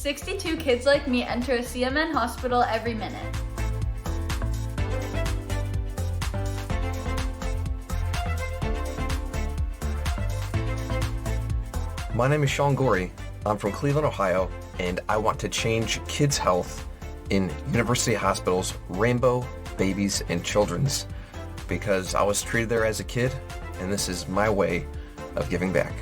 62 kids like me enter a CMN hospital every minute. My name is Sean Gorey. I'm from Cleveland, Ohio, and I want to change kids' health in University Hospital's Rainbow Babies and Children's because I was treated there as a kid, and this is my way of giving back.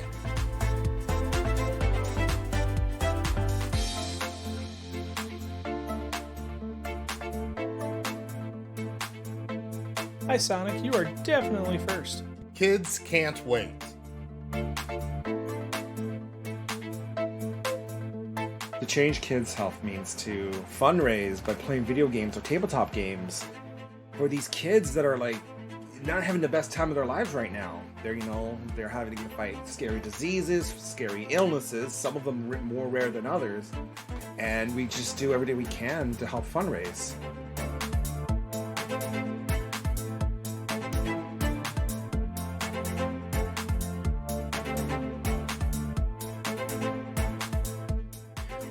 Hi Sonic, you are definitely first. Kids can't wait. To change kids' health means to fundraise by playing video games or tabletop games for these kids that are like not having the best time of their lives right now. They're having to fight scary diseases, scary illnesses, some of them more rare than others, and we just do everything we can to help fundraise.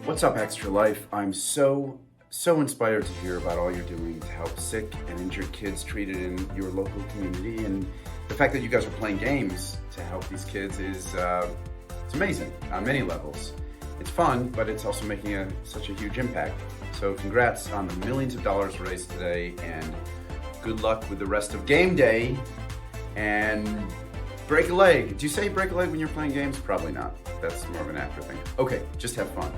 What's up, Extra Life? I'm so inspired to hear about all you're doing to help sick and injured kids treated in your local community, and the fact that you guys are playing games to help these kids is it's amazing on many levels. It's fun, but it's also making such a huge impact. So congrats on the millions of dollars raised today, and good luck with the rest of game day. And break a leg. Did you say break a leg when you're playing games? Probably not. That's more of an actor thing. Okay, just have fun.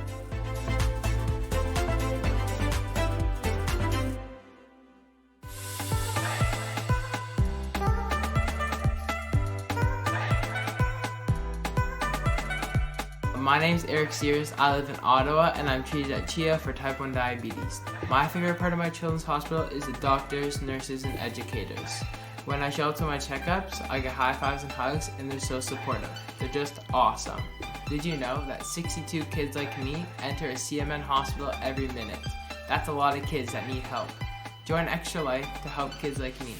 My name's Eric Sears. I live in Ottawa and I'm treated at CHIA for type 1 diabetes. My favorite part of my children's hospital is the doctors, nurses, and educators. When I show up to my checkups, I get high fives and hugs, and they're so supportive. They're just awesome. Did you know that 62 kids like me enter a CMN hospital every minute? That's a lot of kids that need help. Join Extra Life to help kids like me.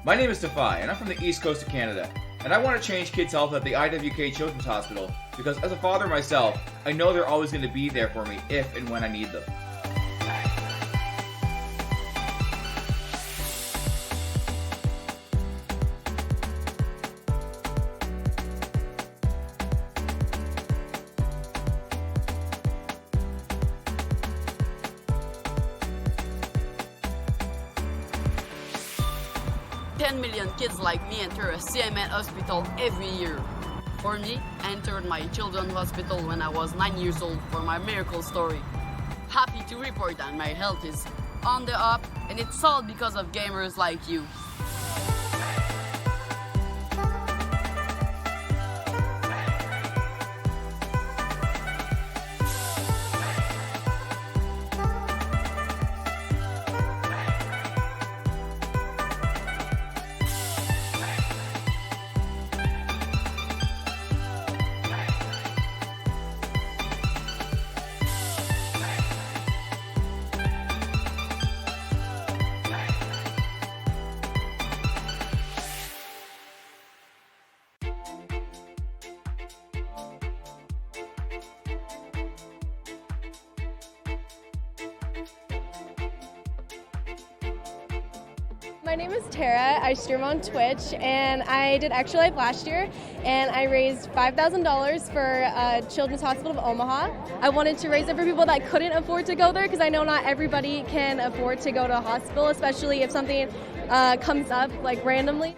My name is Defy, and I'm from the East Coast of Canada, and I want to change kids' health at the IWK Children's Hospital because as a father myself, I know they're always going to be there for me if and when I need them. $10 million kids like me enter a CMN hospital every year. For me, I entered my children's hospital when I was 9 years old for my miracle story. Happy to report that my health is on the up, and it's all because of gamers like you. My name is Tara. I stream on Twitch, and I did Extra Life last year, and I raised $5,000 for Children's Hospital of Omaha. I wanted to raise it for people that couldn't afford to go there, because I know not everybody can afford to go to a hospital, especially if something comes up like randomly.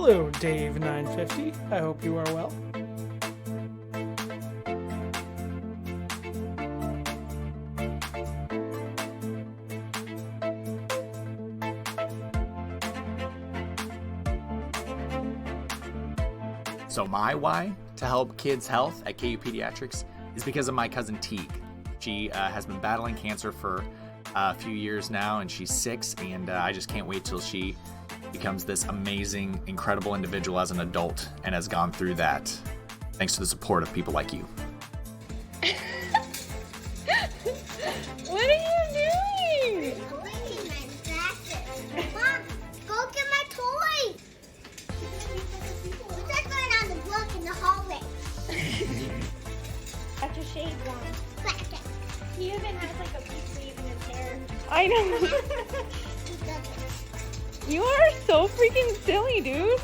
Hello, Dave950. I hope you are well. So my why to help kids' health at KU Pediatrics is because of my cousin Teague. She has been battling cancer for a few years now, and she's 6, and I just can't wait till she becomes this amazing, incredible individual as an adult and has gone through that thanks to the support of people like you. What are you doing? Mom, go get my toy. What's that going on the block in the hallway? That's your shade one. He even has like a peace leaf in his hair. I know. You are so freaking silly, dude.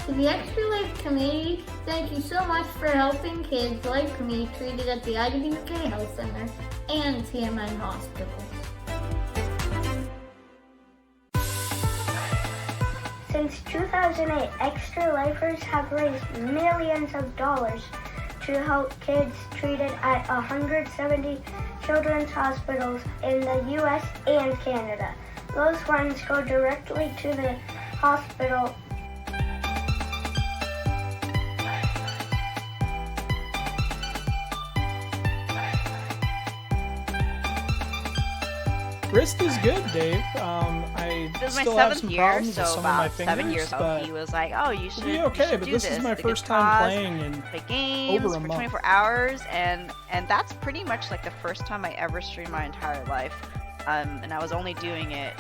To the Extra Life community, thank you so much for helping kids like me treated at the IWK Health Center and TMN hospitals. Since 2008, Extra Lifers have raised millions of dollars to help kids treated at 170 children's hospitals in the U.S. and Canada. Those funds go directly to the hospital. Wrist is good, Dave. This is my still have 7th some year, problems with so some of my about 7 fingers, years ago, but he was like, "Oh, you should, it'll be you okay, should but do this is my It's a good first time cause. playing in Play games over a for month. 24 hours," and that's pretty much like the first time I ever streamed my entire life, and I was only doing it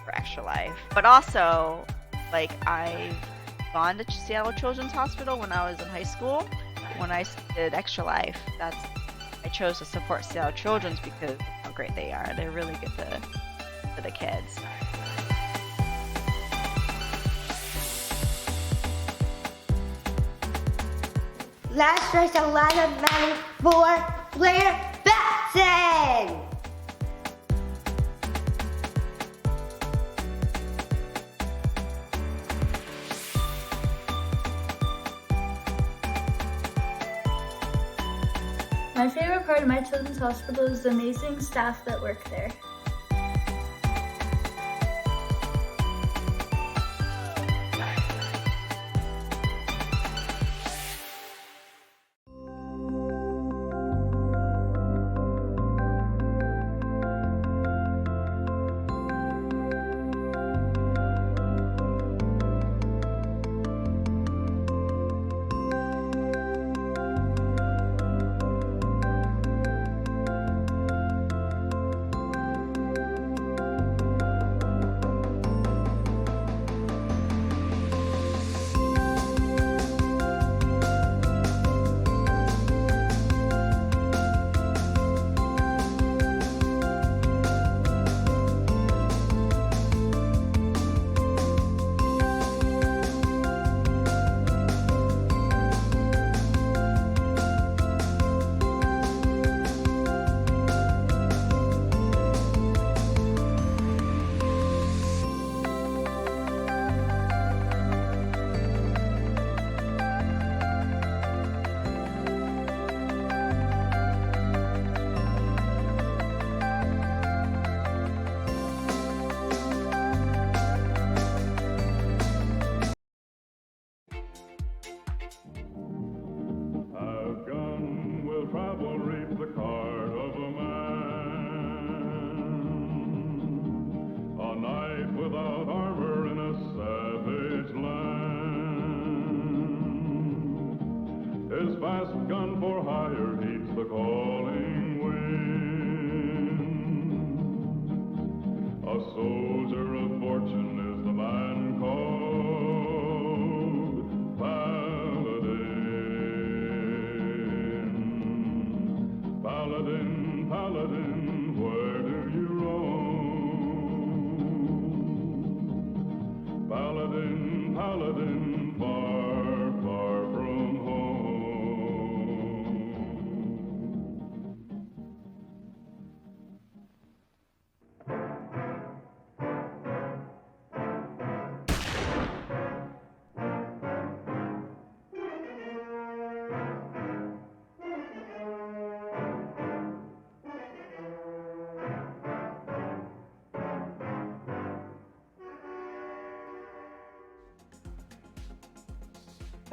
for Extra Life. But also, like, I've gone to Seattle Children's Hospital when I was in high school. When I did Extra Life, I chose to support Seattle Children's because of how great they are. They're really good to the kids. Let's raise a lot of money for Blair Batson! My favorite part of my children's hospital is the amazing staff that work there.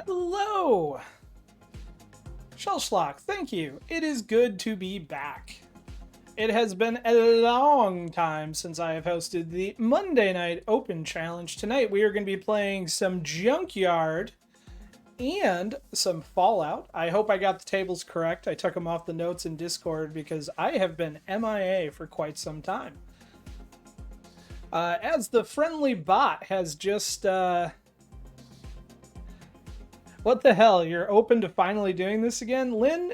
Hello! Shellschlock, thank you. It is good to be back. It has been a long time since I have hosted the Monday Night Open Challenge. Tonight we are going to be playing some Junkyard and some Fallout. I hope I got the tables correct. I took them off the notes in Discord because I have been MIA for quite some time. As the friendly bot has just... What the hell? You're open to finally doing this again? Lynn,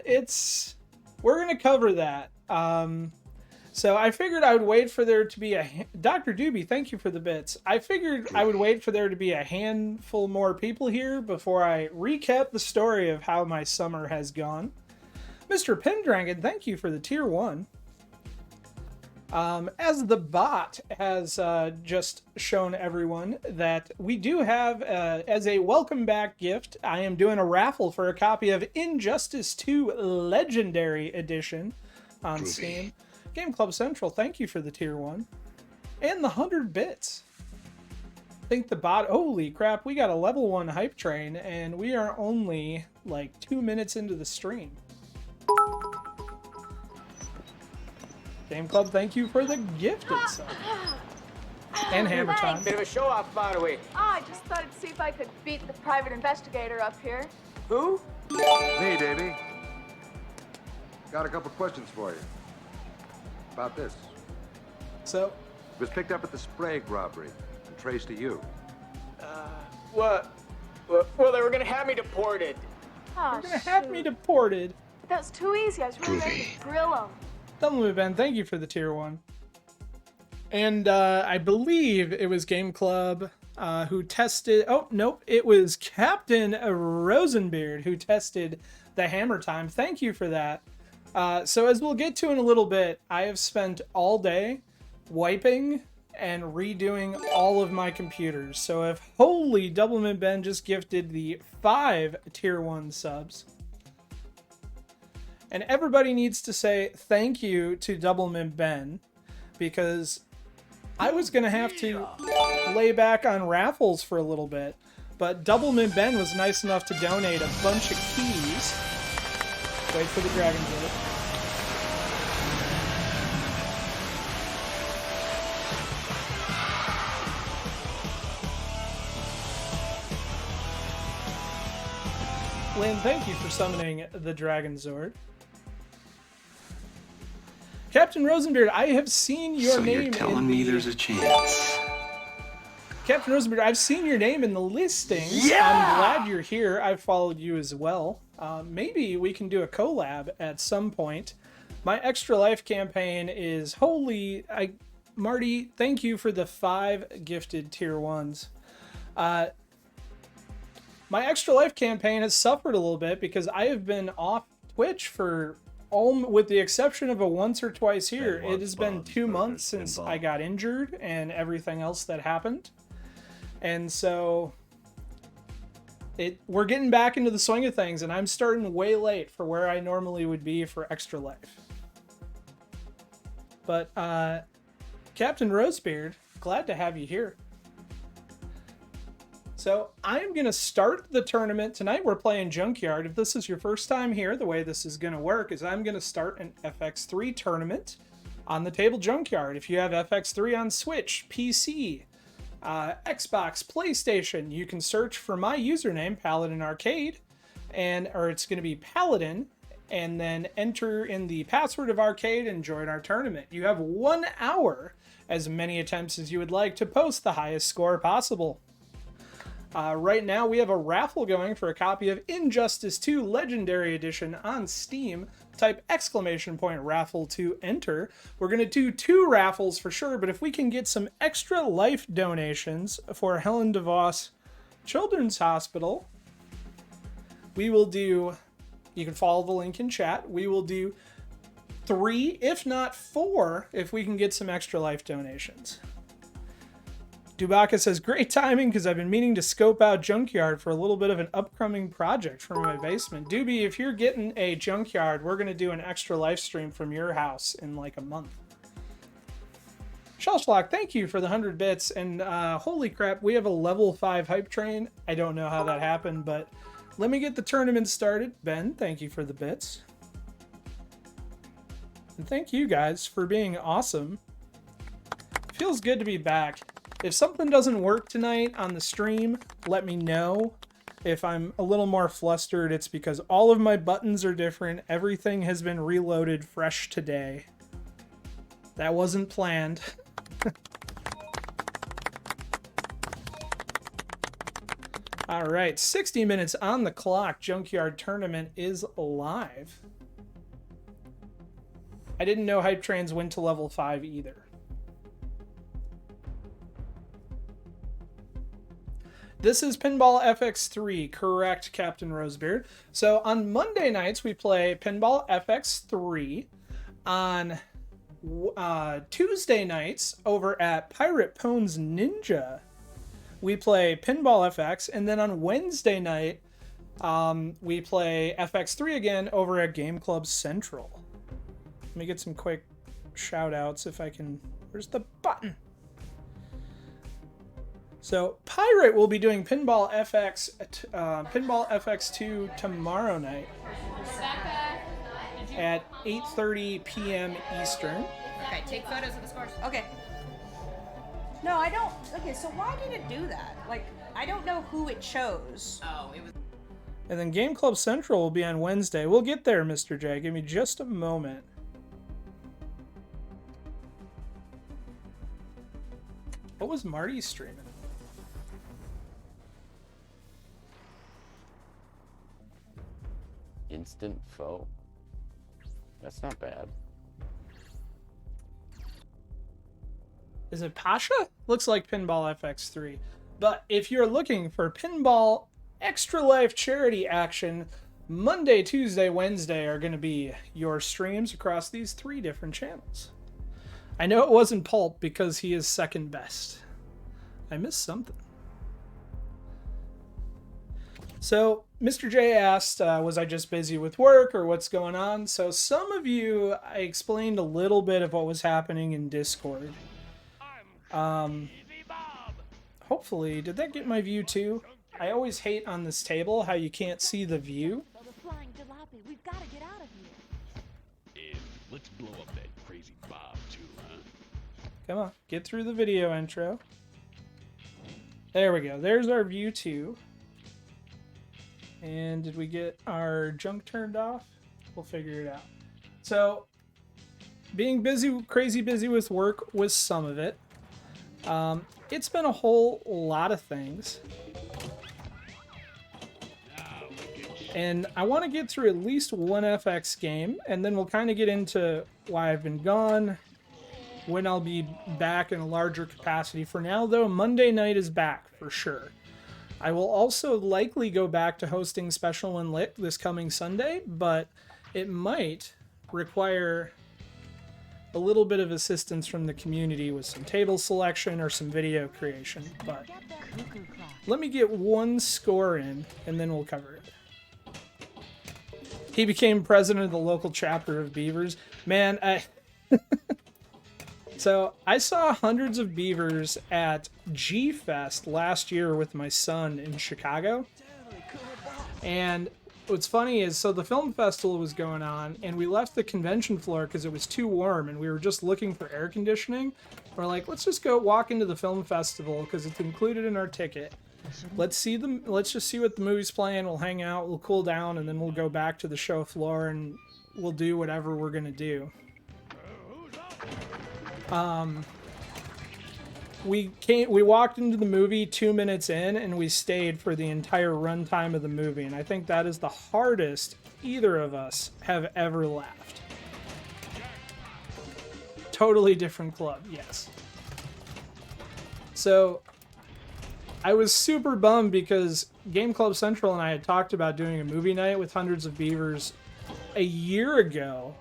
we're going to cover that. So I figured I would wait for there to be Dr. Doobie, thank you for the bits. I figured I would wait for there to be a handful more people here before I recap the story of how my summer has gone. Mr. Pendragon, thank you for the tier 1. As the bot has just shown everyone that we do have, as a welcome back gift, I am doing a raffle for a copy of Injustice 2 Legendary Edition on Steam. Game Club Central, thank you for the tier 1. And the 100 bits. I think the bot, holy crap, we got a level 1 hype train, and we are only like 2 minutes into the stream. Game Club, thank you for the gifted sub. And Hammer Time. Bit of a show off, by the way. I just thought I'd see if I could beat the private investigator up here. Who? Me, Davey. Got a couple questions for you. About this. So? It was picked up at the Sprague robbery and traced to you. What? Well, they were gonna have me deported. Oh, They're gonna have me deported. That was too easy. I was really ready to grill him. Double Ben, thank you for the tier 1. And I believe it was Game Club who tested... Oh, nope. It was Captain Rosenbeard who tested the Hammer Time. Thank you for that. So as we'll get to in a little bit, I have spent all day wiping and redoing all of my computers. So if holy Doublemint Ben just gifted the 5 tier 1 subs. And everybody needs to say thank you to Doublemint Ben, because I was going to have to lay back on raffles for a little bit, but Doublemint Ben was nice enough to donate a bunch of keys. Wait for the dragon bit. Lynn, thank you for summoning the Dragon Zord. Captain Rosenbeard, I have seen your name. So you're telling me there's a chance. Captain Rosenbeard, I've seen your name in the listings. Yeah! I'm glad you're here. I've followed you as well. Maybe we can do a collab at some point. My Extra Life campaign is holy. Marty, thank you for the 5 gifted tier 1s. My Extra Life campaign has suffered a little bit because I have been off Twitch for with the exception of a once or twice here. It has been 2 months since I got injured and everything else that happened. And so we're getting back into the swing of things, and I'm starting way late for where I normally would be for Extra Life. But Captain Rosebeard, glad to have you here. So I'm going to start the tournament. Tonight we're playing Junkyard. If this is your first time here, the way this is going to work is I'm going to start an FX3 tournament on the table Junkyard. If you have FX3 on Switch, PC, Xbox, PlayStation, you can search for my username, Paladin Arcade, or it's going to be Paladin, and then enter in the password of Arcade and join our tournament. You have 1 hour, as many attempts as you would like, to post the highest score possible. Right now we have a raffle going for a copy of Injustice 2 Legendary Edition on Steam. Type !raffle to enter. We're going to do 2 raffles for sure, but if we can get some Extra Life donations for Helen DeVos Children's Hospital, we will do, you can follow the link in chat, we will do 3, if not 4, if we can get some Extra Life donations. Dubaka says, great timing because I've been meaning to scope out Junkyard for a little bit of an upcoming project for my basement. Doobie, if you're getting a Junkyard, we're going to do an Extra Life stream from your house in like a month. Shellschlock, thank you for the 100 bits. And holy crap, we have a level 5 hype train. I don't know how that happened, but let me get the tournament started. Ben, thank you for the bits. And thank you guys for being awesome. Feels good to be back. If something doesn't work tonight on the stream, let me know. If I'm a little more flustered, it's because all of my buttons are different. Everything has been reloaded fresh today. That wasn't planned. All right, 60 minutes on the clock. Junkyard Tournament is live. I didn't know Hype Trains went to level 5 either. This is Pinball FX3, correct, Captain Rosebeard. So on Monday nights, we play Pinball FX3. On Tuesday nights, over at Pirate Pones Ninja, we play Pinball FX. And then on Wednesday night, we play FX3 again over at Game Club Central. Let me get some quick shout outs if I can. Where's the button? So Pirate will be doing Pinball FX2 tomorrow night at 8:30 p.m. Eastern. Okay, take photos of the scores. Okay. No, I don't. Okay, so why did it do that? Like, I don't know who it chose. Oh, it was. And then Game Club Central will be on Wednesday. We'll get there, Mr. J. Give me just a moment. What was Marty streaming? Instant foe. That's not bad. Is it Pasha? Looks like Pinball FX3. But if you're looking for Pinball Extra Life charity action, Monday, Tuesday, Wednesday are going to be your streams across these 3 different channels. I know it wasn't Pulp because he is second best. I missed something. So, Mr. J asked, was I just busy with work or what's going on? So some of you, I explained a little bit of what was happening in Discord. Hopefully, did that get my view too? I always hate on this table how you can't see the view. We've got to get out of here. Let's blow up that crazy Bob too, huh? Come on, get through the video intro. There we go. There's our view 2. And did we get our junk turned off? We'll figure it out. So, being busy, crazy busy with work was some of it. It's been a whole lot of things. And I want to get through at least one FX game, and then we'll kind of get into why I've been gone, when I'll be back in a larger capacity. For now, though, Monday night is back for sure. I will also likely go back to hosting Special and Lit this coming Sunday, but it might require a little bit of assistance from the community with some table selection or some video creation. But let me get one score in, and then we'll cover it. He became president of the local chapter of Beavers. Man, So I saw hundreds of beavers at G-Fest last year with my son in Chicago. And what's funny is, so the film festival was going on, and we left the convention floor because it was too warm, and we were just looking for air conditioning. We're like, let's just go walk into the film festival because it's included in our ticket. Let's just see what the movie's playing. We'll hang out, we'll cool down, and then we'll go back to the show floor and we'll do whatever we're gonna do. We walked into the movie 2 minutes in, and we stayed for the entire runtime of the movie, and I think that is the hardest either of us have ever laughed. Totally different club, yes. So I was super bummed because Game Club Central and I had talked about doing a movie night with hundreds of beavers a year ago,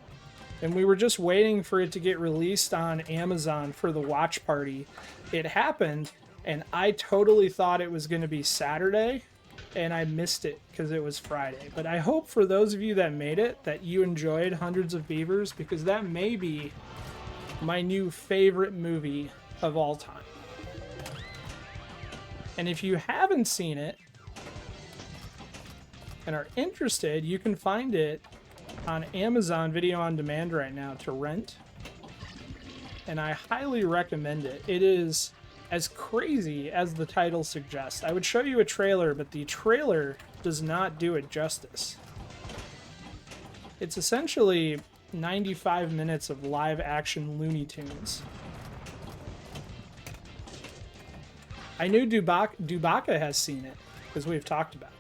and we were just waiting for it to get released on Amazon for the watch party. It happened, and I totally thought it was going to be Saturday, and I missed it because it was Friday. But I hope for those of you that made it, that you enjoyed Hundreds of Beavers, because that may be my new favorite movie of all time. And if you haven't seen it, and are interested, you can find it on Amazon Video on Demand right now to rent. And I highly recommend it. It is as crazy as the title suggests. I would show you a trailer, but the trailer does not do it justice. It's essentially 95 minutes of live action Looney Tunes. I knew Dubaka has seen it, because we've talked about it.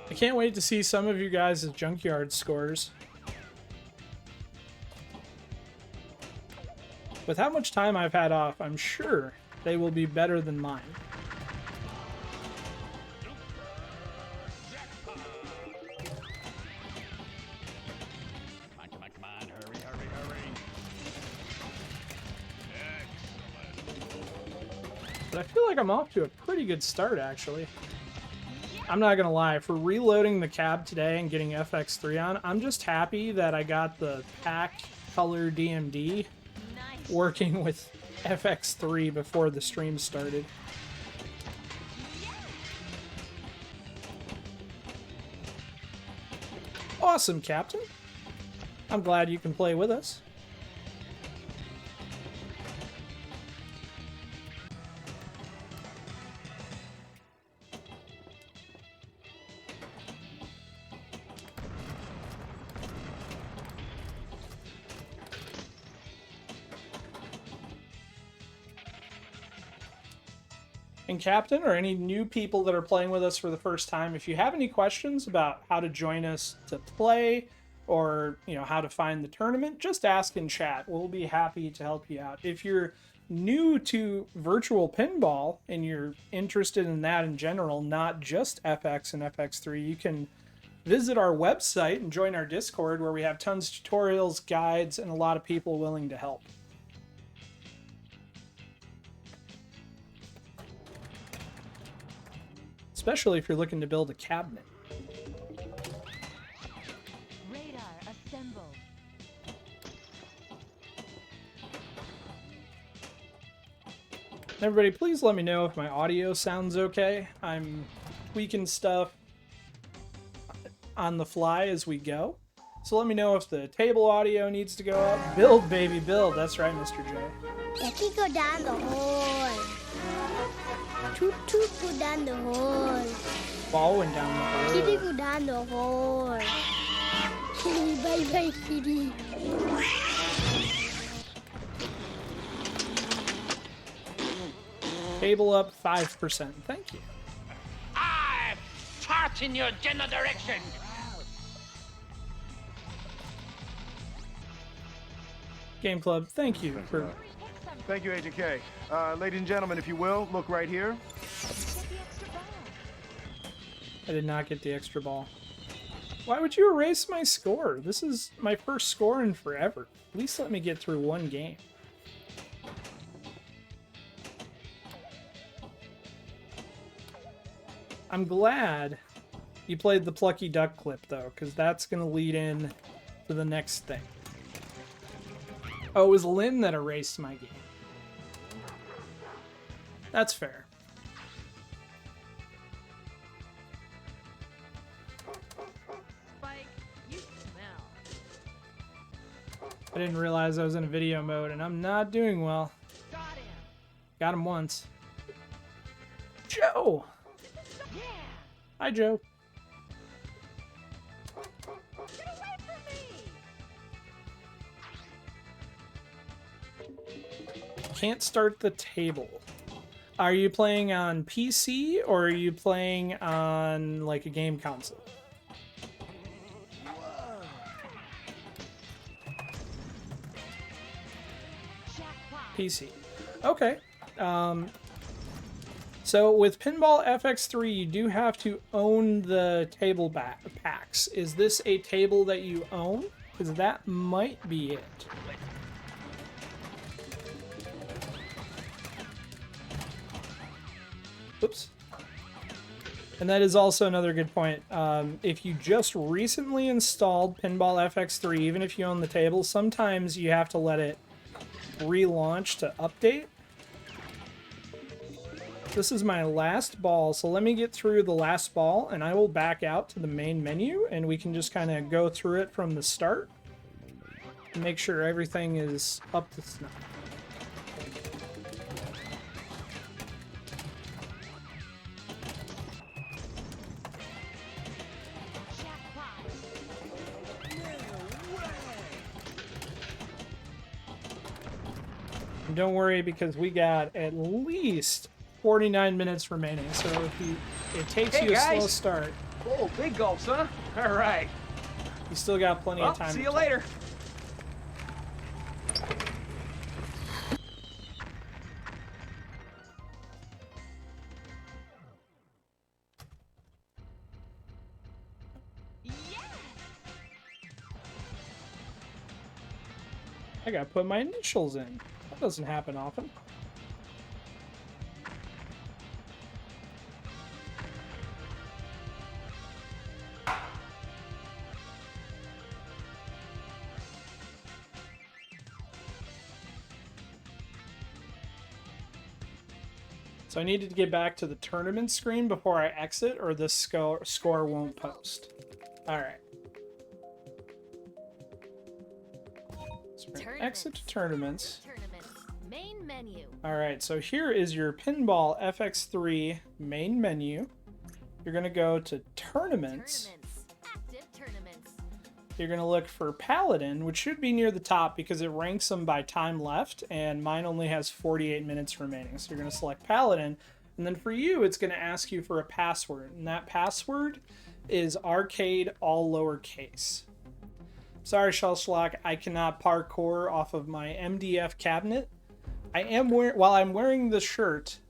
I can't wait to see some of you guys' Junkyard scores. With how much time I've had off, I'm sure they will be better than mine. Come on, hurry. But I feel like I'm off to a pretty good start, actually. I'm not gonna lie, for reloading the cab today and getting FX3 on, I'm just happy that I got the pack color DMD working with FX3 before the stream started. Awesome, Captain. I'm glad you can play with us. And Captain, or any new people that are playing with us for the first time, if you have any questions about how to join us to play, or how to find the tournament, just ask in chat. We'll be happy to help you out. If you're new to virtual pinball and you're interested in that in general, not just FX and FX3, you can visit our website and join our Discord, where we have tons of tutorials, guides, and a lot of people willing to help. Especially if you're looking to build a cabinet. Radar assembled. Everybody, please let me know if my audio sounds okay. I'm tweaking stuff on the fly as we go. So let me know if the table audio needs to go up. Build, baby, build. That's right, Mr. J. Let me go down the hole. Toot toot go down the hole. Ball went down the hole. Kitty go down the hole. Kitty, bye bye, kitty. Table up 5%. Thank you. I fart in your general direction. Game Club, thank you for... Thank you, Agent K. Ladies and gentlemen, if you will, look right here. I did not get the extra ball. Why would you erase my score? This is my first score in forever. At least let me get through one game. I'm glad you played the Plucky Duck clip, though, because that's going to lead in to the next thing. Oh, it was Lynn that erased my game. That's fair. Spike, you smell. I didn't realize I was in a video mode, and I'm not doing well. Got him once. Joe! Yeah. Hi, Joe. Get away from me! Can't start the table. Are you playing on PC or are you playing on like a game console? PC. Okay. So with Pinball FX3, you do have to own the table packs. Is this a table that you own? Because that might be it. Oops. And that is also another good point. If you just recently installed Pinball FX3, even if you own the table, sometimes you have to let it relaunch to update. This is my last ball, so let me get through the last ball, and I will back out to the main menu, and we can just kind of go through it from the start and make sure everything is up to snuff. Don't worry, because we got at least 49 minutes remaining, so if it takes you a slow start. Oh, big gulps, huh? All right. You still got plenty of time. See you later. I gotta put my initials in. That doesn't happen often. So I needed to get back to the tournament screen before I exit, or the score won't post. Alright. So we're gonna exit to tournaments. Main menu. Alright, so here is your Pinball FX3 main menu. You're going to go to Tournaments. Active tournaments. You're going to look for Paladin, which should be near the top because it ranks them by time left, and mine only has 48 minutes remaining. So you're going to select Paladin, and then for you, it's going to ask you for a password, and that password is arcade all lowercase. Sorry, Shellschlock, I cannot parkour off of my MDF cabinet. While I'm wearing the shirt,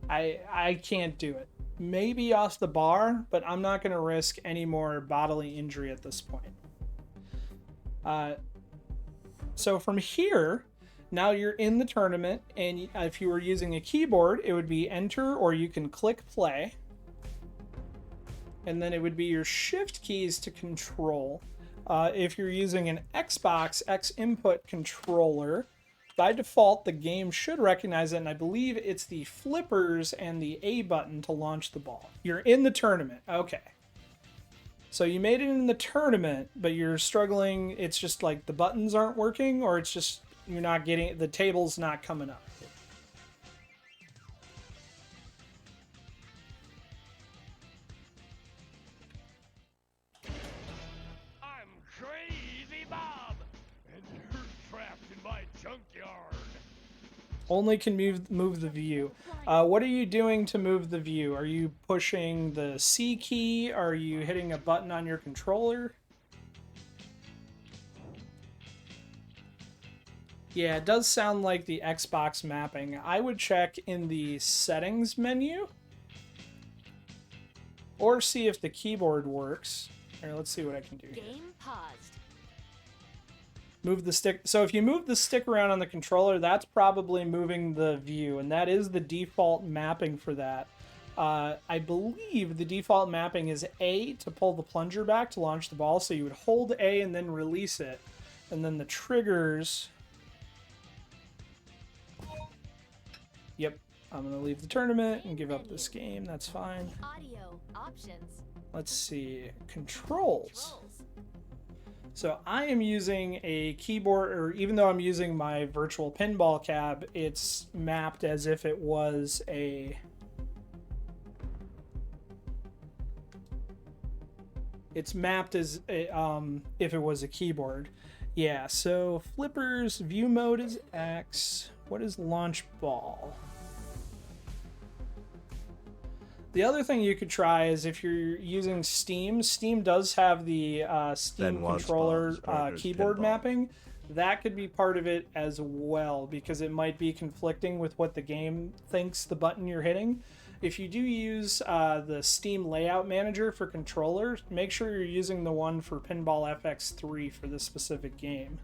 I can't do it. Maybe off the bar, but I'm not going to risk any more bodily injury at this point. So from here, now you're in the tournament, and if you were using a keyboard, it would be enter, or you can click play. And then it would be your shift keys to control. If you're using an Xbox X input controller, by default, the game should recognize it, and I believe it's the flippers and the A button to launch the ball. You're in the tournament. Okay. So you made it in the tournament, but you're struggling. It's just like the buttons aren't working, or it's just you're not getting, the table's not coming up. I'm Crazy Bob, and you're trapped in my junkyard. Only can move the view. What are you doing to move the view? Are you pushing the C key? Are you hitting a button on your controller? Yeah, it does sound like the Xbox mapping. I would check in the settings menu, or see if the keyboard works. Here, let's see what I can do here. Game paused. Move the stick. So if you move the stick around on the controller, that's probably moving the view, and that is the default mapping for that. I believe the default mapping is A to pull the plunger back to launch the ball, so you would hold A and then release it. And then the triggers... Yep, I'm going to leave the tournament and give up this game. That's fine. Audio options. Let's see. Controls. So I am using a keyboard, or even though I'm using my virtual pinball cab, it's mapped as if it was a... It's mapped as if it was a keyboard. Yeah, so flippers, view mode is X. What is launch ball? The other thing you could try is if you're using Steam. Steam does have the Steam controller keyboard mapping. That could be part of it as well, because it might be conflicting with what the game thinks the button you're hitting. If you do use the Steam Layout Manager for controllers, make sure you're using the one for Pinball FX3 for this specific game.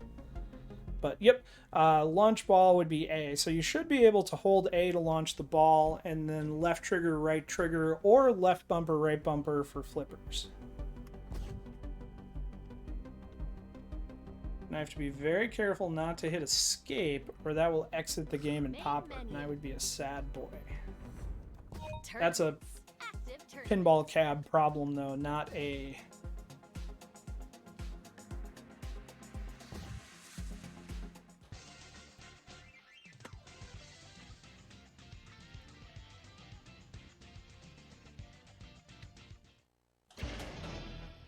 But yep, launch ball would be A. So you should be able to hold A to launch the ball, and then left trigger, right trigger, or left bumper, right bumper for flippers. And I have to be very careful not to hit escape, or that will exit the game and pop it, and I would be a sad boy. That's a pinball cab problem, though, not a...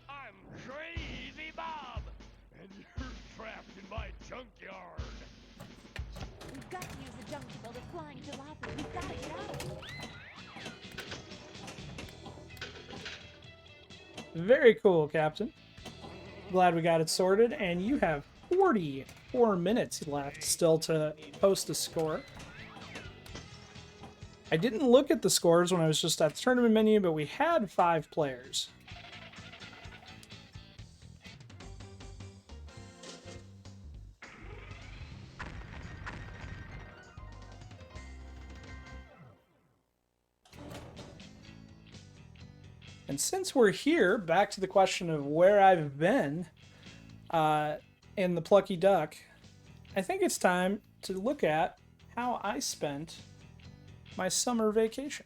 I'm Crazy Bob, and you're trapped in my junkyard. We've got to use the junk to build a flying jalopy. We've got to get out of here. Very cool, Captain. Glad we got it sorted, and you have 44 minutes left still to post a score. I didn't look at the scores when I was just at the tournament menu, but we had 5 players. And since we're here, back to the question of where I've been in the Plucky Duck, I think it's time to look at how I spent my summer vacation.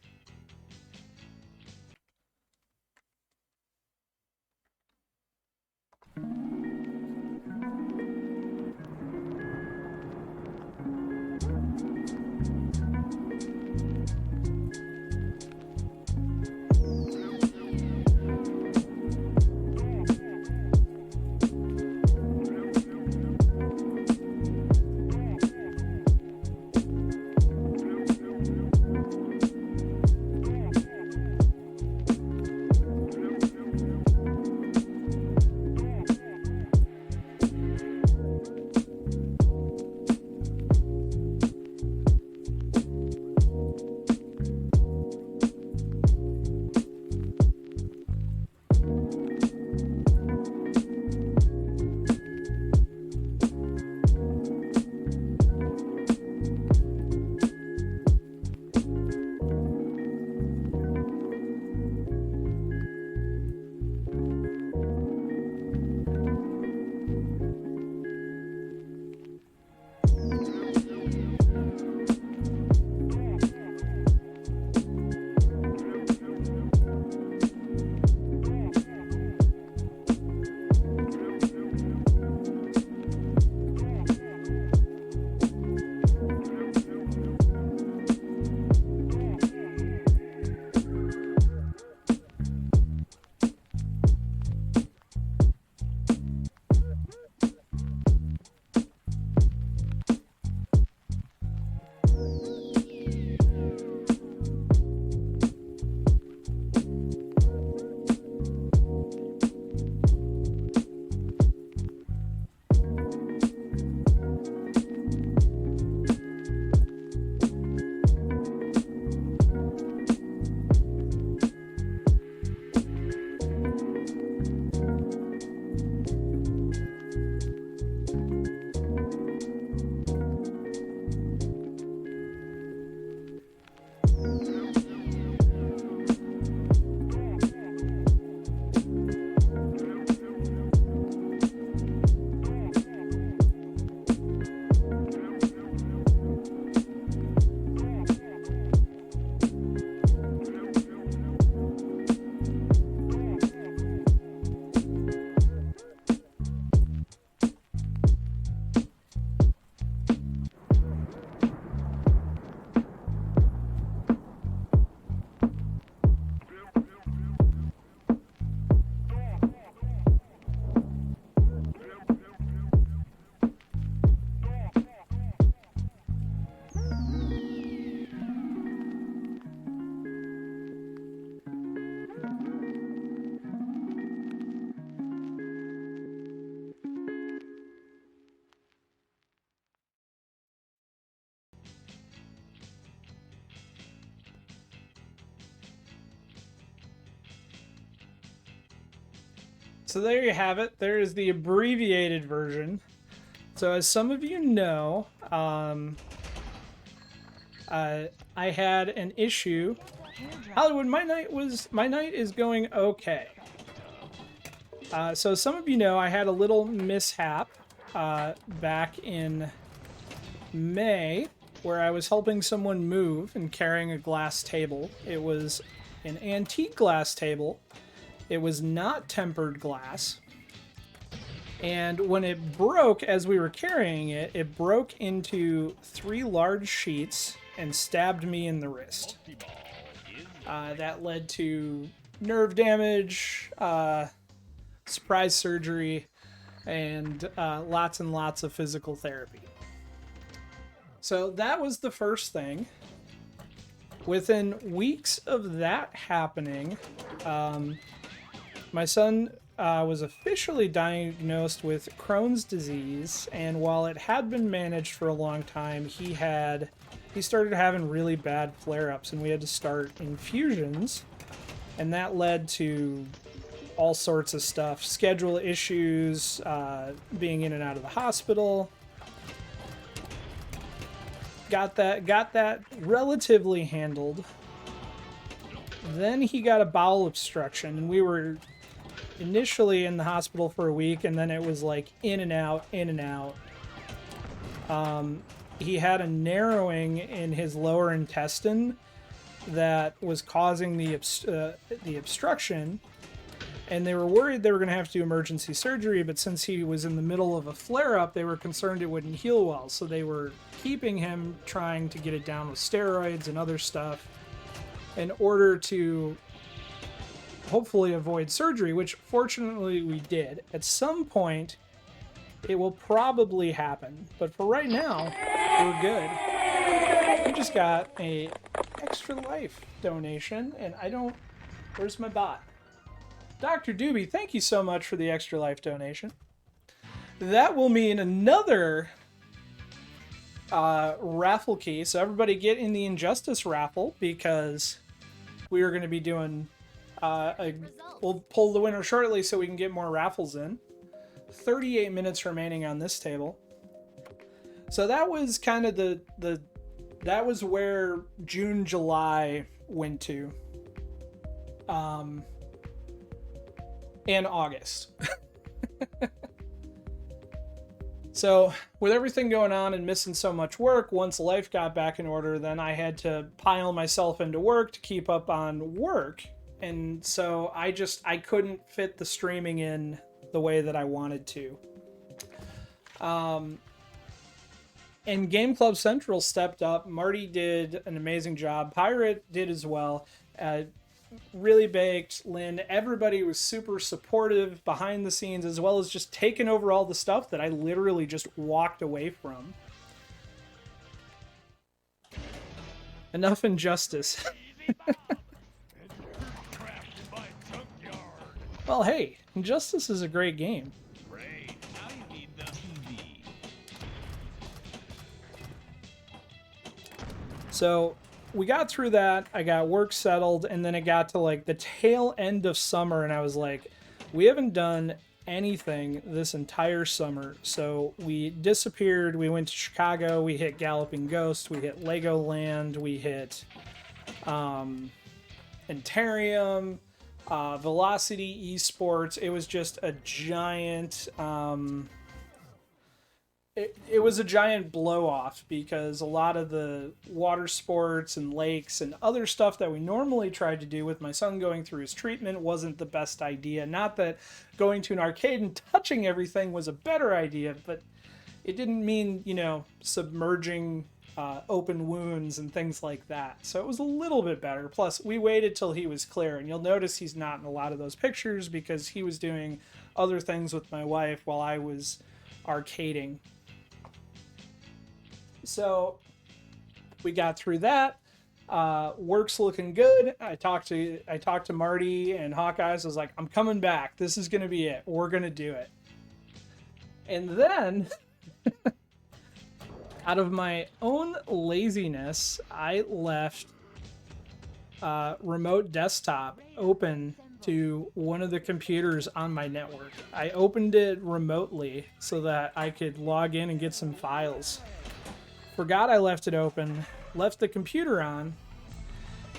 So there you have it. There is the abbreviated version. So as some of you know, I had an issue. Hollywood, my night is going okay. So some of you know I had a little mishap back in May where I was helping someone move and carrying a glass table. It was an antique glass table. It was not tempered glass. And when it broke as we were carrying it, it broke into 3 large sheets and stabbed me in the wrist. That led to nerve damage, surprise surgery, and lots and lots of physical therapy. So that was the first thing. Within weeks of that happening, my son was officially diagnosed with Crohn's disease, and while it had been managed for a long time, he started having really bad flare-ups, and we had to start infusions, and that led to all sorts of stuff, schedule issues, being in and out of the hospital. Got that relatively handled. Then he got a bowel obstruction, and we were initially in the hospital for a week, and then it was like in and out, in and out. He had a narrowing in his lower intestine that was causing the obstruction, and they were worried they were going to have to do emergency surgery, but since he was in the middle of a flare-up, they were concerned it wouldn't heal well, so they were keeping him, trying to get it down with steroids and other stuff in order to hopefully avoid surgery, which fortunately we did. At some point, it will probably happen, but for right now, we're good. We just got a Extra Life donation, and where's my bot? Dr. Doobie, thank you so much for the Extra Life donation. That will mean another raffle key, so everybody get in the Injustice raffle, because we are going to be doing we'll pull the winner shortly so we can get more raffles in. 38 minutes remaining on this table. So that was kind of that was where June, July went to. And August. So with everything going on and missing so much work, once life got back in order, then I had to pile myself into work to keep up on work. And so I couldn't fit the streaming in the way that I wanted to. And Game Club Central stepped up. Marty did an amazing job. Pirate did as well. Really baked. Lynn, everybody was super supportive behind the scenes, as well as just taking over all the stuff that I literally just walked away from. Enough Injustice. Well, hey, Injustice is a great game. So we got through that, I got work settled, and then it got to like the tail end of summer, and I was like, we haven't done anything this entire summer. So we disappeared, we went to Chicago, we hit Galloping Ghost, we hit Legoland, we hit Antarium, Velocity Esports. It was just a giant it was a giant blow off, because a lot of the water sports and lakes and other stuff that we normally tried to do with my son going through his treatment wasn't the best idea. Not that going to an arcade and touching everything was a better idea, but it didn't mean, submerging open wounds and things like that. So it was a little bit better. Plus, we waited till he was clear, and you'll notice he's not in a lot of those pictures because he was doing other things with my wife while I was arcading. So we got through that. Work's looking good. I talked to Marty and Hawkeyes. I was like, I'm coming back. This is going to be it. We're going to do it. And then, out of my own laziness, I left remote desktop open to one of the computers on my network. I opened it remotely so that I could log in and get some files. Forgot I left it open, left the computer on,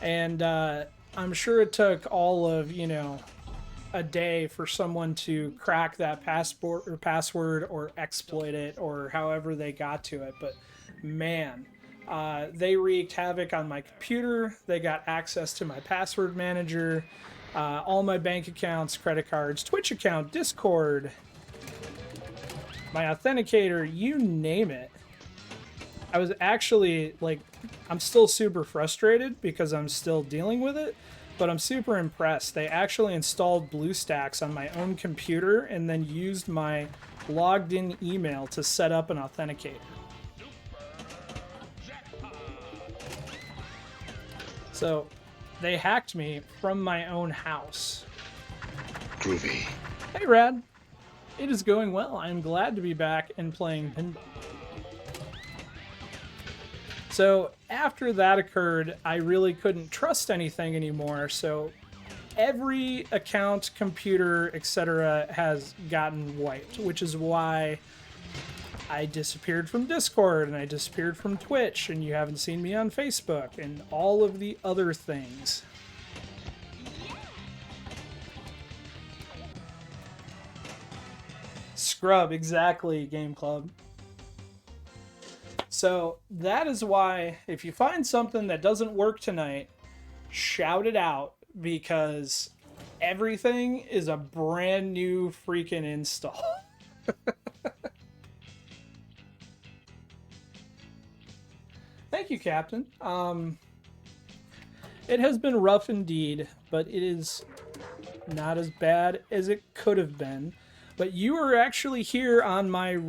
and I'm sure it took all of, a day for someone to crack that password or exploit it or however they got to it. But man, they wreaked havoc on my computer. They got access to my password manager, all my bank accounts, credit cards, Twitch account, Discord, my authenticator, you name it. I was actually, I'm still super frustrated because I'm still dealing with it, but I'm super impressed. They actually installed BlueStacks on my own computer and then used my logged in email to set up an authenticator. So they hacked me from my own house. Groovy. Hey, Rad. It is going well. I'm glad to be back and playing pinball. So after that occurred, I really couldn't trust anything anymore. So every account, computer, etc. has gotten wiped, which is why I disappeared from Discord and I disappeared from Twitch and you haven't seen me on Facebook and all of the other things. Scrub, exactly, Game Club. So that is why if you find something that doesn't work tonight, shout it out, because everything is a brand new freaking install. Thank you, Captain. It has been rough indeed, but it is not as bad as it could have been. But you are actually here on my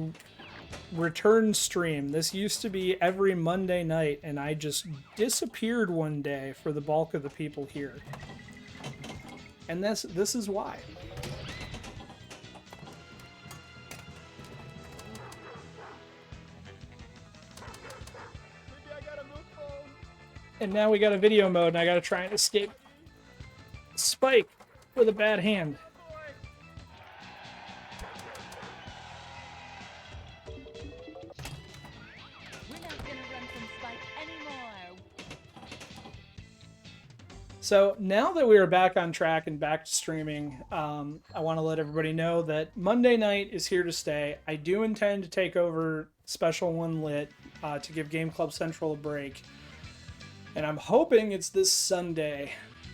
return stream. This used to be every Monday night, and I just disappeared one day for the bulk of the people here. And this is why. And now we got a video mode, and I gotta try and escape Spike with a bad hand. So now that we are back on track and back to streaming, I want to let everybody know that Monday night is here to stay. I do intend to take over Special One Lit to give Game Club Central a break. And I'm hoping it's this Sunday,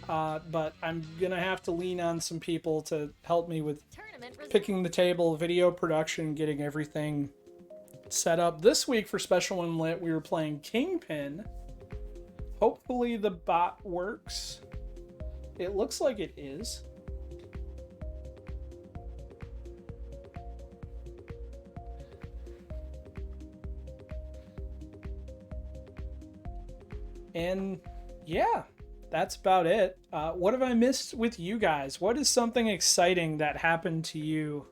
but I'm going to have to lean on some people to help me with picking the table, video production, getting everything set up. This week for Special One Lit, we were playing Kingpin. Hopefully the bot works. It looks like it is. And yeah, that's about it. What have I missed with you guys? What is something exciting that happened to you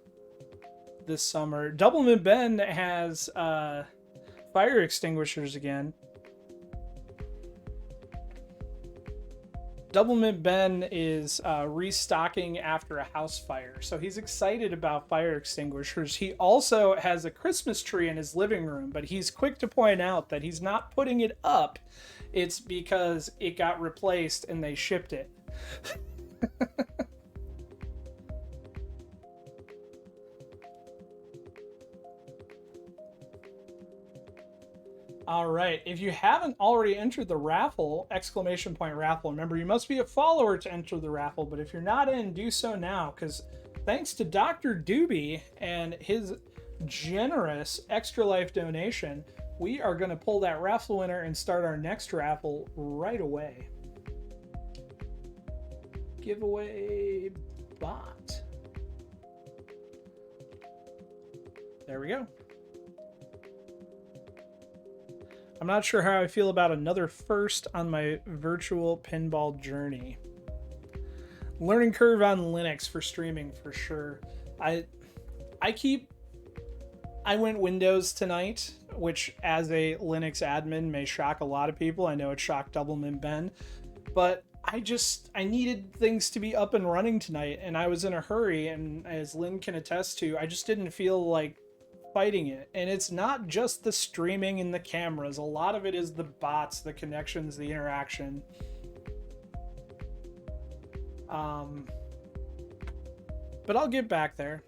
this summer? Doublemint Ben has fire extinguishers again. Doublemint Ben is restocking after a house fire, so he's excited about fire extinguishers. He also has a Christmas tree in his living room, but he's quick to point out that he's not putting it up. It's because it got replaced and they shipped it. All right, if you haven't already entered the raffle, exclamation point raffle, remember you must be a follower to enter the raffle, but if you're not in, do so now, because thanks to Dr. Doobie and his generous Extra Life donation, we are going to pull that raffle winner and start our next raffle right away. Giveaway bot. There we go. I'm not sure how I feel about another first on my virtual pinball journey. Learning curve on Linux for streaming for sure. I went Windows tonight, which as a Linux admin may shock a lot of people. I know it shocked Doublemint Ben, but I needed things to be up and running tonight, and I was in a hurry, and as Lynn can attest to, I just didn't feel like fighting it. And it's not just the streaming and the cameras. A lot of it is the bots, the connections, the interaction. But I'll get back there.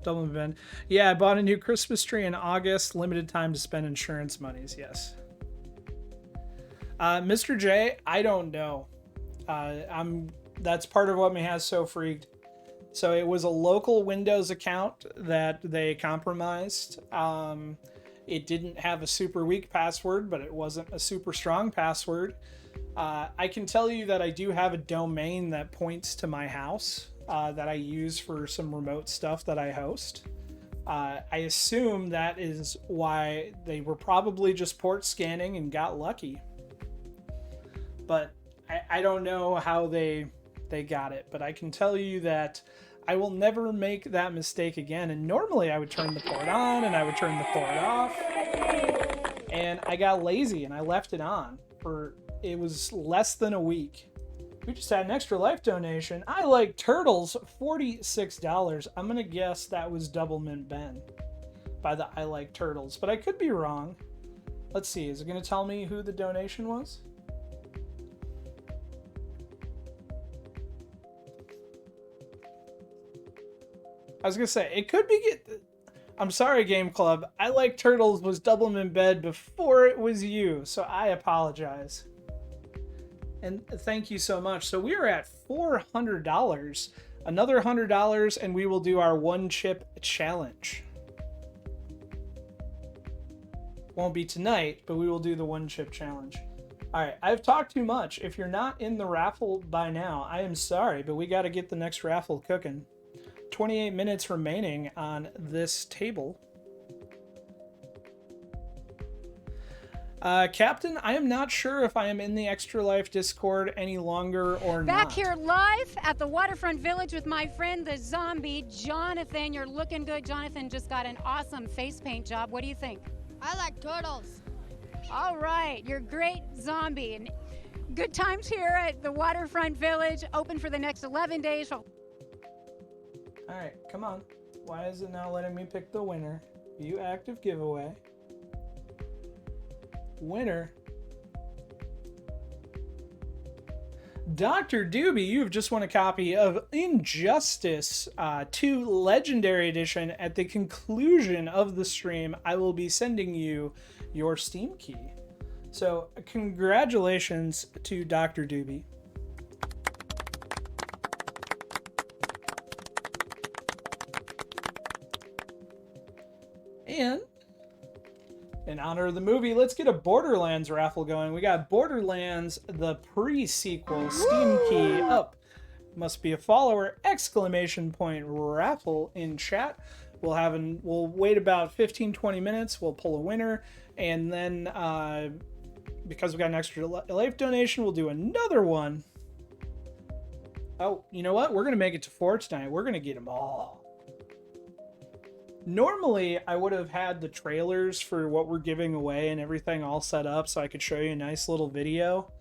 Dublin Ben. Yeah, I bought a new Christmas tree in August. Limited time to spend insurance monies. Yes. Mr. J, I don't know. That's part of what me has so freaked. So it was a local Windows account that they compromised. It didn't have a super weak password, but it wasn't a super strong password. I can tell you that I do have a domain that points to my house that I use for some remote stuff that I host. I assume that is why they were probably just port scanning and got lucky. But I don't know how they got it, but I can tell you that I will never make that mistake again. And normally I would turn the port on and I would turn the port off. And I got lazy and I left it on for, it was less than a week. We just had an Extra Life donation. I like turtles, $46. I'm going to guess that was Double Mint Ben by the I like turtles, but I could be wrong. Let's see. Is it going to tell me who the donation was? I was gonna say, it could be... I'm sorry, Game Club. I Like Turtles was Double in Bed before it was you, so I apologize. And thank you so much. So we are at $400. Another $100, and we will do our one chip challenge. Won't be tonight, but we will do the one chip challenge. Alright, I've talked too much. If you're not in the raffle by now, I am sorry, but we got to get the next raffle cooking. 28 minutes remaining on this table. Captain, I am not sure if I am in the Extra Life Discord any longer or not. Back here live at the Waterfront Village with my friend the zombie, Jonathan. You're looking good. Jonathan just got an awesome face paint job. What do you think? I like turtles. All right, you're great, zombie. And good times here at the Waterfront Village, open for the next 11 days. Alright, come on. Why is it now letting me pick the winner? View active giveaway. Winner. Dr. Doobie, you've just won a copy of Injustice 2 Legendary Edition. At the conclusion of the stream, I will be sending you your Steam key. So, congratulations to Dr. Doobie. And in honor of the movie, let's get a Borderlands raffle going. We got Borderlands, the pre-sequel, Steam key up. Must be a follower, ! Raffle in chat. We'll wait about 15-20 minutes. We'll pull a winner, and then because we got an Extra Life donation, we'll do another one. Oh, you know what? We're gonna make it to 4 tonight. We're gonna get them all. Normally, I would have had the trailers for what we're giving away and everything all set up so I could show you a nice little video.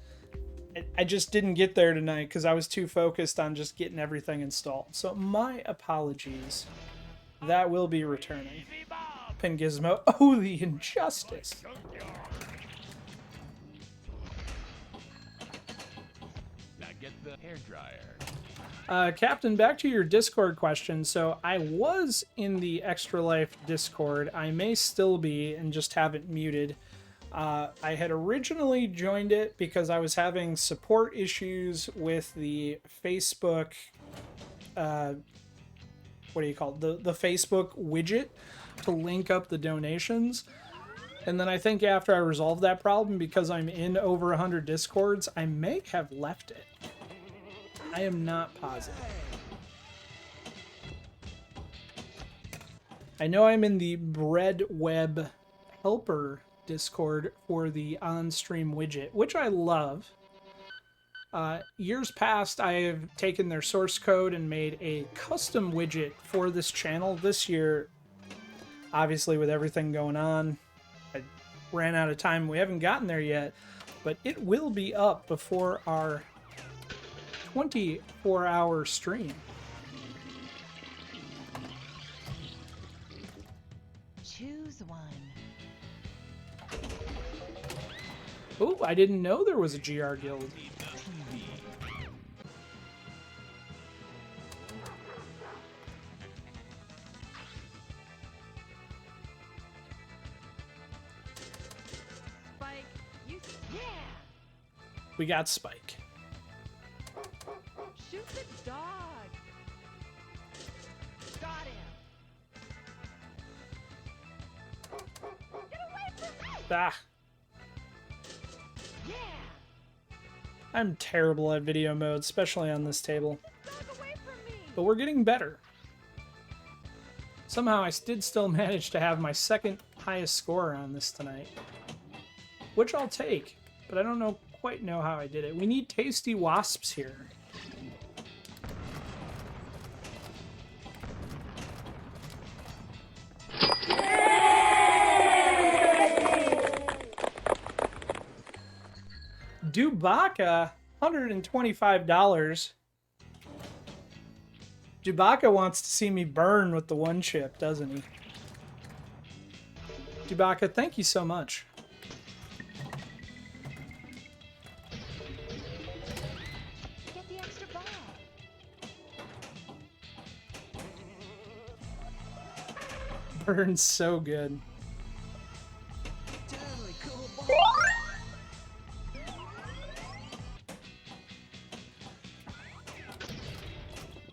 I just didn't get there tonight because I was too focused on just getting everything installed. So my apologies. That will be returning. Pin Gizmo. Oh, the Injustice. Now get the hairdryer. Captain, back to your Discord question. So I was in the Extra Life Discord. I may still be and just have it muted. I had originally joined it because I was having support issues with the Facebook, what do you call it? The Facebook widget to link up the donations. And then I think after I resolved that problem, because I'm in over 100 Discords, I may have left it. I am not positive. I know I'm in the Breadweb Helper Discord for the on-stream widget, which I love. Years past, I have taken their source code and made a custom widget for this channel. This year, obviously with everything going on, I ran out of time. We haven't gotten there yet. but it will be up before our 24-hour stream. Choose one. Oh, I didn't know there was a GR guild. Spike, you. Yeah. We got Spike. Shoot the dog. Got him. Get away from me. Ah. Yeah. I'm terrible at video mode, especially on this table. But we're getting better. Somehow I did still manage to have my second highest score on this tonight. Which I'll take, but I don't quite know how I did it. We need tasty wasps here. Dubaka, $125. Dubaka wants to see me burn with the one chip, doesn't he? Dubaka, thank you so much. Get the extra ball. Burns so good.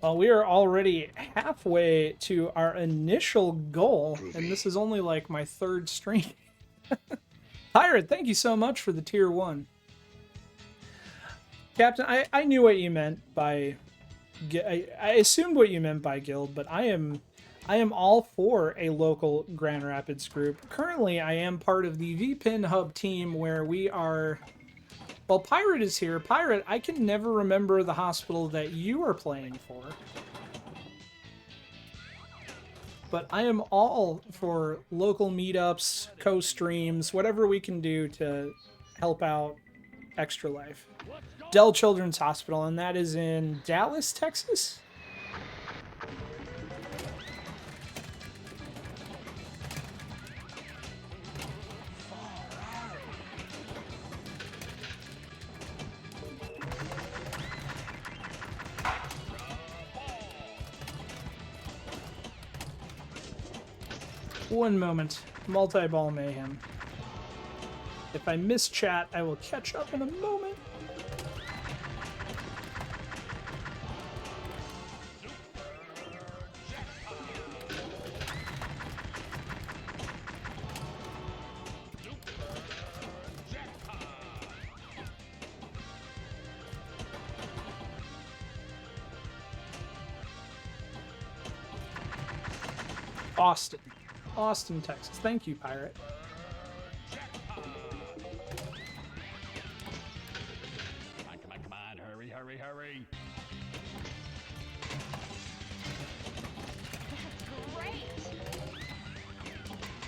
Well, we are already halfway to our initial goal, and this is only like my third stream. Pirate, thank you so much for the tier 1. Captain, I knew what you meant by... I assumed what you meant by guild, but I am all for a local Grand Rapids group. Currently, I am part of the VPN Hub team where we are... Well, Pirate is here. Pirate, I can never remember the hospital that you are playing for. But I am all for local meetups, co-streams, whatever we can do to help out Extra Life. Dell Children's Hospital, and that is in Dallas, Texas? One moment. Multi-ball mayhem. If I miss chat, I will catch up in a moment. Austin, Texas. Thank you, Pirate. Come on, hurry.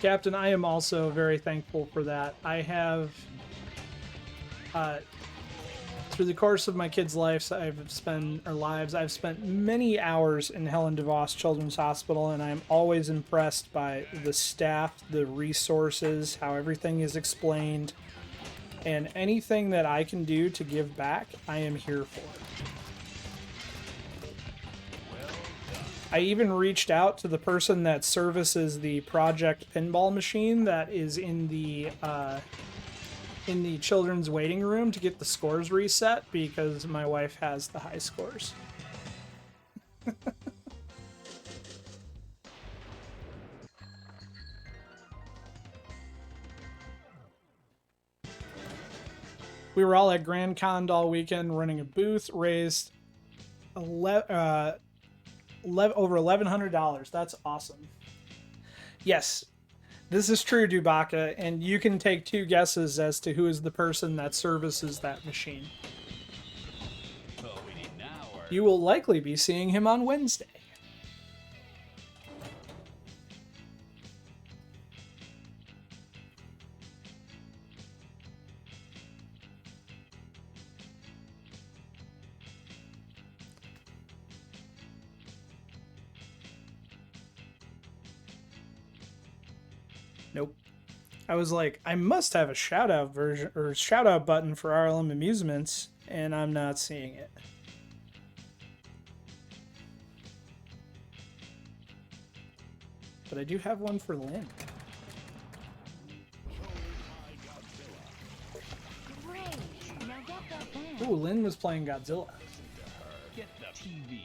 Captain, I am also very thankful for that. I have, through the course of my kids' lives, I've spent many hours in Helen DeVos Children's Hospital, and I'm always impressed by the staff, the resources, how everything is explained, and anything that I can do to give back, I am here for. I even reached out to the person that services the Project Pinball machine that is in the children's waiting room to get the scores reset because my wife has the high scores. We were all at Grand Con all weekend running a booth, raised over $1,100. That's awesome. Yes, this is true, Dubaka, and you can take 2 guesses as to who is the person that services that machine. You will likely be seeing him on Wednesday. Nope. I was like, I must have a shout out version or shout out button for RLM Amusements, and I'm not seeing it. But I do have one for Lynn. Great. Now get that van. Ooh, Lynn was playing Godzilla. Get the TV.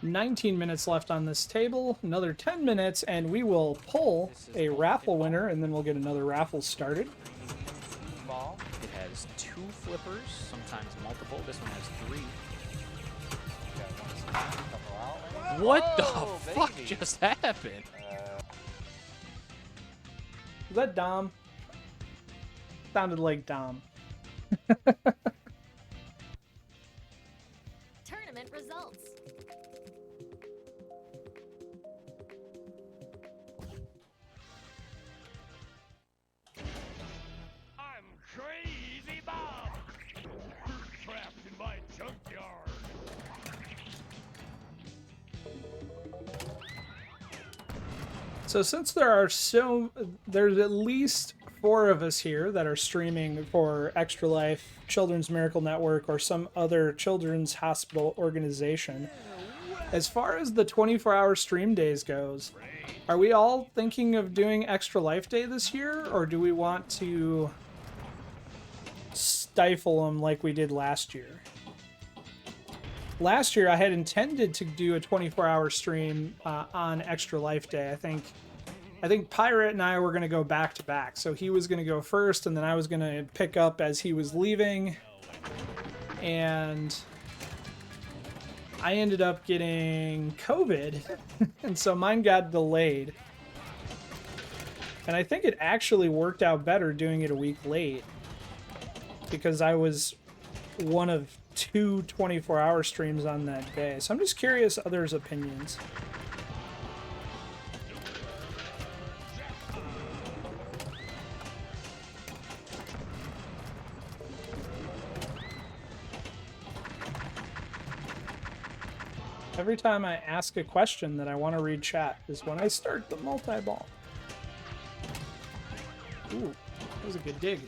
19 minutes left on this table, another 10 minutes, and we will pull a raffle winner, and then we'll get another raffle started. Ball. It has 2 flippers, sometimes multiple. This one has 3. What the fuck just happened? Is that Dom? Sounded like Dom. Tournament results. I'm Crazy Bob. You're trapped in my junkyard. So since there's at least 4 of us here that are streaming for Extra Life, Children's Miracle Network, or some other children's hospital organization, as far as the 24-hour stream days goes, are we all thinking of doing Extra Life Day this year, or do we want to stifle them like we did last year? Last year, I had intended to do a 24-hour stream on Extra Life Day. I think Pirate and I were going to go back to back. So he was going to go first, and then I was going to pick up as he was leaving. And I ended up getting COVID, and so mine got delayed. And I think it actually worked out better doing it a week late, because I was one of 2 24-hour streams on that day. So I'm just curious others' opinions. Every time I ask a question that I want to read chat is when I start the multi-ball. Ooh, that was a good dig.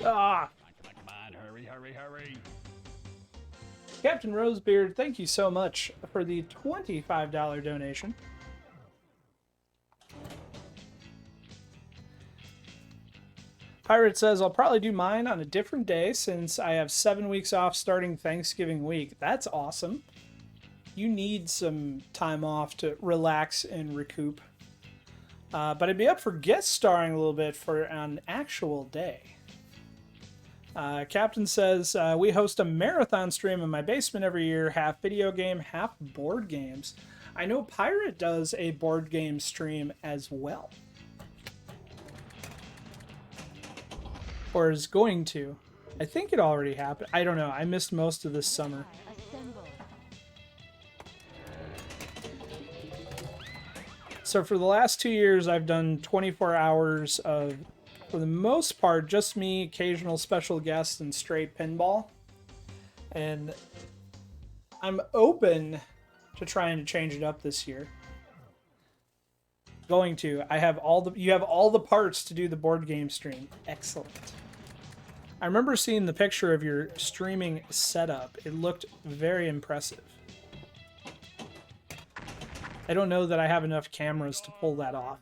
Ah! Come on, hurry, hurry, hurry. Captain Rosebeard, thank you so much for the $25 donation. Pirate says, I'll probably do mine on a different day since I have 7 weeks off starting Thanksgiving week. That's awesome. You need some time off to relax and recoup. But I'd be up for guest starring a little bit for an actual day. Captain says, we host a marathon stream in my basement every year, half video game, half board games. I know Pirate does a board game stream as well. Or is going to. I think it already happened. I don't know. I missed most of this summer. So for the last 2 years, I've done 24 hours of, for the most part, just me, occasional special guests, and straight pinball. And I'm open to trying to change it up this year. Going to. You have all the parts to do the board game stream. Excellent. I remember seeing the picture of your streaming setup. It looked very impressive. I don't know that I have enough cameras to pull that off.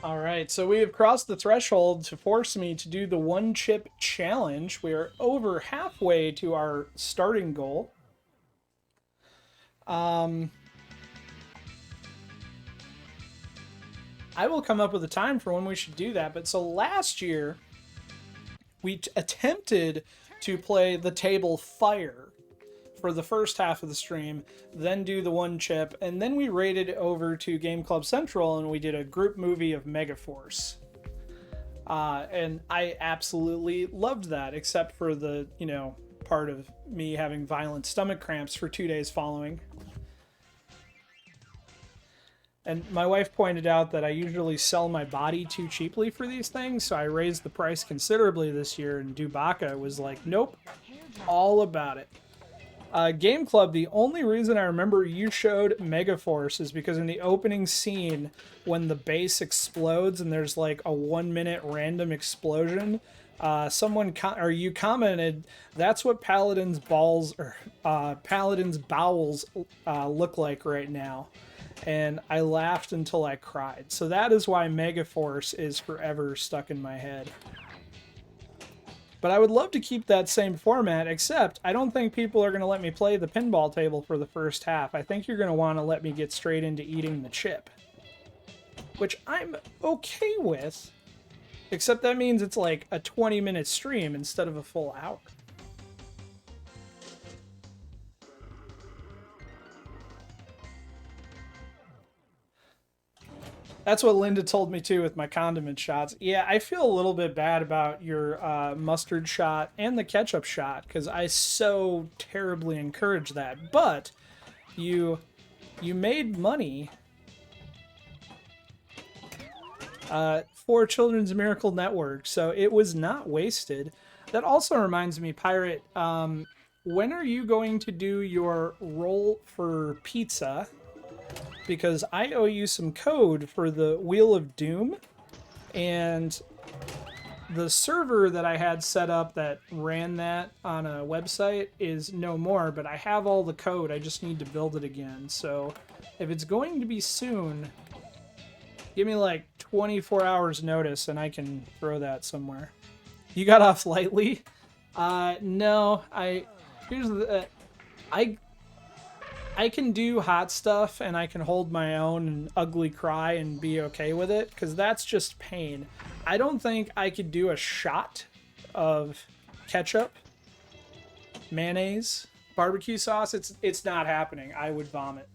All right, so we have crossed the threshold to force me to do the 1-chip challenge. We are over halfway to our starting goal. I will come up with a time for when we should do that. But so last year, we attempted to play the table Fire for the first half of the stream, then do the one chip, and then we raided over to Game Club Central and we did a group movie of Megaforce. And I absolutely loved that, except for the, you know, part of me having violent stomach cramps for 2 days following. And my wife pointed out that I usually sell my body too cheaply for these things, so I raised the price considerably this year, and Dubaka was like, nope, all about it. Game Club, the only reason I remember you showed Megaforce is because in the opening scene, when the base explodes and there's like a 1 minute random explosion, you commented, that's what Paladin's bowels look like right now. And I laughed until I cried. So that is why Megaforce is forever stuck in my head. But I would love to keep that same format, except I don't think people are going to let me play the pinball table for the first half. I think you're going to want to let me get straight into eating the chip. Which I'm okay with, except that means it's like a 20-minute stream instead of a full hour. That's what Linda told me too with my condiment shots. Yeah, I feel a little bit bad about your mustard shot and the ketchup shot because I so terribly encourage that. But you made money for Children's Miracle Network, so it was not wasted. That also reminds me, Pirate, when are you going to do your roll for pizza? Because I owe you some code for the Wheel of Doom, and the server that I had set up that ran that on a website is no more, but I have all the code. I just need to build it again. So if it's going to be soon, give me like 24 hours notice and I can throw that somewhere. You got off lightly? No, I can do hot stuff and I can hold my own and ugly cry and be okay with it because that's just pain. I don't think I could do a shot of ketchup, mayonnaise, barbecue sauce. It's not happening. I would vomit.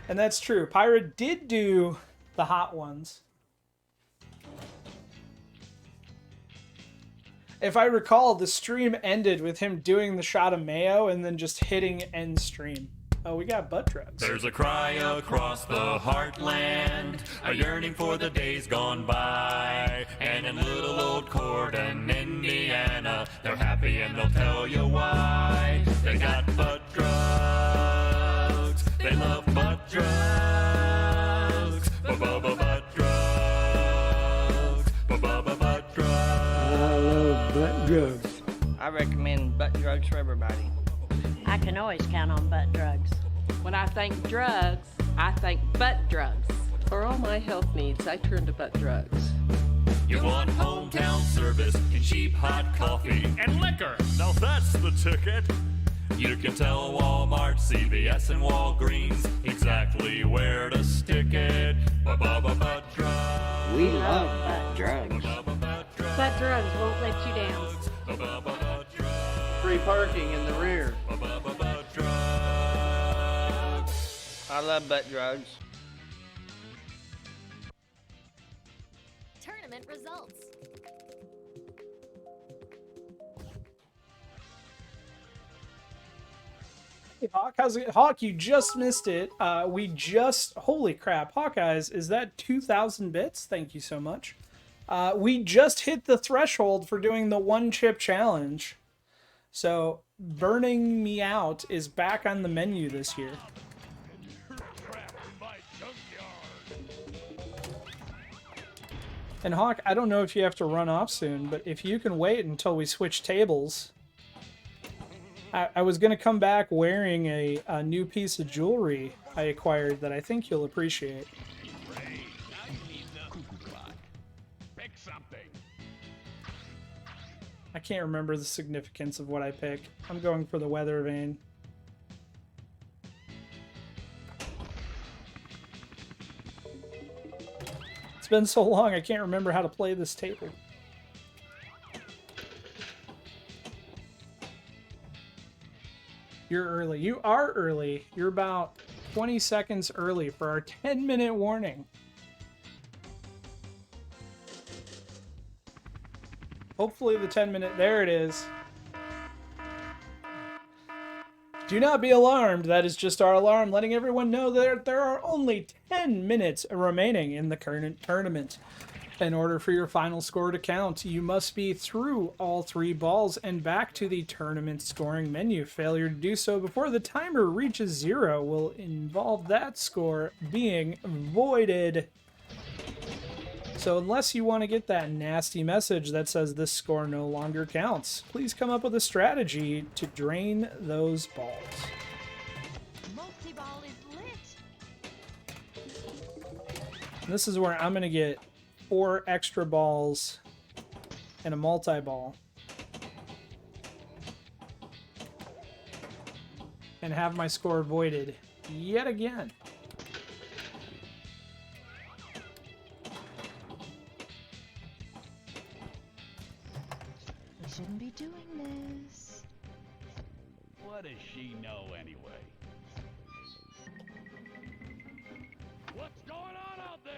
And that's true. Pirate did do the hot ones. If I recall, the stream ended with him doing the shot of mayo and then just hitting end stream. Oh, we got butt drugs. There's a cry across the heartland, a yearning for the days gone by. And in little old Corden, Indiana, they're happy and they'll tell you why. They got butt drugs. They love butt drugs. Ba-ba-ba butt drugs. Ba-ba-ba butt drugs. I love butt drugs. I recommend butt drugs for everybody. I can always count on butt drugs. When I think drugs, I think butt drugs. For all my health needs, I turn to butt drugs. You want hometown service and cheap hot coffee and liquor. Now that's the ticket. You can tell Walmart, CVS, and Walgreens exactly where to stick it. Ba-ba-ba butt drugs. We love butt drugs. Butt drugs won't let you down. Free parking in the rear. I love butt drugs. Tournament results. Hey, Hawk, how's it? Hawk, you just missed it. Holy crap, Hawkeyes, is that 2,000 bits? Thank you so much. We just hit the threshold for doing the one chip challenge. So, Burning Me Out is back on the menu this year. And Hawk, I don't know if you have to run off soon, but if you can wait until we switch tables. I was going to come back wearing a new piece of jewelry I acquired that I think you'll appreciate. I can't remember the significance of what I pick. I'm going for the weather vane. It's been so long, I can't remember how to play this table. You're early. You are early. You're about 20 seconds early for our 10-minute warning. Hopefully the 10-minute... There it is. Do not be alarmed. That is just our alarm, letting everyone know that there are only 10 minutes remaining in the current tournament. In order for your final score to count, you must be through all 3 balls and back to the tournament scoring menu. Failure to do so before the timer reaches 0 will involve that score being voided. So unless you want to get that nasty message that says this score no longer counts, please come up with a strategy to drain those balls. Multi-ball is lit. And this is where I'm going to get 4 extra balls and a multi-ball. And have my score voided yet again. We shouldn't be doing this. What does she know anyway? What's going on out there?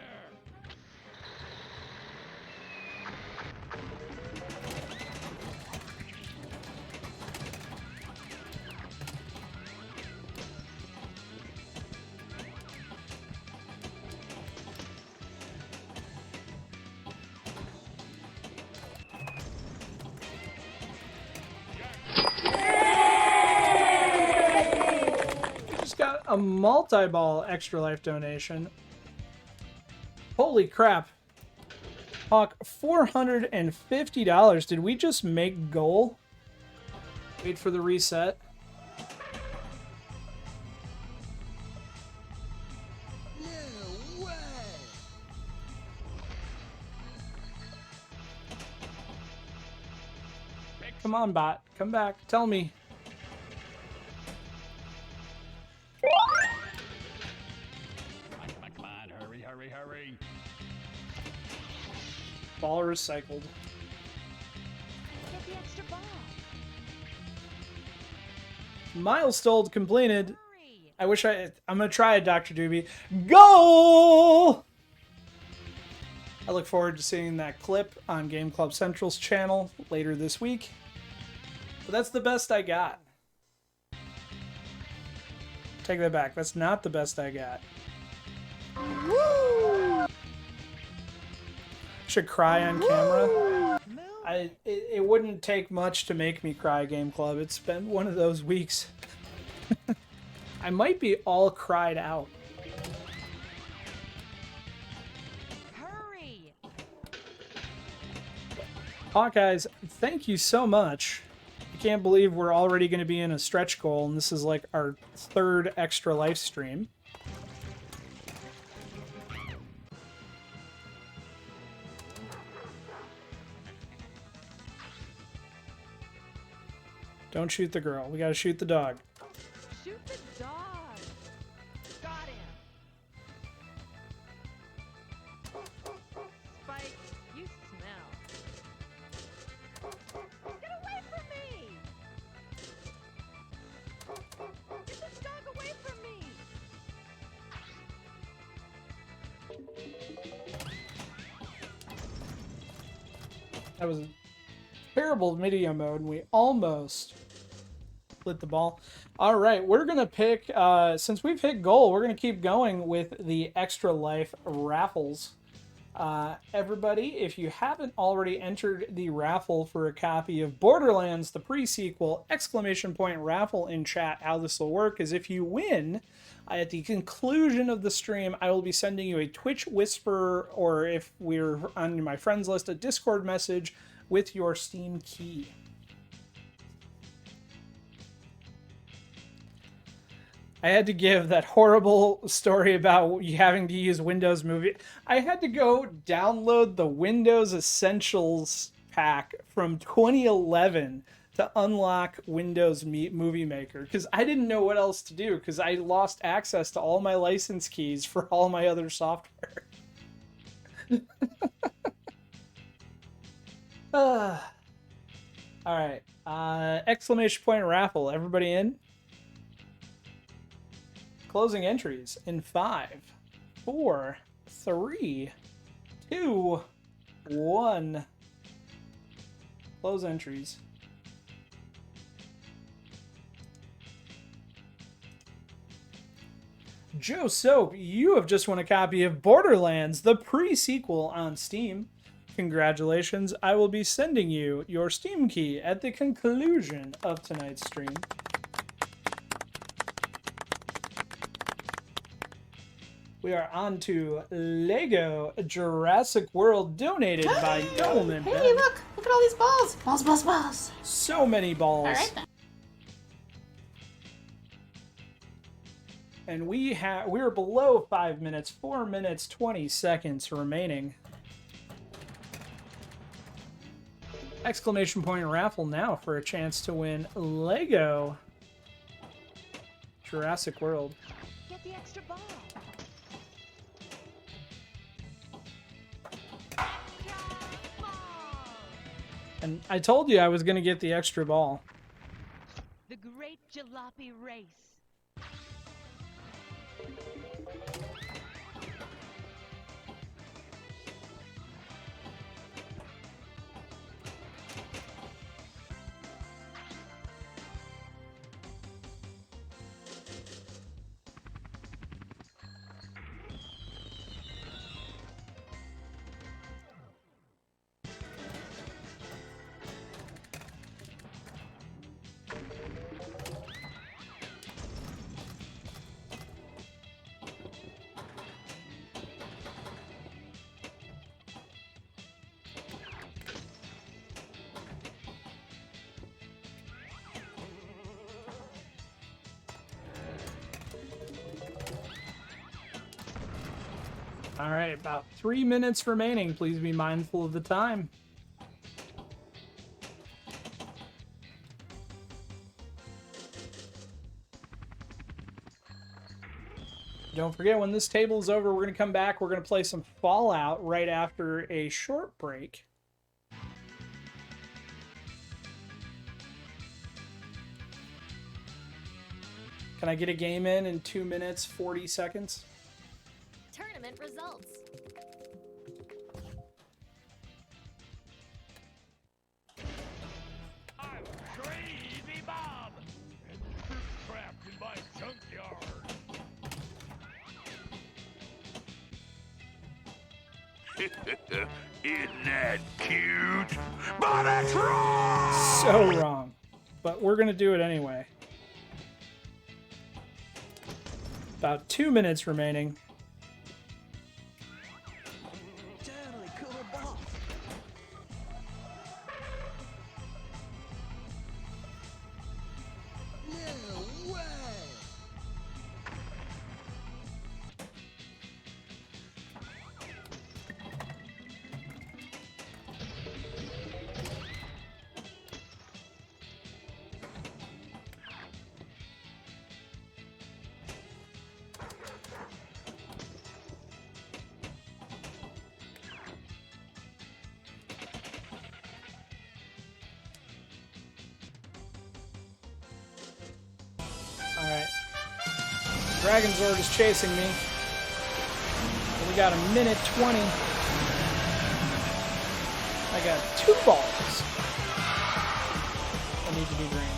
Got a multi-ball extra life donation. Holy crap. Hawk, $450. Did we just make goal? Wait for the reset. No way! Come on, bot. Come back. Tell me. Come on, hurry, hurry, hurry. Ball recycled. Get the extra ball. Milestone completed. I wish I'm gonna try it, Dr. Doobie. Goal! I look forward to seeing that clip on Game Club Central's channel later this week. But that's the best I got. Take that back. That's not the best I got. Woo! Should cry on camera. It wouldn't take much to make me cry, Game Club. It's been one of those weeks. I might be all cried out. Hurry! Hawkeyes, thank you so much. I can't believe we're already going to be in a stretch goal, and this is like our 3rd extra life stream. Don't shoot the girl. We got to shoot the dog. Shoot the dog. Got him. Spike, you smell. Get away from me! Get this dog away from me! That was a terrible video mode, and we almost lit the ball. All right, we're going to pick, since we've hit goal, we're going to keep going with the Extra Life raffles. Everybody, if you haven't already entered the raffle for a copy of Borderlands, the pre-sequel, ! Raffle in chat, how this will work is if you win, at the conclusion of the stream, I will be sending you a Twitch Whisper, or if we're on my friends list, a Discord message with your Steam key. I had to give that horrible story about you having to use Windows Movie. I had to go download the Windows Essentials pack from 2011 to unlock Windows Movie Maker because I didn't know what else to do because I lost access to all my license keys for all my other software. All right. Exclamation point raffle. Everybody in? Closing entries in 5, 4, 3, 2, 1. Close entries. Joe Soap, you have just won a copy of Borderlands, the pre-sequel on Steam. Congratulations. I will be sending you your Steam key at the conclusion of tonight's stream. We are on to Lego Jurassic World, donated by Goldman. Hey, look at all these balls. Balls, balls, balls. So many balls. All right, then. And we're below 5 minutes, 4 minutes, 20 seconds remaining. Exclamation point raffle now for a chance to win Lego Jurassic World. Get the extra ball. And I told you I was going to get the extra ball. The Great Jalopy Race. All right, about 3 minutes remaining. Please be mindful of the time. Don't forget, when this table is over, we're going to come back. We're going to play some Fallout right after a short break. Can I get a game in 2 minutes, 40 seconds? Tournament results. I'm Crazy Bob, and you're trapped in my junkyard. Isn't that cute? But that's wrong! So wrong. But we're going to do it anyway. About 2 minutes remaining. Totally cool ball. No way. Alright. Dragon Zord is chasing me. We got 1:20. I got 2 balls. I need to be drained.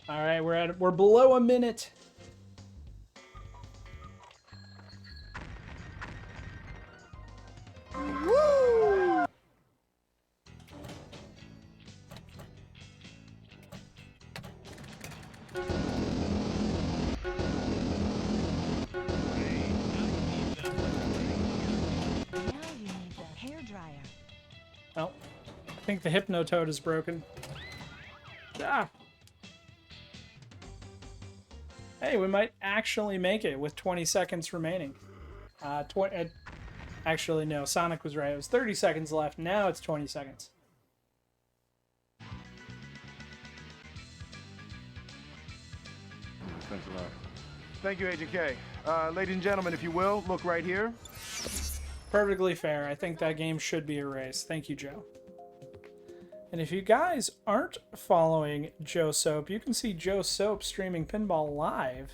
All right, we're below a minute. Woo! Now you need the hairdryer. think the Hypnotoad is broken. Ah. Hey, we might actually make it with 20 seconds remaining. Actually, no, Sonic was right. It was 30 seconds left. Now it's 20 seconds. Thanks a lot. Thank you, Agent K. Ladies and gentlemen, if you will, look right here. Perfectly fair. I think that game should be erased. Thank you, Joe. And if you guys aren't following Joe Soap, you can see Joe Soap streaming Pinball live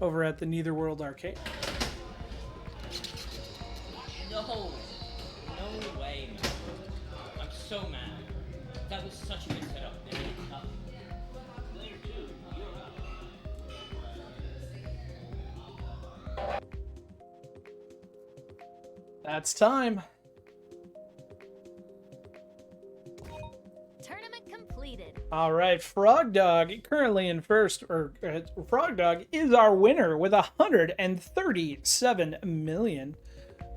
over at the Netherworld Arcade. No way, man. I'm so mad. That was such a good setup, man. That's time. Tournament completed. All right, Frog Dog currently in first, or Frog Dog is our winner with 137 million.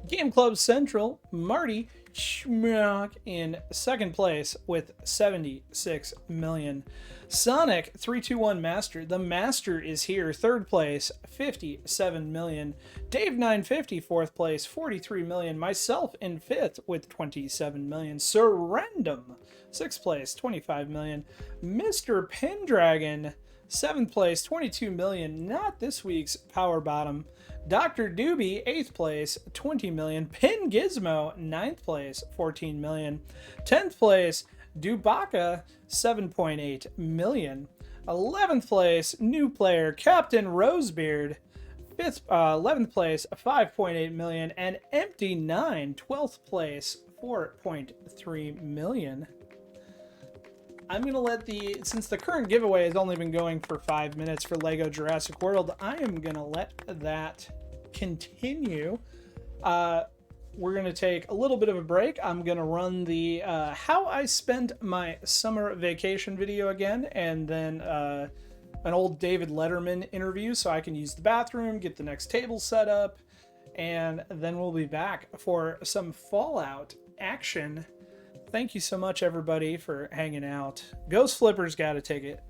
Game Club Central, Marty Schmuck in second place with 76 million. Sonic 321 Master, the Master is here, third place, 57 million. Dave 950 fourth place, 43 million. Myself in fifth with 27 million. Surrendum sixth place, 25 million. Mr. Pendragon seventh place, 22 million. Not this week's Power Bottom. Dr. Doobie, 8th place, 20 million. Pin Gizmo, 9th place, 14 million. 10th place, Dubaka, 7.8 million. 11th place, new player, Captain Rosebeard, 11th place, 5.8 million. And Empty 9, 12th place, 4.3 million. I'm going to let since the current giveaway has only been going for 5 minutes for Lego Jurassic World, I am going to let that continue. We're going to take a little bit of a break. I'm going to run the how I spent my summer vacation video again, and then an old David Letterman interview so I can use the bathroom, get the next table set up, and then we'll be back for some Fallout action. Thank you so much, everybody, for hanging out. Ghost Flipper's got a ticket.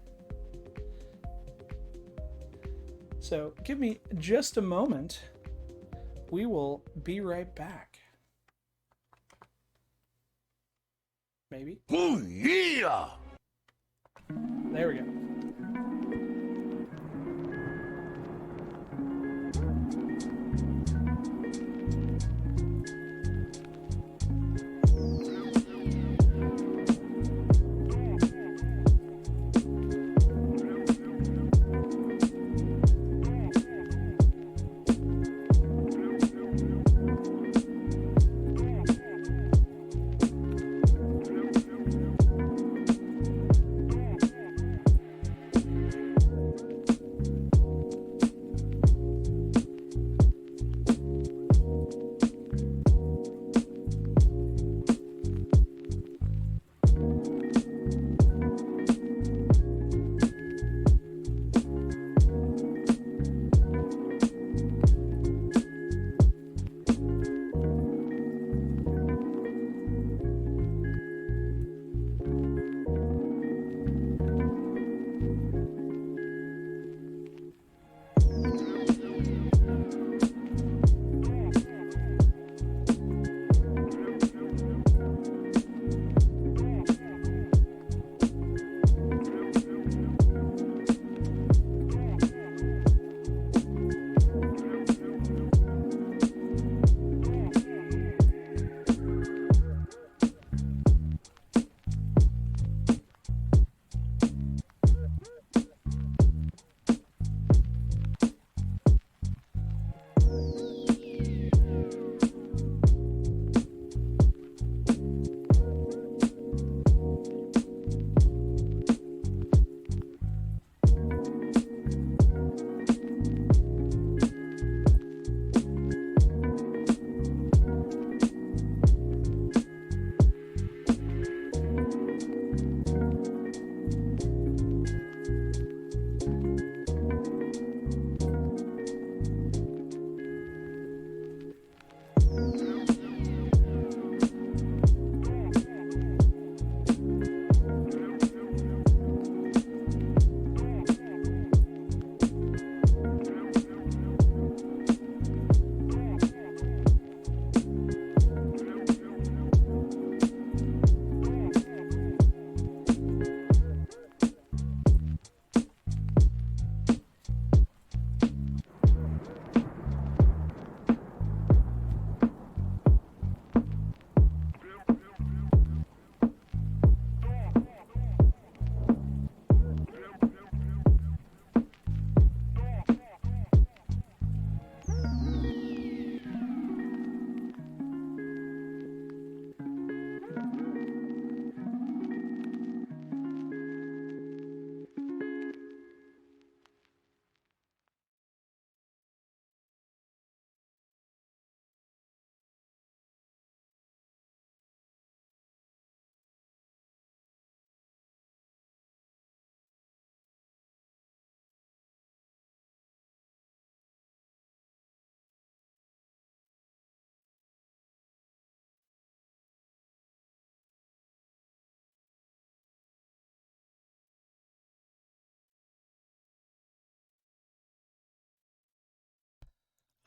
So give me just a moment. We will be right back. Maybe? Oh, yeah! There we go.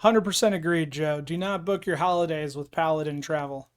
100% agreed, Joe. Do not book your holidays with Paladin Travel.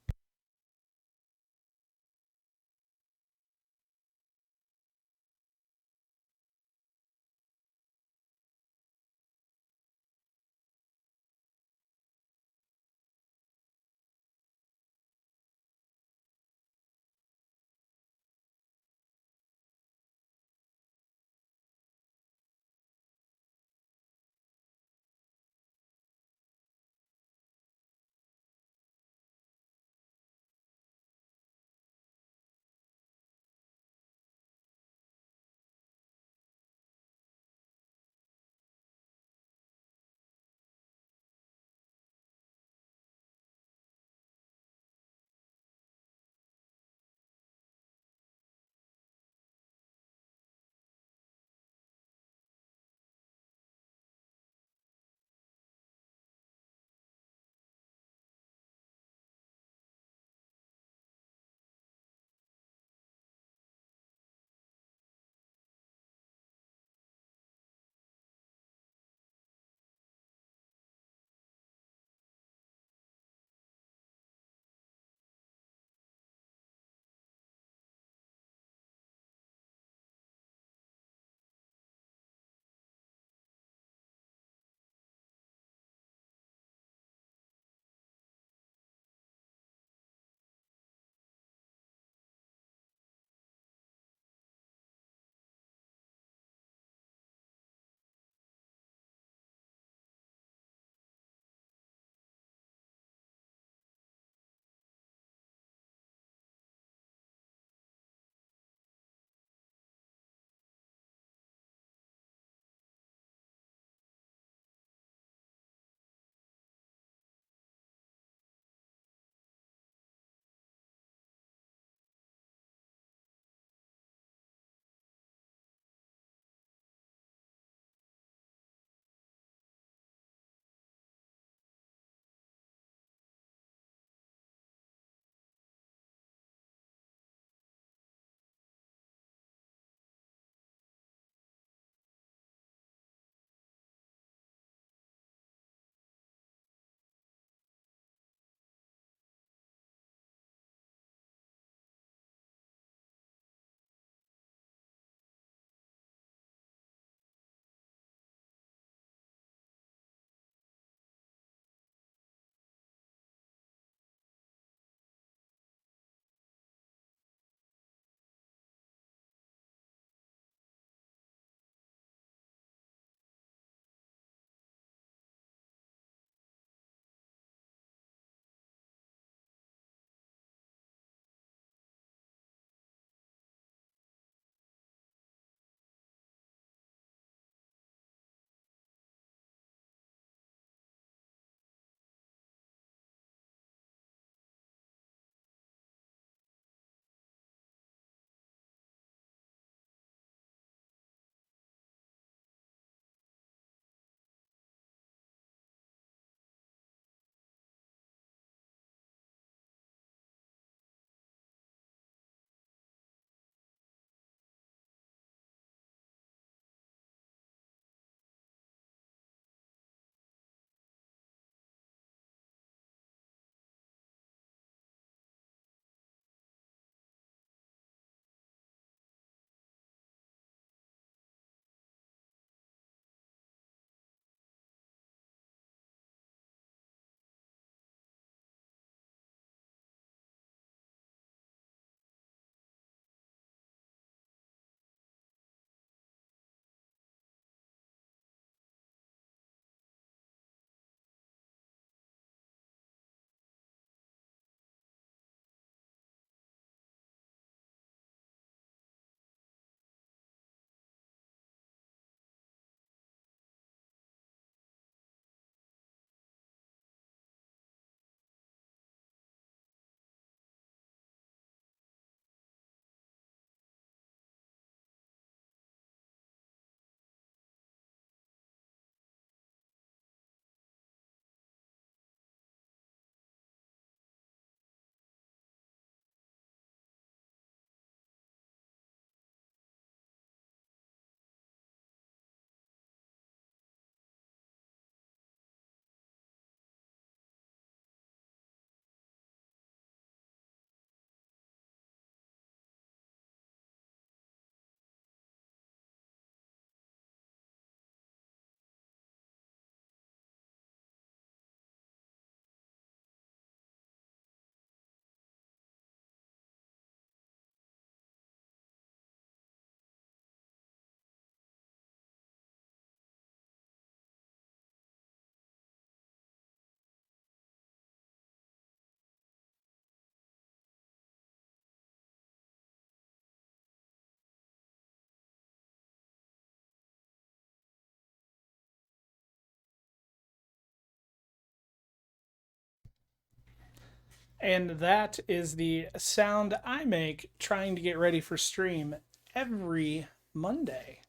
And that is the sound I make trying to get ready for stream every Monday.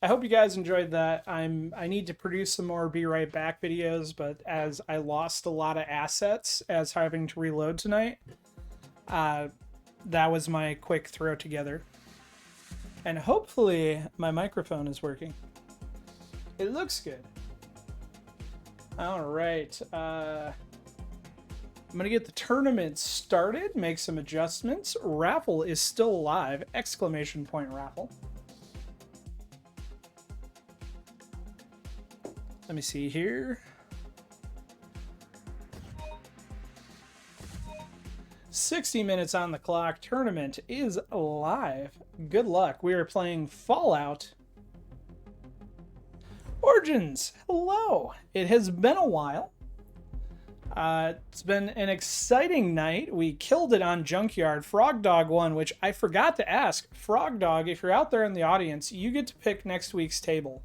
I hope you guys enjoyed that. I need to produce some more Be Right Back videos, but as I lost a lot of assets as having to reload tonight, that was my quick throw together. And hopefully my microphone is working. It looks good. All right. I'm going to get the tournament started, make some adjustments. Raffle is still alive! Exclamation point raffle. Let me see here. 60 minutes on the clock. Tournament is live. Good luck. We are playing Fallout Origins. Hello. It has been a while. It's been an exciting night. We killed it on Junkyard. Frog Dog won, which I forgot to ask. Frog Dog, if you're out there in the audience, you get to pick next week's table.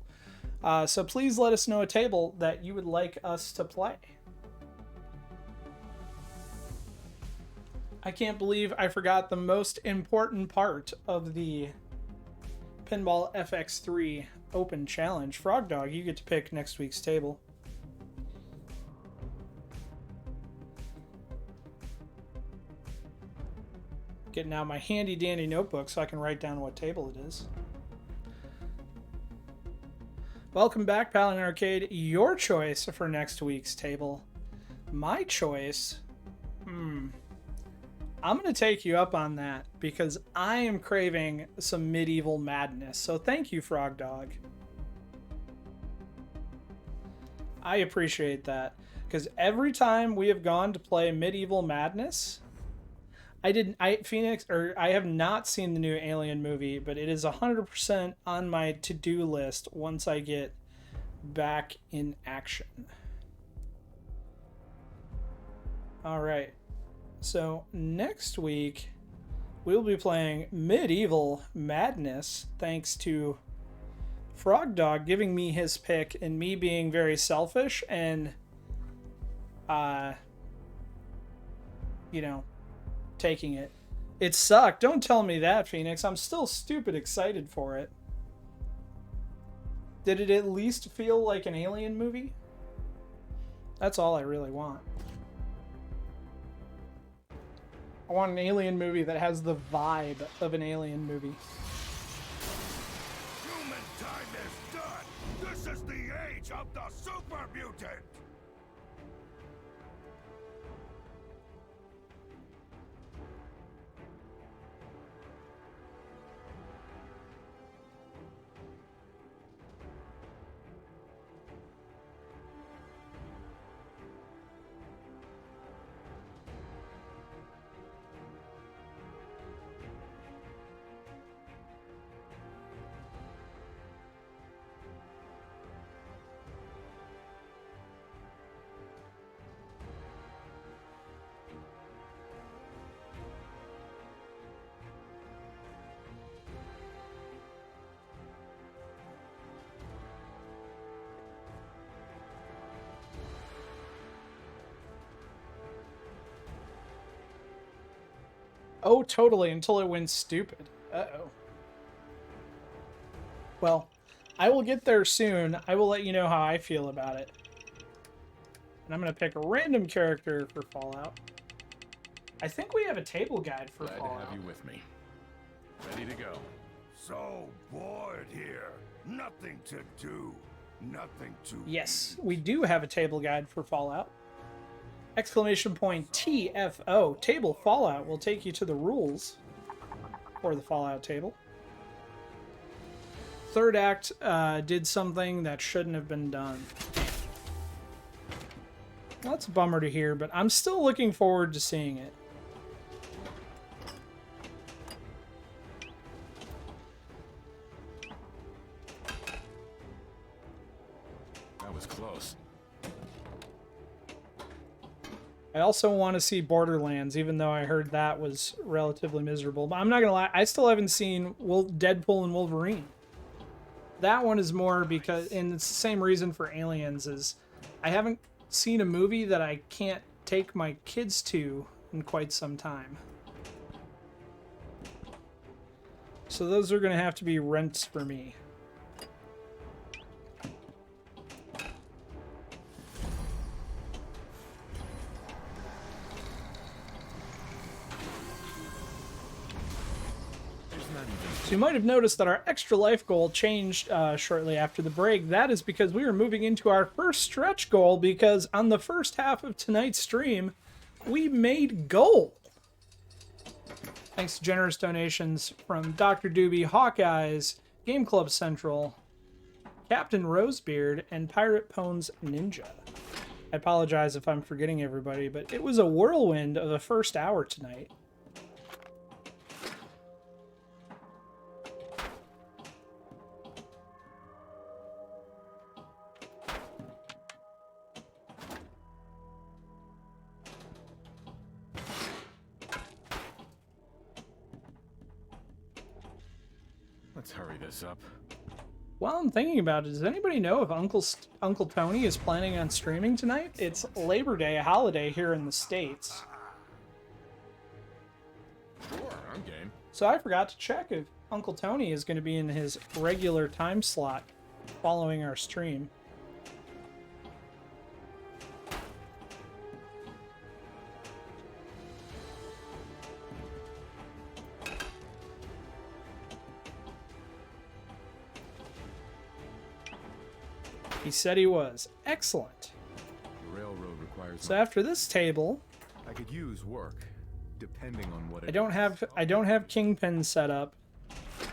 So please let us know a table that you would like us to play. I can't believe I forgot the most important part of the Pinball FX3 Open Challenge. Frog Dog, you get to pick next week's table. Getting out my handy dandy notebook so I can write down what table it is. Welcome back, Paladin Arcade. Your choice for next week's table. My choice? I'm going to take you up on that because I am craving some medieval madness. So thank you, Frog Dog. I appreciate that because every time we have gone to play medieval madness, I have not seen the new Alien movie, but it is 100% on my to-do list once I get back in action. All right. So next week we'll be playing Medieval Madness thanks to Frog Dog giving me his pick and me being very selfish and taking it. It sucked. Don't tell me that, Phoenix. I'm still stupid excited for it. Did it at least feel like an Alien movie? That's all I really want. I want an Alien movie that has the vibe of an Alien movie. Human time is done. This is the age of the super mutant. Oh, totally, until it went stupid. Uh-oh. Well, I will get there soon. I will let you know how I feel about it. And I'm going to pick a random character for Fallout. I think we have a table guide for Glad Fallout. to have you with me. Ready to go. So bored here. Nothing to do. Nothing to Yes, we do have a table guide for Fallout. Exclamation point TFO. Table Fallout will take you to the rules for the Fallout table. Third act did something that shouldn't have been done. That's a bummer to hear, but I'm still looking forward to seeing it. That was close. I also want to see Borderlands, even though I heard that was relatively miserable. But I'm not going to lie, I still haven't seen Deadpool and Wolverine. That one is more because, and it's the same reason for Aliens, is I haven't seen a movie that I can't take my kids to in quite some time. So those are going to have to be rents for me. So you might have noticed that our extra life goal changed shortly after the break. That is because we were moving into our first stretch goal, because on the first half of tonight's stream, we made goal. Thanks to generous donations from Dr. Doobie, Hawkeyes, Game Club Central, Captain Rosebeard, and Pirate Pones Ninja. I apologize if I'm forgetting everybody, but it was a whirlwind of the first hour tonight. Let's hurry this up. While I'm thinking about it, does anybody know if Uncle Tony is planning on streaming tonight? It's Labor Day, a holiday here in the States. Sure, I'm game. So I forgot to check if Uncle Tony is going to be in his regular time slot following our stream. He said he was. Excellent. The railroad requires. So after this table, I could use work, depending on what. I don't have Kingpin set up,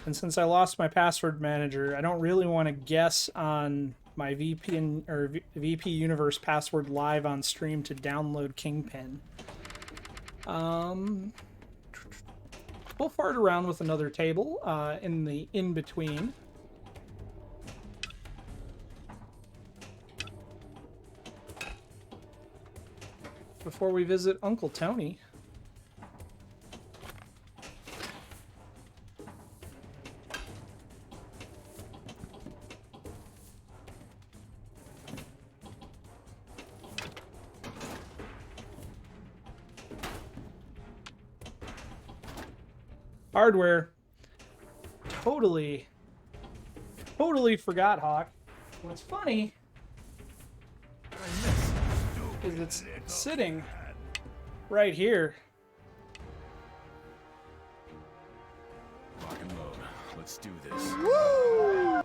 and since I lost my password manager, I don't really want to guess on my VP Universe password live on stream to download Kingpin. We'll fart around with another table in the in-between. Before we visit Uncle Tony. Hardware. Totally forgot, Hawk. What's funny is it's sitting right here. Rock and load. Let's do this. Woo! I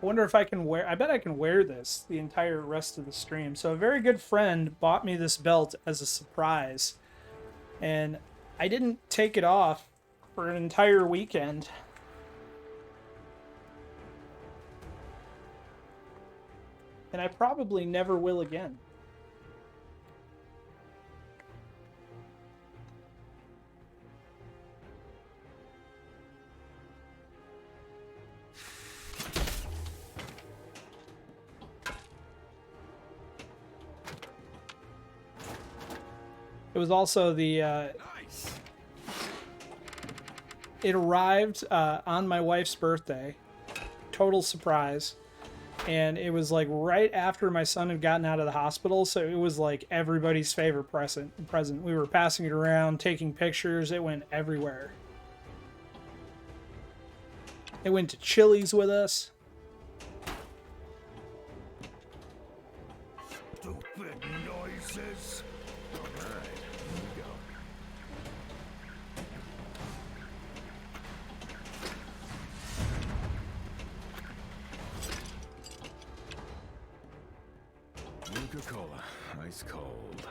wonder if I can wear. I bet I can wear this the entire rest of the stream. So a very good friend bought me this belt as a surprise, and I didn't take it off for an entire weekend. And I probably never will again. It was also the it arrived on my wife's birthday. Total surprise. And it was like right after my son had gotten out of the hospital, so it was like everybody's favorite present. We were passing it around, taking pictures. It went everywhere. It went to Chili's with us. Stupid noises. All right, here we go. Coca-Cola, ice cold.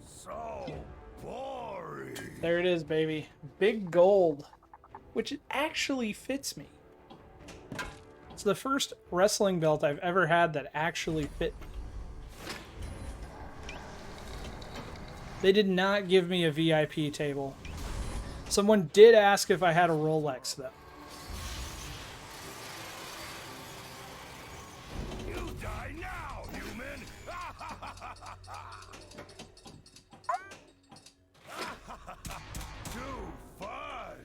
So boring. There it is, baby. Big gold, which actually fits me. It's the first wrestling belt I've ever had that actually fit me. They did not give me a VIP table. Someone did ask if I had a Rolex, though. You die now, human! Too fun!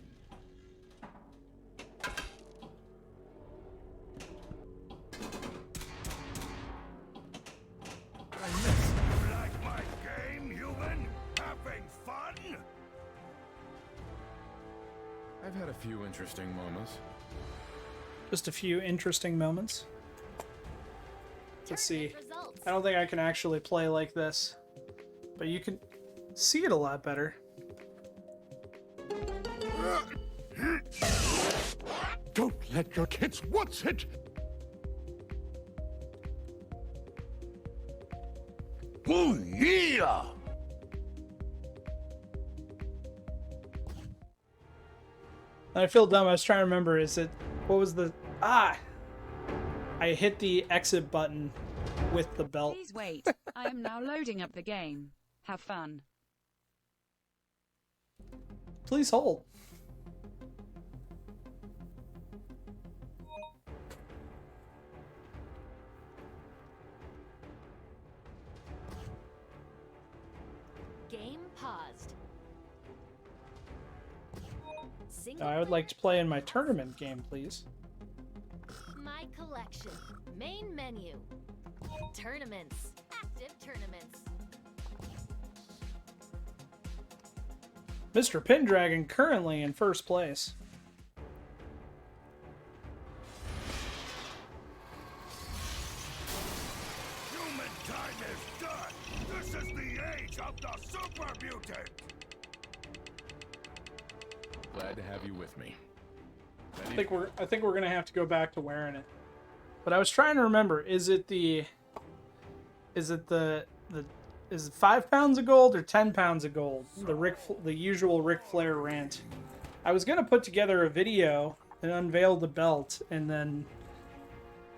few interesting moments. Just a few interesting moments. Let's see. I don't think I can actually play like this, but you can see it a lot better. Don't let your kids watch it! Oh, yeah! I feel dumb. I was trying to remember. Is it... What was the... Ah! I hit the exit button with the belt. Please wait. I am now loading up the game. Have fun. Please hold. Game paused. I would like to play in my tournament game, please. My collection. Main menu. Tournaments. Active tournaments. Mr. Pendragon currently in first place. Humankind is done! This is the age of the super mutant! Glad to have you with me. I think we're gonna have to go back to wearing it. But I was trying to remember, is it 5 pounds of gold or 10 pounds of gold? The usual Ric Flair rant. I was gonna put together a video and unveil the belt, and then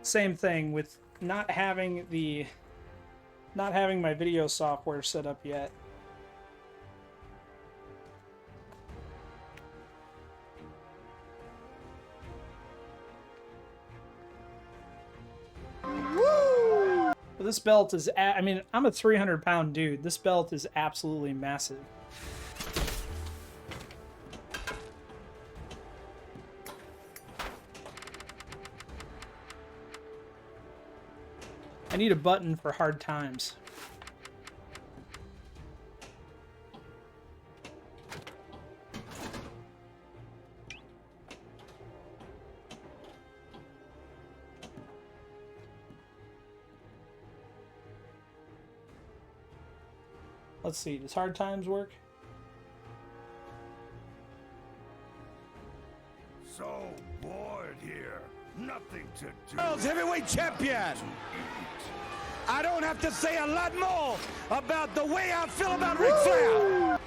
same thing with not having my video software set up yet. But this belt is, I mean, I'm a 300-pound dude. This belt is absolutely massive. I need a button for hard times. Let's see, does hard times work? So bored here. Nothing to do. World's heavyweight champion. I don't have to say a lot more about the way I feel about Ric Flair.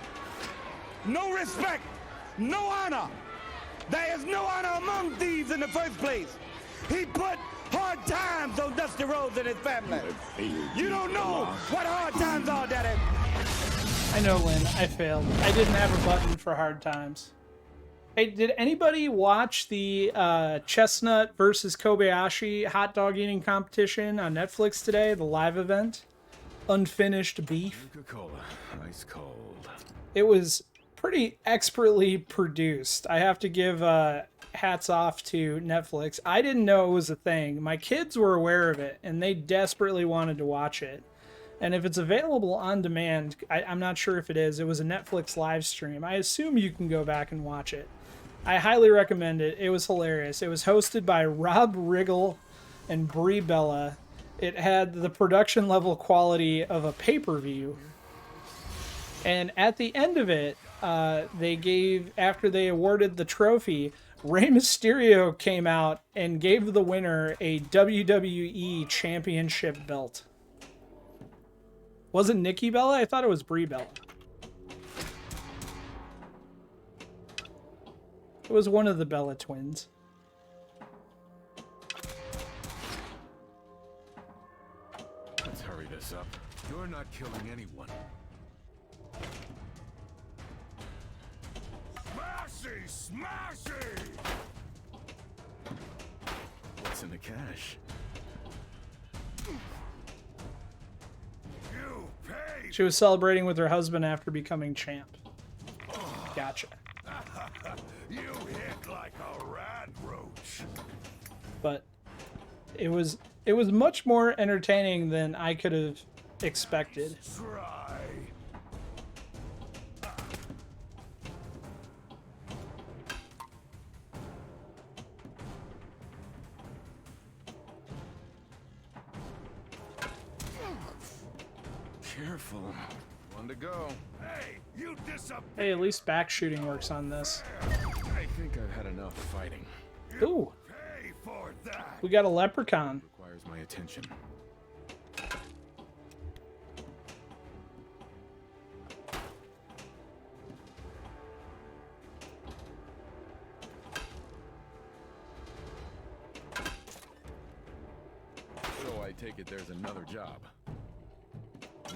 No respect, no honor. There is no honor among thieves in the first place. He put hard times on Dusty Rhodes and his family. You don't know what hard times are, Daddy. I know, Lynn. I failed. I didn't have a button for hard times. Hey, did anybody watch the Chestnut versus Kobayashi hot dog eating competition on Netflix today? The live event? Unfinished beef? Coca-Cola, ice cold. It was pretty expertly produced. I have to give hats off to Netflix. I didn't know it was a thing. My kids were aware of it, and they desperately wanted to watch it. And if it's available on demand, I'm not sure if it is. It was a Netflix live stream. I assume you can go back and watch it. I highly recommend it. It was hilarious. It was hosted by Rob Riggle and Brie Bella. It had the production level quality of a pay-per-view. And at the end of it, they gave, after they awarded the trophy, Rey Mysterio came out and gave the winner a WWE Championship belt. Was it Nikki Bella? I thought it was Brie Bella. It was one of the Bella twins. Let's hurry this up. You're not killing anyone. Smashy! Smashy! What's in the cash? She was celebrating with her husband after becoming champ. Gotcha. You hit like a rat roach. But it was much more entertaining than I could have expected. Try. careful. One to go. Hey, you disappear. Hey, at least back shooting works on this. I think I've had enough fighting. Ooh. Pay for that. We got a leprechaun. Requires my attention. So I take it there's another job.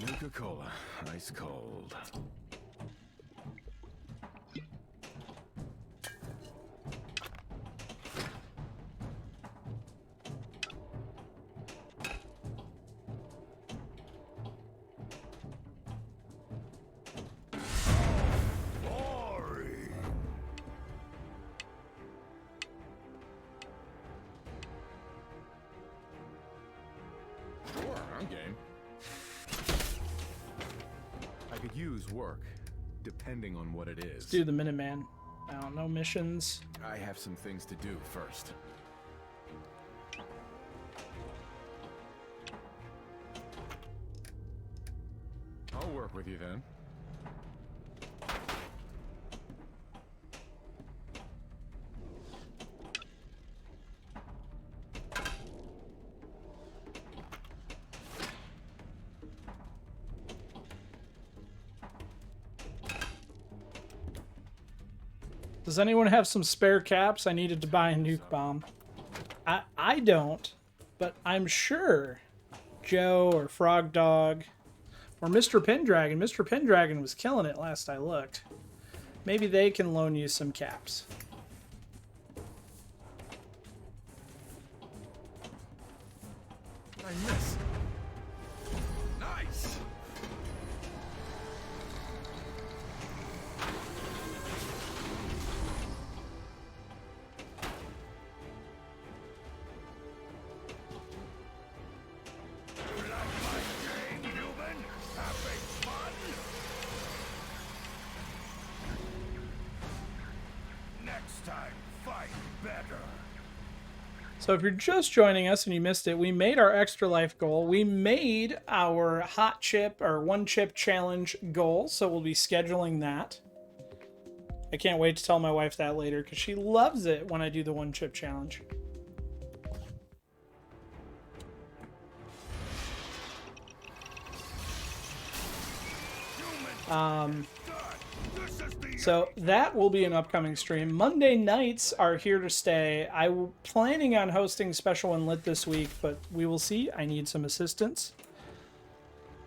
Nuka-Cola, ice cold. Sure, I'm game. I could use work, depending on what it is. Let's do the Minuteman. I don't know, missions. I have some things to do first. I'll work with you then. Does anyone have some spare caps? I needed to buy a nuke bomb. I don't, but I'm sure Joe or Frog Dog or Mr. Pendragon. Mr. Pendragon was killing it last I looked. Maybe they can loan you some caps. I miss. Nice. Next time, fight better. So if you're just joining us and you missed it, we made our extra life goal. We made our hot chip or one chip challenge goal, so we'll be scheduling that. I can't wait to tell my wife that later because she loves it when I do the one chip challenge. So that will be an upcoming stream. Monday nights are here to stay. I'm planning on hosting Special and Lit this week, but we will see. I need some assistance.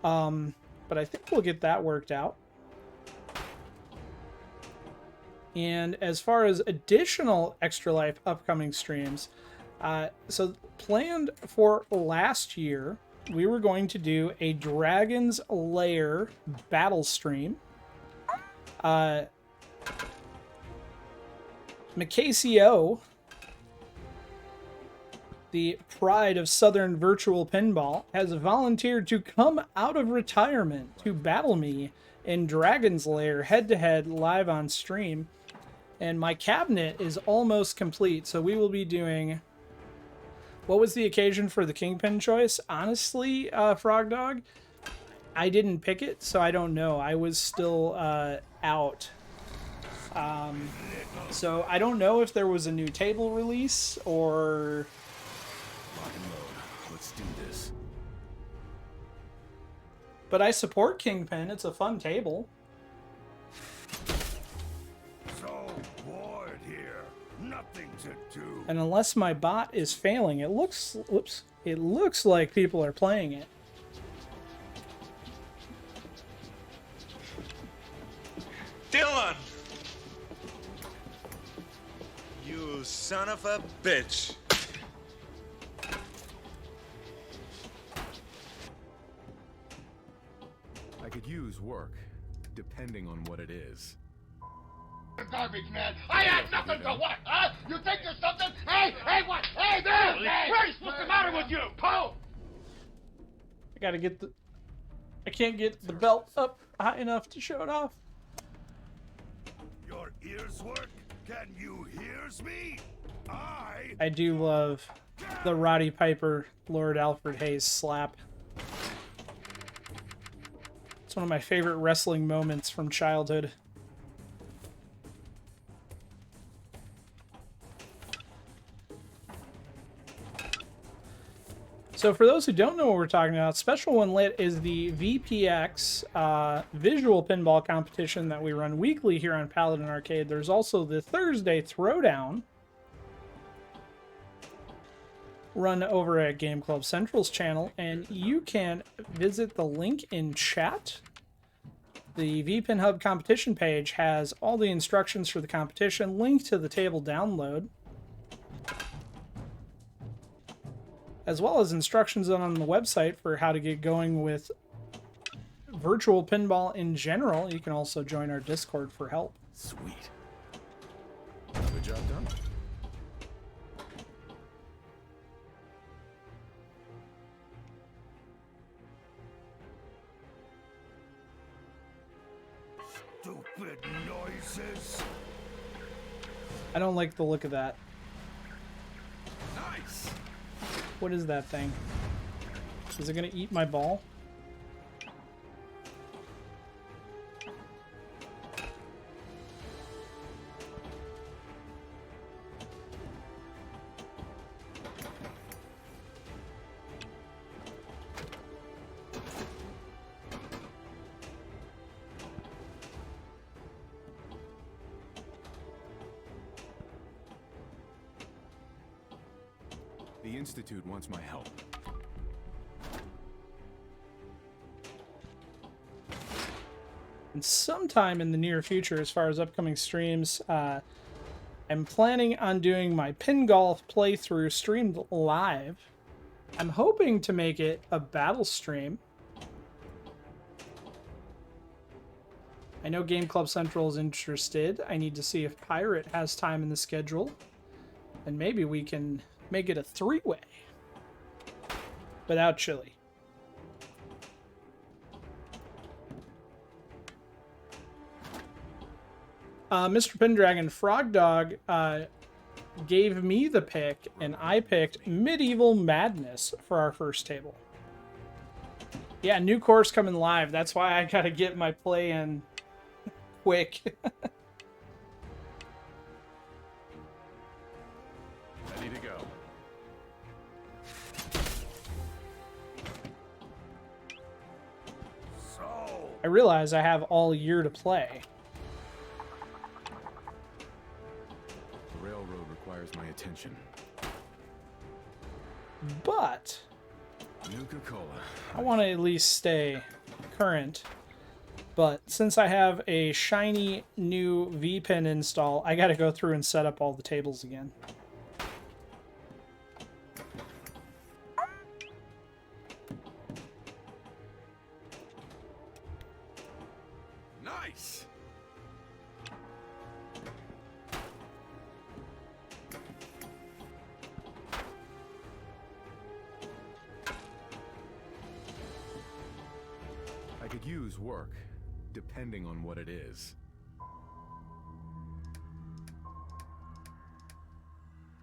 But I think we'll get that worked out. And as far as additional Extra Life upcoming streams, so planned for last year, we were going to do a Dragon's Lair battle stream. Macasio, the pride of Southern Virtual Pinball, has volunteered to come out of retirement to battle me in Dragon's Lair head-to-head live on stream. And my cabinet is almost complete, so we will be doing... What was the occasion for the Kingpin choice? Honestly, Frog Dog, I didn't pick it, so I don't know. I was still out. So I don't know if there was a new table release or... Lock and load. Let's do this. But I support Kingpin. It's a fun table. So bored here. Nothing to do. And unless my bot is failing, it looks... Whoops. It looks like people are playing it. Dylan! You son of a bitch. I could use work, depending on what it is. Garbage man! I had nothing to what? Huh? You think you're something? Hey, what? Hey there! Hey, what's the matter with you, Poe? I gotta get the... I can't get the belt up high enough to show it off. Your ears work? Can you hears me? I do love the Roddy Piper, Lord Alfred Hayes slap. It's one of my favorite wrestling moments from childhood. So for those who don't know what we're talking about, Special One Lit is the VPX visual pinball competition that we run weekly here on Paladin Arcade. There's also the Thursday Throwdown, run over at Game Club Central's channel, and you can visit the link in chat. The VPin Hub competition page has all the instructions for the competition, link to the table download, as well as instructions on the website for how to get going with virtual pinball in general. You can also join our Discord for help. Sweet. Good job done. Stupid noises. I don't like the look of that. Nice. What is that thing? Is it gonna eat my ball? The Institute wants my help. And sometime in the near future, as far as upcoming streams, I'm planning on doing my pin golf playthrough streamed live. I'm hoping to make it a battle stream. I know Game Club Central is interested. I need to see if Pirate has time in the schedule. And maybe we can make it a three-way without Chili. Mr. Pendragon Frog Dog gave me the pick, and I picked Medieval Madness for our first table. Yeah, new course coming live. That's why I gotta get my play in quick. Ready to go. I realize I have all year to play. The railroad requires my attention. But Nuka-Cola. I want to at least stay current. But since I have a shiny new V-pin install, I got to go through and set up all the tables again. Nice. I could use work, depending on what it is.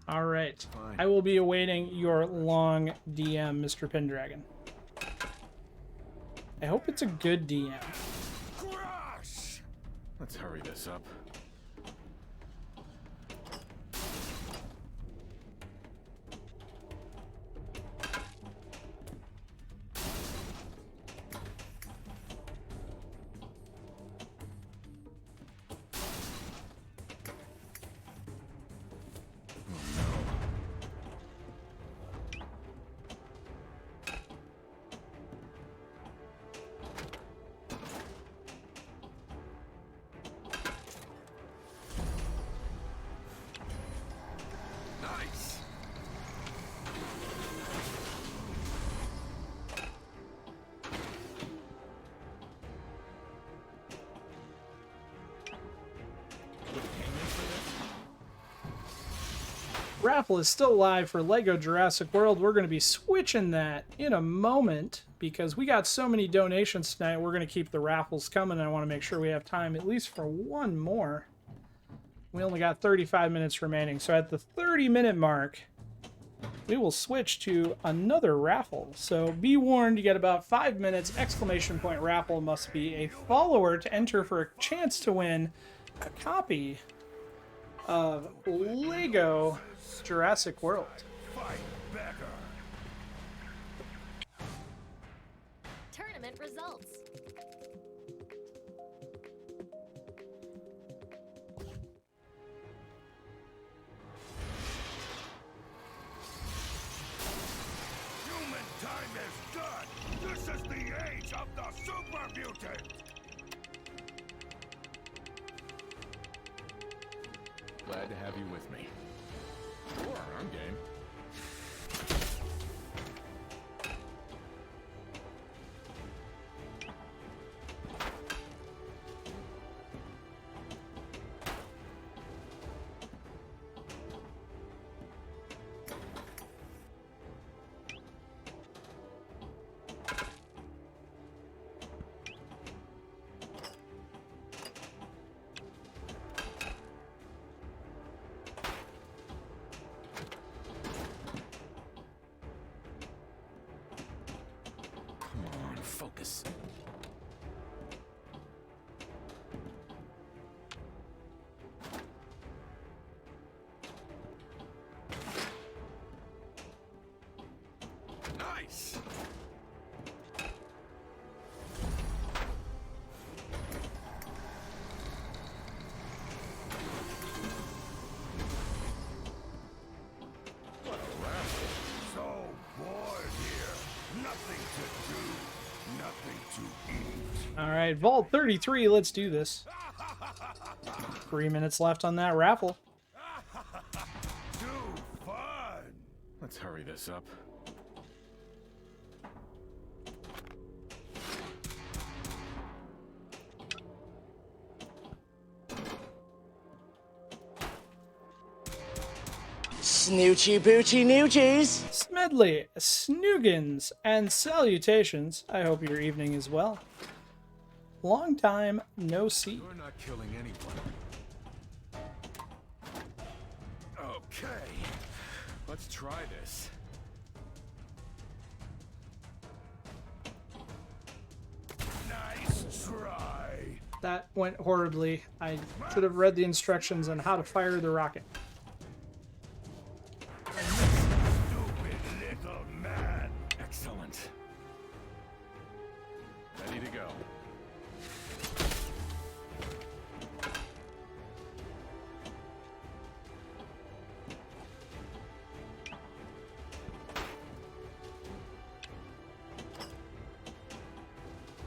All right. Fine. I will be awaiting your long DM, Mr. Pendragon. I hope it's a good DM. Let's hurry this up. Nice. Raffle is still live for Lego Jurassic World. We're going to be switching that in a moment because we got so many donations tonight. We're going to keep the raffles coming. I want to make sure we have time at least for one more. We only got 35 minutes remaining. So at the 30-minute mark, we will switch to another raffle. So be warned, you get about 5 minutes. Exclamation point raffle must be a follower to enter for a chance to win a copy of Lego Jurassic World. Tournament results. Human time is done. This is the age of the super mutant. Glad to have you with me. Sure, I'm game. Focus. Nice. What a raffle. So bored here. Nothing to do. Nothing to eat. All right, Vault 33, let's do this. 3 minutes left on that raffle. Too fun. Let's hurry this up. Snoochie boochie noochies. Smedley, snoogans, and salutations. I hope your evening is well. Long time no see. You're not killing anyone. Okay, let's try this. Nice try. That went horribly. I should have read the instructions on how to fire the rocket. Stupid little man. Excellent. Ready to go.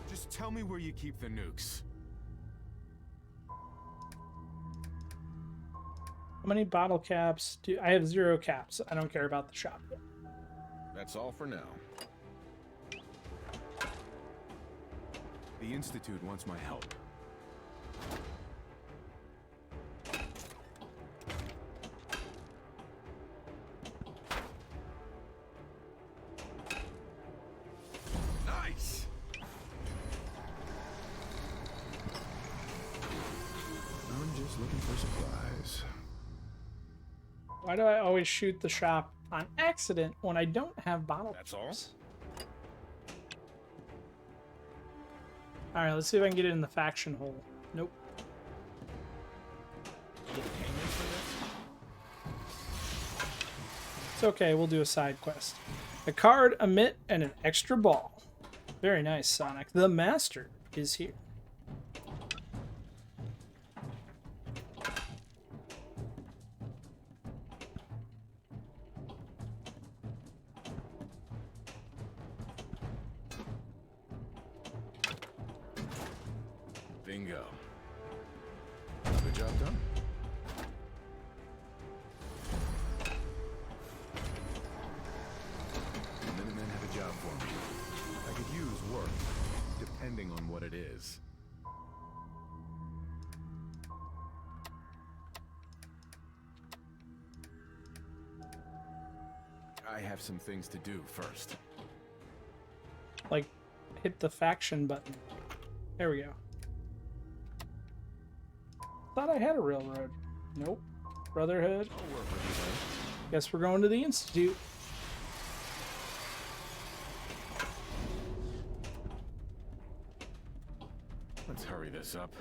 Just tell me where you keep the nukes. How many bottle caps do I have? 0 caps. I don't care about the shop. That's all for now. The Institute wants my help. Nice. I'm just looking for supplies. Why do I always shoot the shop on accident when I don't have bottle caps? That's all? Alright, let's see if I can get it in the faction hole. Nope. It's okay, we'll do a side quest. A card, a mitt, and an extra ball. Very nice, Sonic. The Master is here. Bingo. Good job done. Minutemen have a job for me. I could use work, depending on what it is. I have some things to do first. Like, hit the faction button. There we go. Thought I had a railroad. Nope. Brotherhood. Guess we're going to the Institute. Let's hurry this up.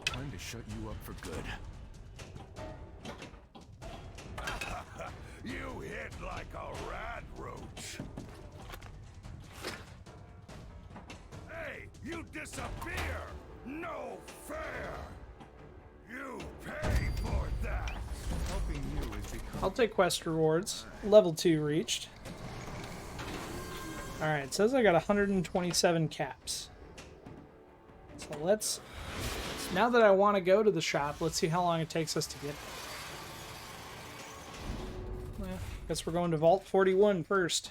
Time to shut you up for good. You hit like a rat roach. Hey, you disappear! No fair! You pay for that! Helping you is becoming... I'll take quest rewards. Level 2 reached. Alright, it says I got 127 caps. So let's... Now that I want to go to the shop, let's see how long it takes us to get there. Well, guess we're going to Vault 41 first.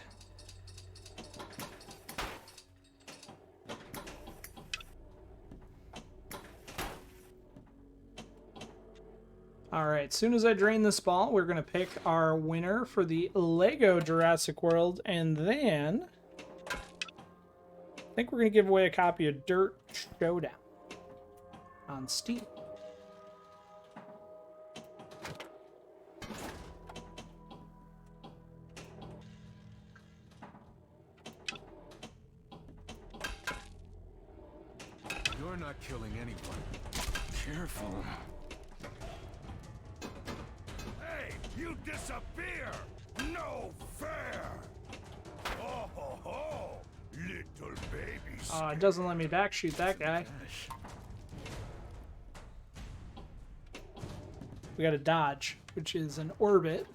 Alright, as soon as I drain this ball, we're going to pick our winner for the Lego Jurassic World, and then I think we're going to give away a copy of Dirt Showdown on Steam. You're not killing anyone. Careful. Hey, you disappear! No fair! Oh ho ho! Little baby. It doesn't let me backshoot that guy. We got a dodge, which is an orbit.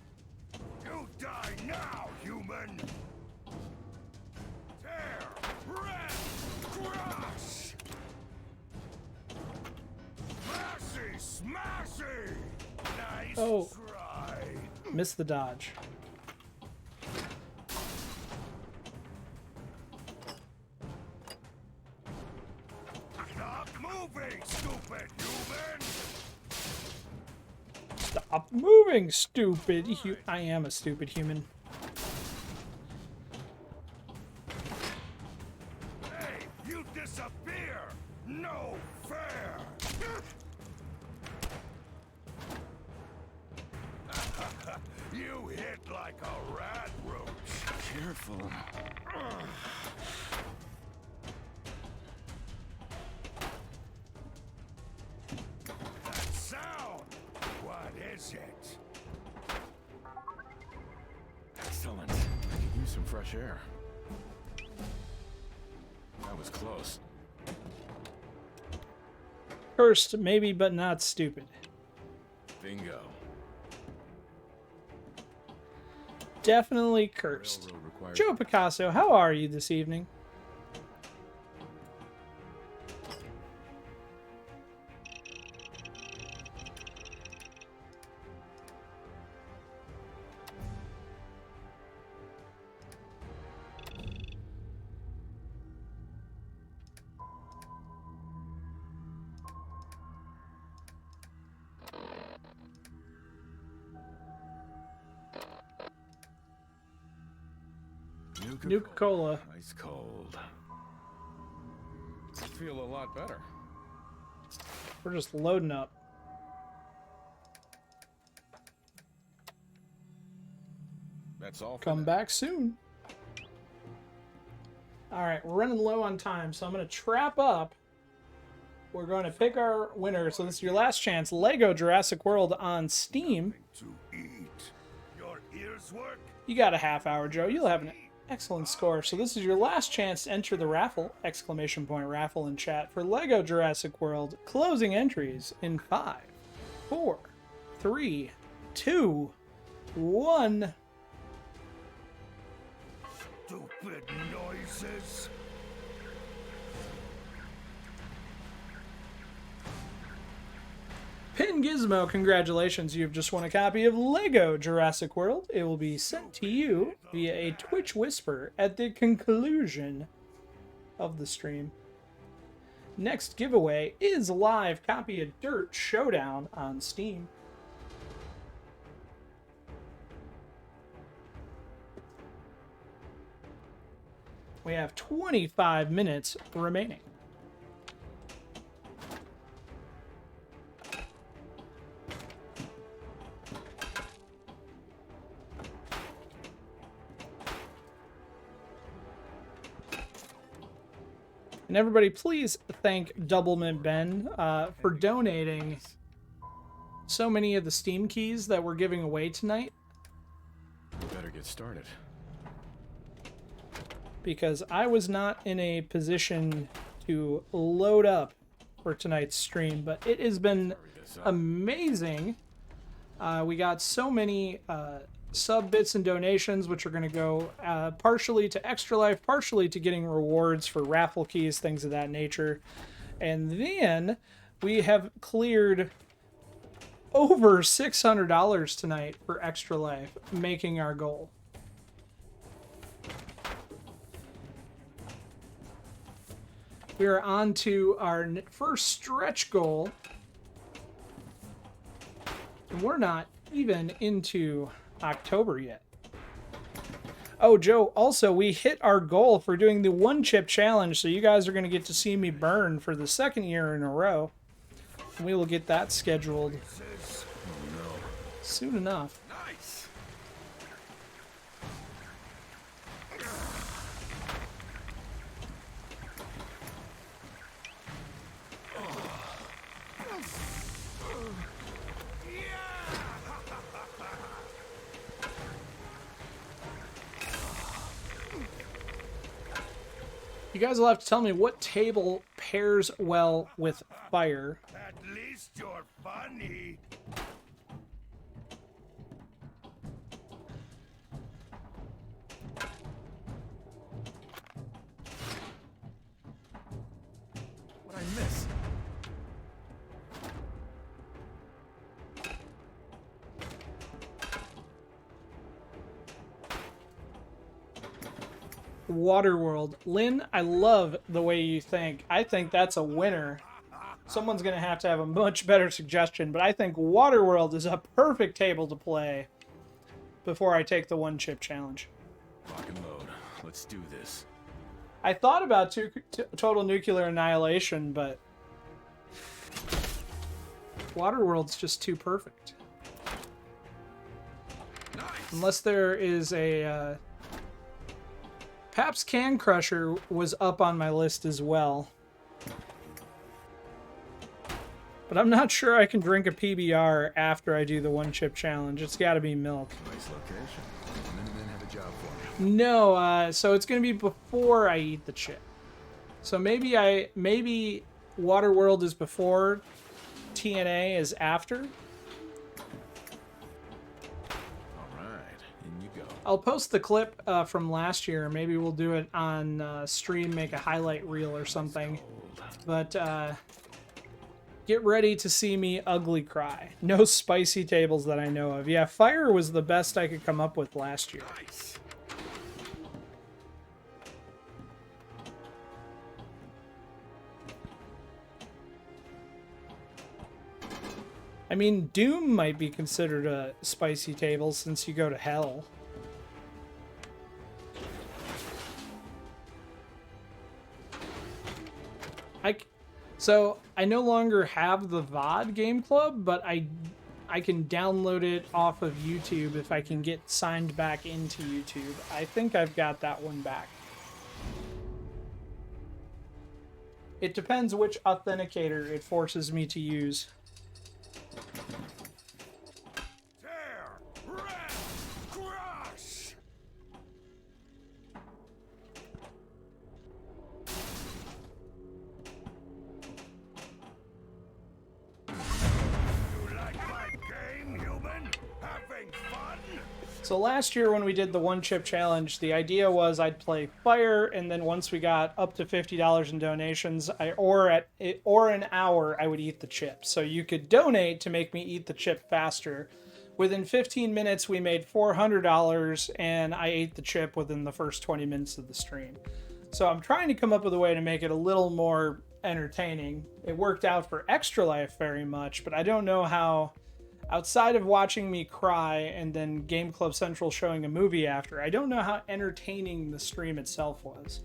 You die now, human! Tear! Rend! Crush! Smashy! Smashy! Nice try! Missed the dodge. Stop moving, stupid human! Stop moving, stupid I am a stupid human. Hey, you disappear! No fair! You hit like a rat roach. Careful. That sound! What is it? Excellent. I could use some fresh air. That was close. Cursed, maybe, but not stupid. Bingo. Definitely cursed. Joe Picasso, how are you this evening? Nuka-Cola. Ice cold. I feel a lot better. We're just loading up. That's all. Come back soon. Alright, we're running low on time, so I'm going to trap up. We're going to pick our winner. So this is your last chance. Lego Jurassic World on Steam. To eat. Your ears work? You got a half hour, Joe. You'll have an excellent score. So this is your last chance to enter the raffle, exclamation point raffle in chat, for Lego Jurassic World. Closing entries in 5, 4, 3, 2, 1. Stupid noises. Pin Gizmo, congratulations. You've just won a copy of Lego Jurassic World. It will be sent to you via a Twitch whisper at the conclusion of the stream. Next giveaway is a live copy of Dirt Showdown on Steam. We have 25 minutes remaining. And everybody, please thank Doublemint Ben for donating so many of the Steam keys that we're giving away tonight. We better get started. Because I was not in a position to load up for tonight's stream, but it has been amazing. We got so many sub bits and donations, which are going to go partially to Extra Life, partially to getting rewards for raffle keys, things of that nature. And then we have cleared over $600 tonight for Extra Life, making our goal. We are on to our first stretch goal. And we're not even into October yet. Oh, Joe, also, we hit our goal for doing the one chip challenge, so you guys are going to get to see me burn for the second year in a row. And we will get that scheduled soon enough. You guys will have to tell me what table pairs well with fire. At least you're funny. What'd I miss? Waterworld. Lynn, I love the way you think. I think that's a winner. Someone's going to have a much better suggestion, but I think Waterworld is a perfect table to play before I take the one chip challenge. Lock and load. Let's do this. I thought about Total Nuclear Annihilation, but Waterworld's just too perfect. Nice. Unless there is a... Pabst Can Crusher was up on my list as well. But I'm not sure I can drink a PBR after I do the one chip challenge. It's got to be milk. Nice location. Minutemen have a job for me. No, so it's going to be before I eat the chip. So maybe Waterworld is before, TNA is after. I'll post the clip from last year. Maybe we'll do it on stream, make a highlight reel or something. But get ready to see me ugly cry. No spicy tables that I know of. Yeah, fire was the best I could come up with last year. Nice. I mean, Doom might be considered a spicy table since you go to hell. So I no longer have the VOD Game Club, but I can download it off of YouTube if I can get signed back into YouTube. I think I've got that one back. It depends which authenticator it forces me to use. Tear, rip, crush. You like my game, human? Having fun? So last year when we did the one chip challenge, the idea was I'd play fire, and then once we got up to $50 in donations, or an hour, I would eat the chip. So you could donate to make me eat the chip faster. Within 15 minutes, we made $400, and I ate the chip within the first 20 minutes of the stream. So I'm trying to come up with a way to make it a little more entertaining. It worked out for Extra Life very much, but I don't know how... Outside of watching me cry and then Game Club Central showing a movie after, I don't know how entertaining the stream itself was.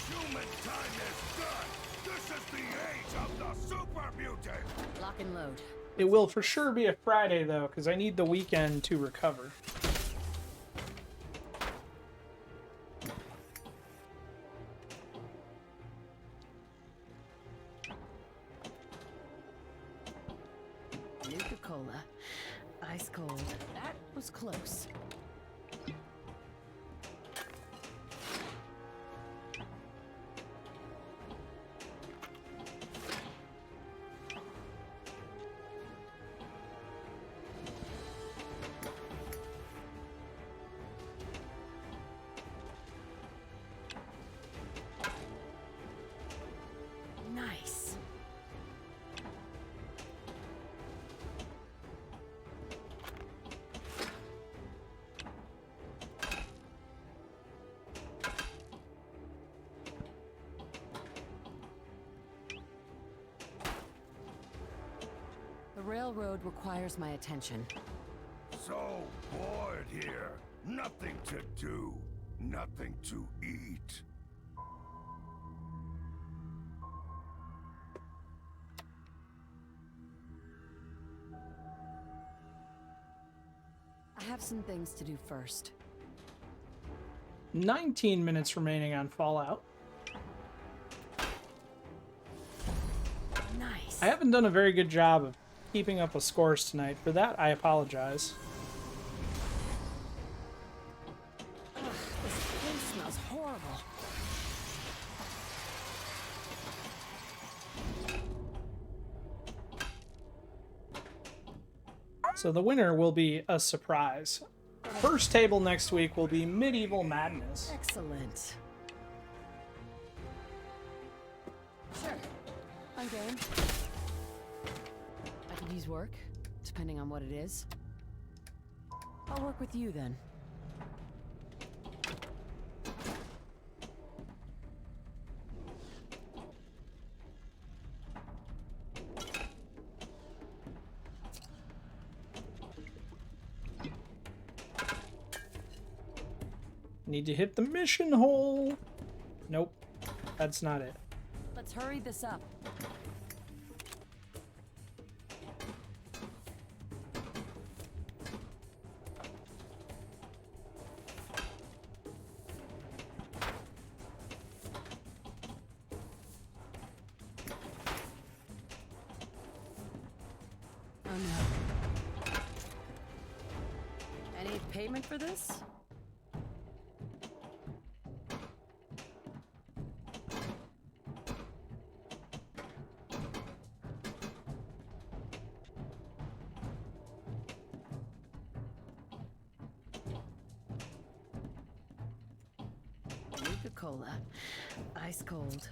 Human time is done. This is the age of the super mutant. Lock and load. It will for sure be a Friday, though, because I need the weekend to recover. Nuka-Cola. Ice cold. That was close. Nice. The railroad requires my attention. So bored here. Nothing to do. Nothing to eat. I have some things to do first. 19 minutes remaining on Fallout. Nice. I haven't done a very good job of keeping up with scores tonight. For that, I apologize. Ugh, this place smells horrible. So the winner will be a surprise. First table next week will be Medieval Madness. Excellent. Sure. I'm game. I could use work, depending on what it is. I'll work with you then. Need to hit the mission hole. Nope, that's not it. Let's hurry this up. Oh no. Any payment for this? Nuka-Cola. Ice cold.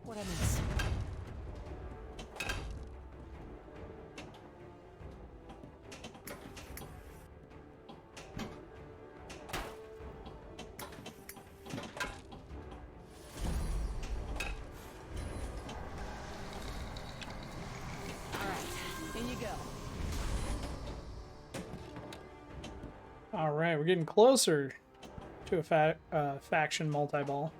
What I miss? All right, we're getting closer to a faction multi-ball.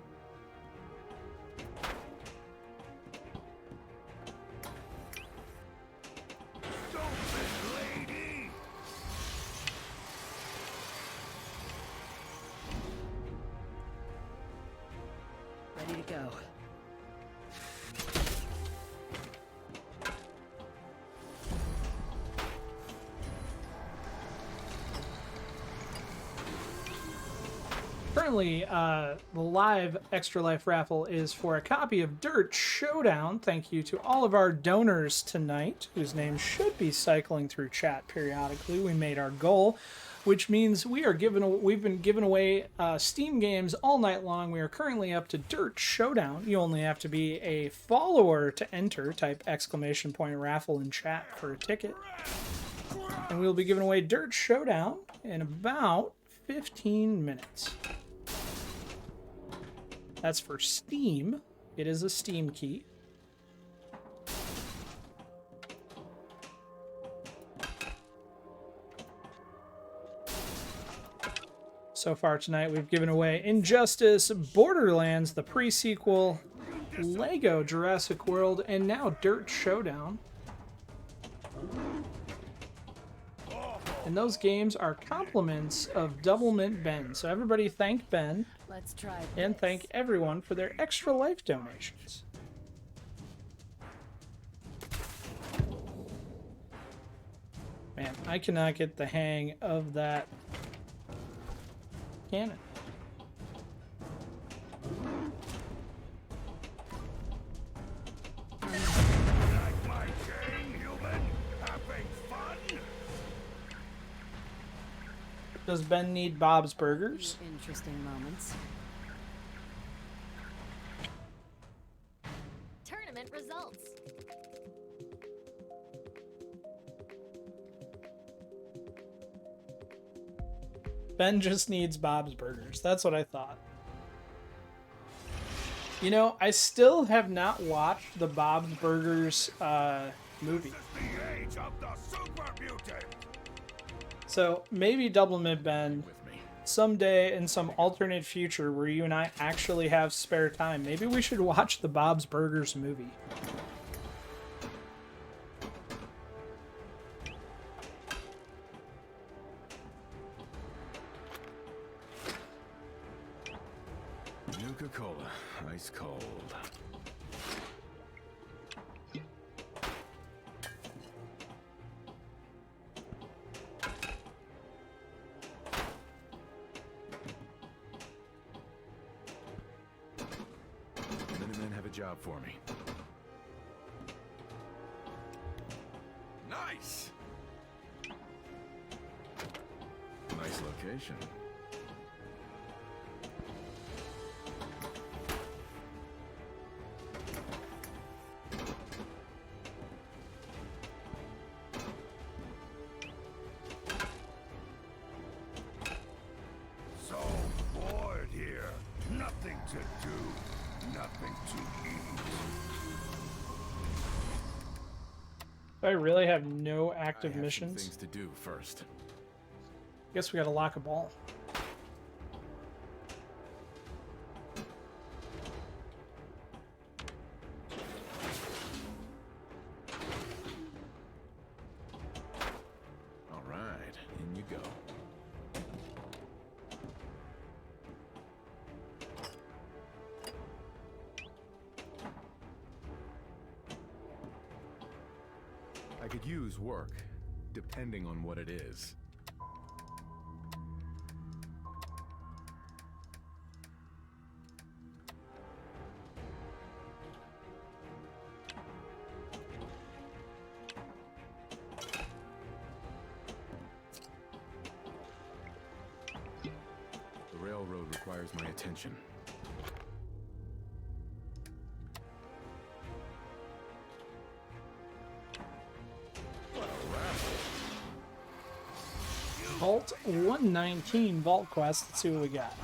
Ready to go. Currently, the live Extra Life raffle is for a copy of Dirt Showdown. Thank you to all of our donors tonight, whose names should be cycling through chat periodically. We made our goal, which means we've been giving away Steam games all night long. We are currently up to Dirt Showdown. You only have to be a follower to enter. Type !raffle in chat for a ticket. And we'll be giving away Dirt Showdown in about 15 minutes. That's for Steam. It is a Steam key. So far tonight, we've given away Injustice, Borderlands, the pre-sequel, Lego Jurassic World, and now Dirt Showdown. And those games are compliments of Double Mint Ben. So everybody thank Ben. Let's try and thank everyone for their extra life donations. Man, I cannot get the hang of that cannon. Like my chain, human? Having fun? Does Ben need Bob's Burgers? Interesting moments. Tournament results. Ben just needs Bob's Burgers. That's what I thought. You know, I still have not watched the Bob's Burgers movie. The age of the super mutant. So maybe Double Mint Ben, someday in some alternate future where you and I actually have spare time, maybe we should watch the Bob's Burgers movie. Nuka-Cola, ice cold. Minutemen have a job for me. Nice. Nice location. So bored here. Nothing to do. Nothing to eat. I really have no active missions. Things to do first. Guess we gotta lock a ball. All right, in you go. I could use work, depending on what it is. The railroad requires my attention. Vault 119 Vault Quest. Let's see what we got.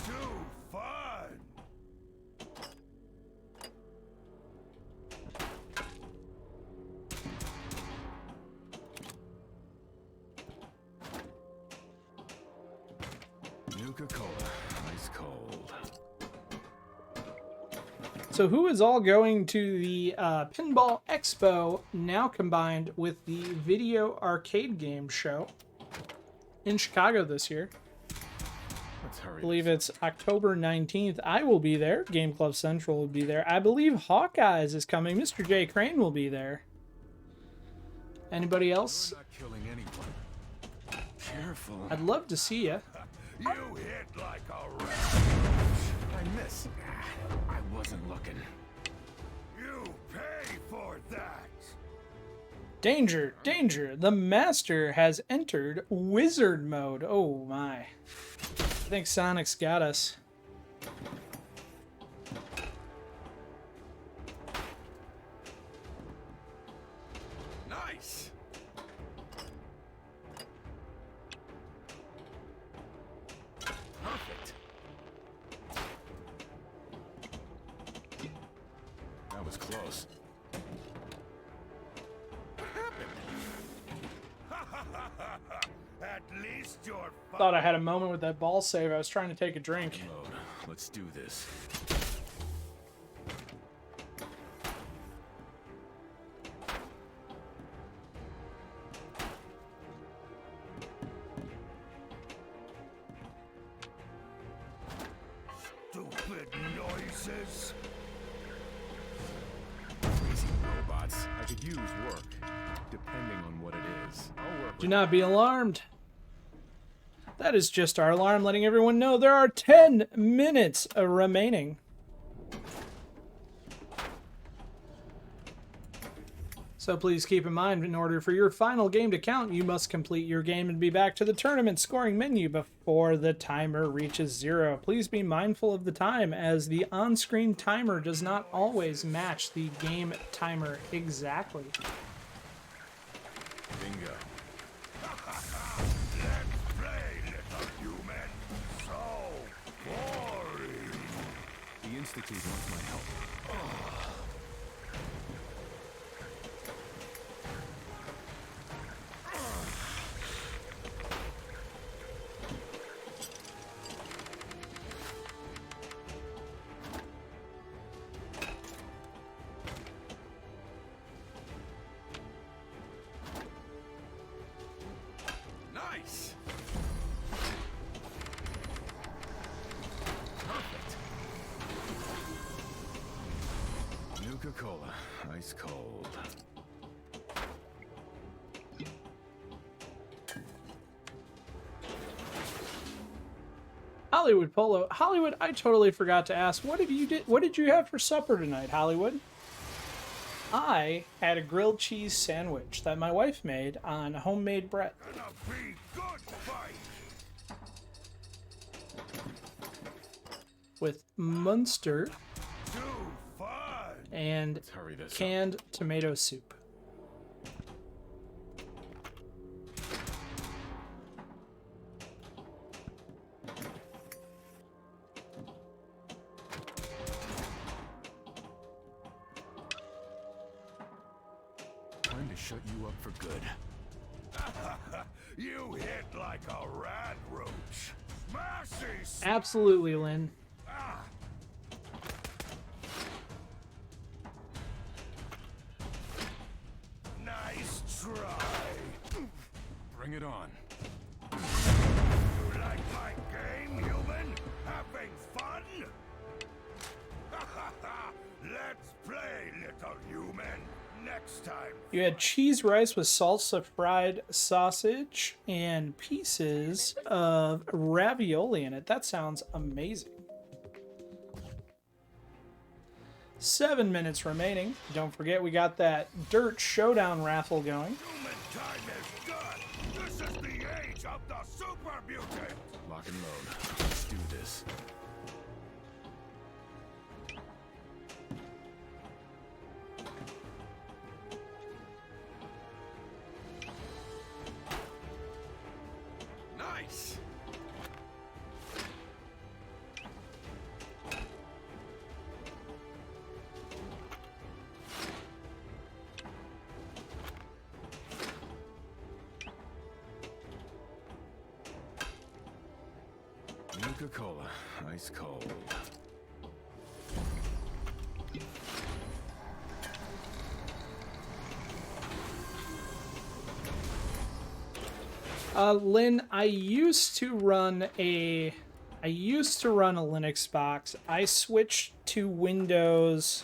Too fun. Nuka-Cola, ice cold. So who is all going to the Pinball Expo, now combined with the Video Arcade Game Show in Chicago this year? Let's hurry. I believe it's October 19th. I will be there. Game Club Central will be there. I believe Hawkeyes is coming. Mr. J. Crane will be there. Anybody else? I'm not killing anyone. Careful. I'd love to see you. You hit like a rat. I miss. I wasn't looking. You pay for that. Danger, danger. The Master has entered Wizard Mode. Oh my. I think Sonic's got us. Nice. Perfect. That was close. Ha ha ha! thought I had a moment with that ball save. I was trying to take a drink. Load. Let's do this. Stupid noises. Crazy robots. I could use work, depending on what it is. I'll work Do not be alarmed. That is just our alarm letting everyone know there are 10 minutes remaining. So please keep in mind, in order for your final game to count, you must complete your game and be back to the tournament scoring menu before the timer reaches 0. Please be mindful of the time, as the on-screen timer does not always match the game timer exactly. Bingo. Let's play, little human. So boring. The Institute wants my help. Nice. Perfect. Nuka-Cola, ice cold. Hollywood Polo. Hollywood, I totally forgot to ask, what did you have for supper tonight, Hollywood? I had a grilled cheese sandwich that my wife made on homemade bread. Gonna be good fight. With Munster Too fun. and Hurry this up. canned tomato soup. Time to shut you up for good. You hit like a rat roach. Smashy. Absolutely, Lynn. Nice try. Bring it on. You like my game, human? Having fun? Let's play, little human. Next time. You had cheese rice with salsa fried sausage and pieces of ravioli in it. That sounds amazing. 7 minutes remaining. Don't forget, we got that Dirt Showdown raffle going. Human time is done. This is the age of the super mutant. Lock and load. Let's do this. Nice. Nuka-Cola, ice cold. Lynn, I used to run a Linux box. I switched to Windows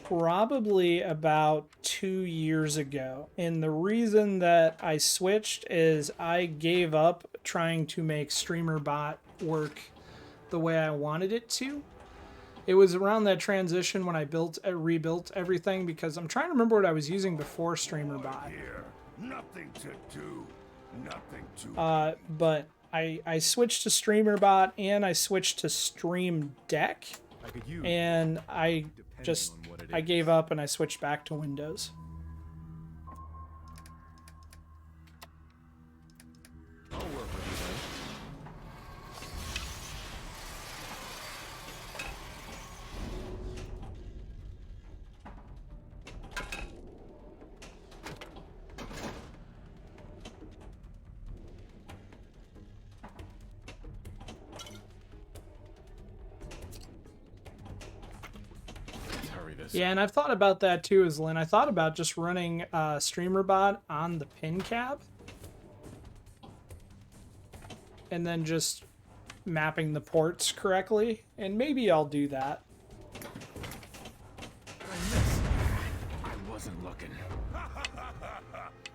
probably about 2 years ago. And the reason that I switched is I gave up trying to make StreamerBot work the way I wanted it to. It was around that transition when I rebuilt everything, because I'm trying to remember what I was using before StreamerBot. Here, nothing to do. Nothing to. But I switched to StreamerBot and I switched to Stream Deck, and I gave up and I switched back to Windows. I'll work with you then. this. Yeah, and I've thought about that too, as Lynn. I thought about just running StreamerBot on the pin cab. And then just mapping the ports correctly. And maybe I'll do that. I wasn't looking.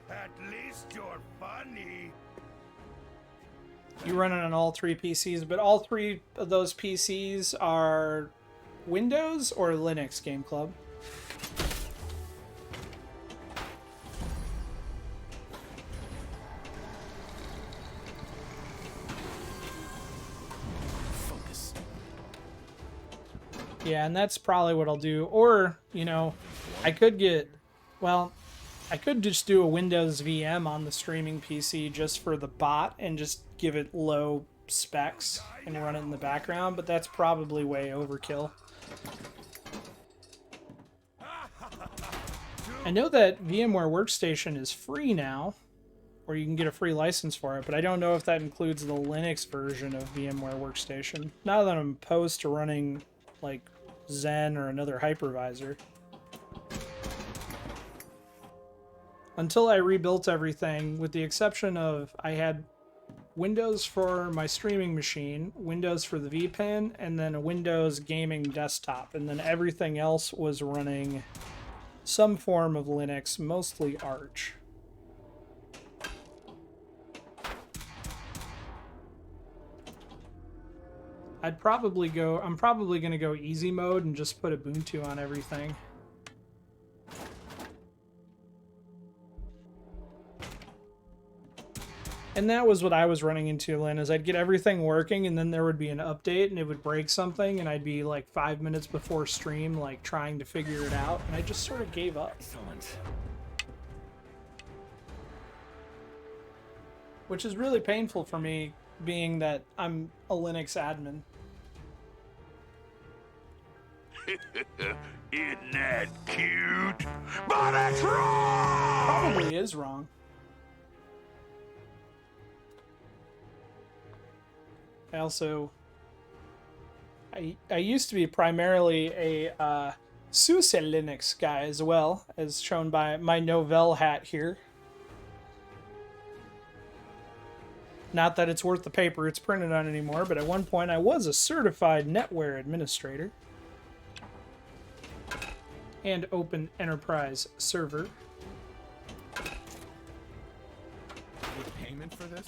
At least you're funny. You run it on all 3 PCs, but all 3 of those PCs are Windows or Linux, Game Club? Focus. Yeah, and that's probably what I'll do. Or, you know, I could just do a Windows VM on the streaming PC just for the bot and just give it low specs and run it in the background, but that's probably way overkill. I know that VMware Workstation is free now, or you can get a free license for it, but I don't know if that includes the Linux version of VMware Workstation. Not that I'm opposed to running like Zen or another hypervisor. Until I rebuilt everything, with the exception of I had Windows for my streaming machine, Windows for the vPin, and then a Windows gaming desktop. And then everything else was running some form of Linux, mostly Arch. I'm probably going to go easy mode and just put Ubuntu on everything. And that was what I was running into, Lynn, is I'd get everything working and then there would be an update and it would break something and I'd be like 5 minutes before stream, like trying to figure it out, and I just sort of gave up. Excellent. Which is really painful for me, being that I'm a Linux admin. Isn't that cute? But it's wrong! Probably is wrong. I used to be primarily a SUSE Linux guy as well, as shown by my Novell hat here. Not that it's worth the paper it's printed on anymore, but at one point I was a certified NetWare administrator and Open Enterprise server. With payment for this?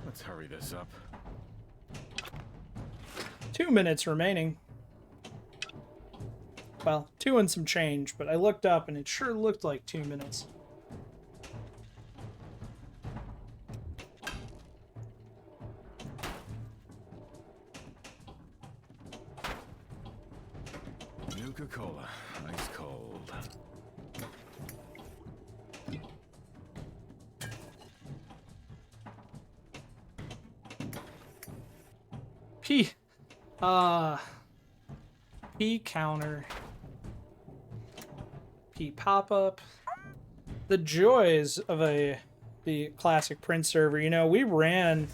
Let's hurry this up. 2 minutes remaining. Well, 2 and some change, but I looked up and it sure looked like 2 minutes. Nuka-Cola, ice cold. P counter. P pop-up. The joys of the classic print server. You know, we ran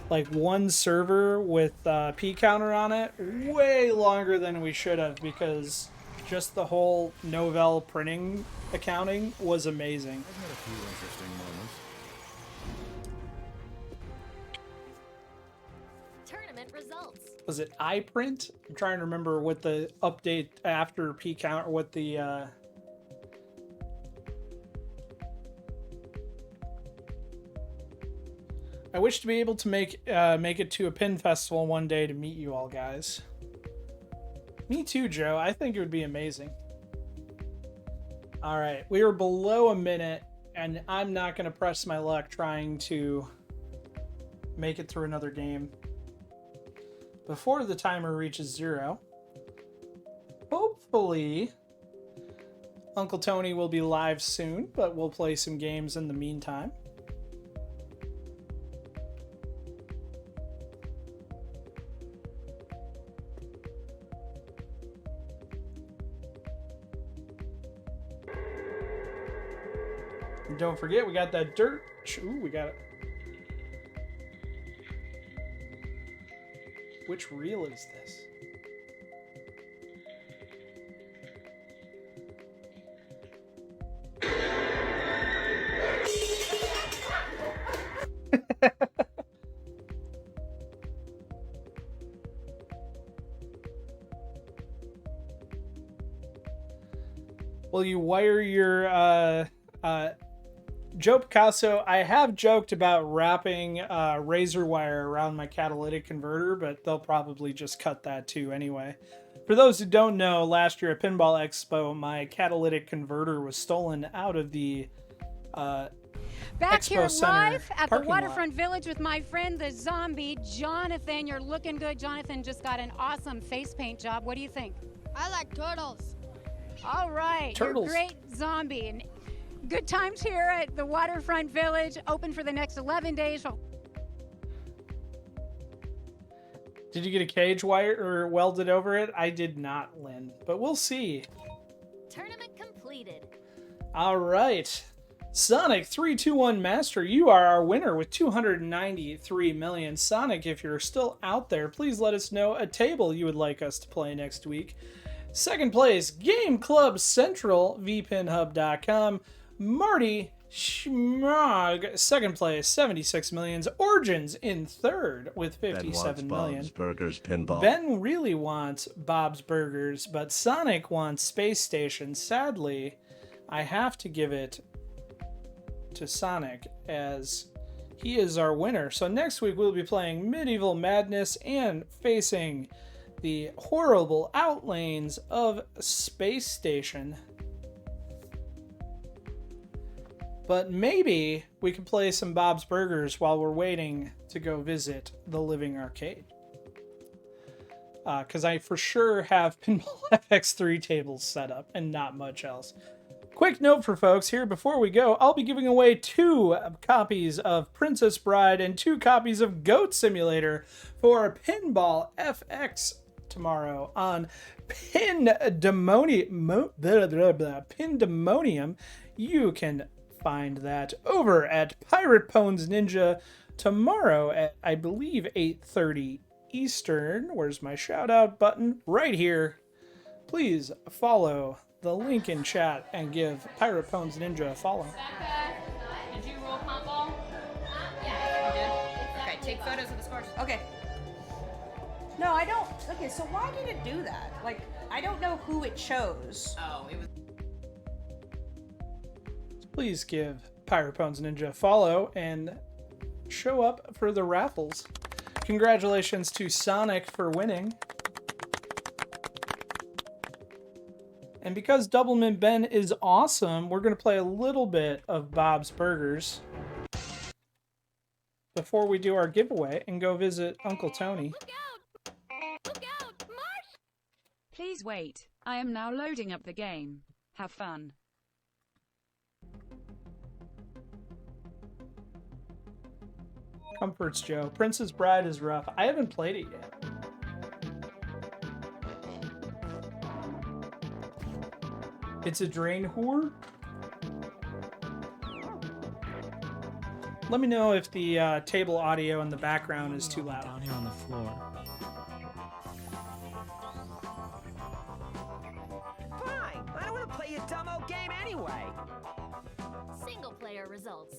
like one server with P counter on it way longer than we should have, because just the whole Novell printing accounting was amazing. I've had a few interesting moments. Tournament results. Was it iPrint? I'm trying to remember what the update after P counter, what the I wish to be able to make it to a pin festival one day to meet you all guys. Me too, Joe. I think it would be amazing. All right, we are below a minute, and I'm not going to press my luck trying to make it through another game before the timer reaches 0. Hopefully, Uncle Tony will be live soon, but we'll play some games in the meantime. And don't forget, we got that dirt. Ooh, we got it. Which reel is this? Will you wire your Joe Picasso? I have joked about wrapping razor wire around my catalytic converter, but they'll probably just cut that too anyway. For those who don't know, last year at Pinball Expo, my catalytic converter was stolen out of the Back Expo here Center live at the parking lot. Waterfront Village with my friend the zombie, Jonathan. You're looking good. Jonathan just got an awesome face paint job. What do you think? I like turtles. All right. Turtles. You're great, zombie. And good times here at the Waterfront Village, open for the next 11 days. Did you get a cage wire or welded over it? I did not, Lynn, but we'll see. Tournament completed. All right. Sonic 321 Master, you are our winner with 293 million. Sonic, if you're still out there, please let us know a table you would like us to play next week. Second place, Game Club Central, vpinhub.com. Marty Schmog, second place, 76 millions. Origins in third with 57 million. Bob's Burgers Pinball. Ben really wants Bob's Burgers, but Sonic wants Space Station. Sadly, I have to give it to Sonic as he is our winner. So next week we'll be playing Medieval Madness and facing the horrible outlanes of Space Station. But maybe we can play some Bob's Burgers while we're waiting to go visit the Living Arcade. Because I for sure have Pinball FX3 tables set up and not much else. Quick note for folks here before we go, I'll be giving away 2 copies of Princess Bride and 2 copies of Goat Simulator for Pinball FX tomorrow on Pindemonium. You can find that over at Pirate Pwn's Ninja tomorrow at, I believe, 8:30 Eastern. Where's my shout out button? Right here. Please follow the link in chat and give Pirate Pwn's Ninja a follow. Did you roll comp ball? Yeah, you did. Okay, take photos of the scores. Okay. No, I don't. Okay, so why did it do that? Like, I don't know who it chose. Oh, it was. Please give Pirate Pwn's Ninja a follow and show up for the raffles. Congratulations to Sonic for winning. And because Doublemint Ben is awesome, we're going to play a little bit of Bob's Burgers before we do our giveaway and go visit Uncle Tony. Please wait. I am now loading up the game. Have fun. Comforts Joe. Princess Bride is rough. I haven't played it yet. It's a drain whore? Let me know if the table audio in the background is too loud. Down here on the floor. Fine. I don't want to play your dumb old game anyway. Single player results.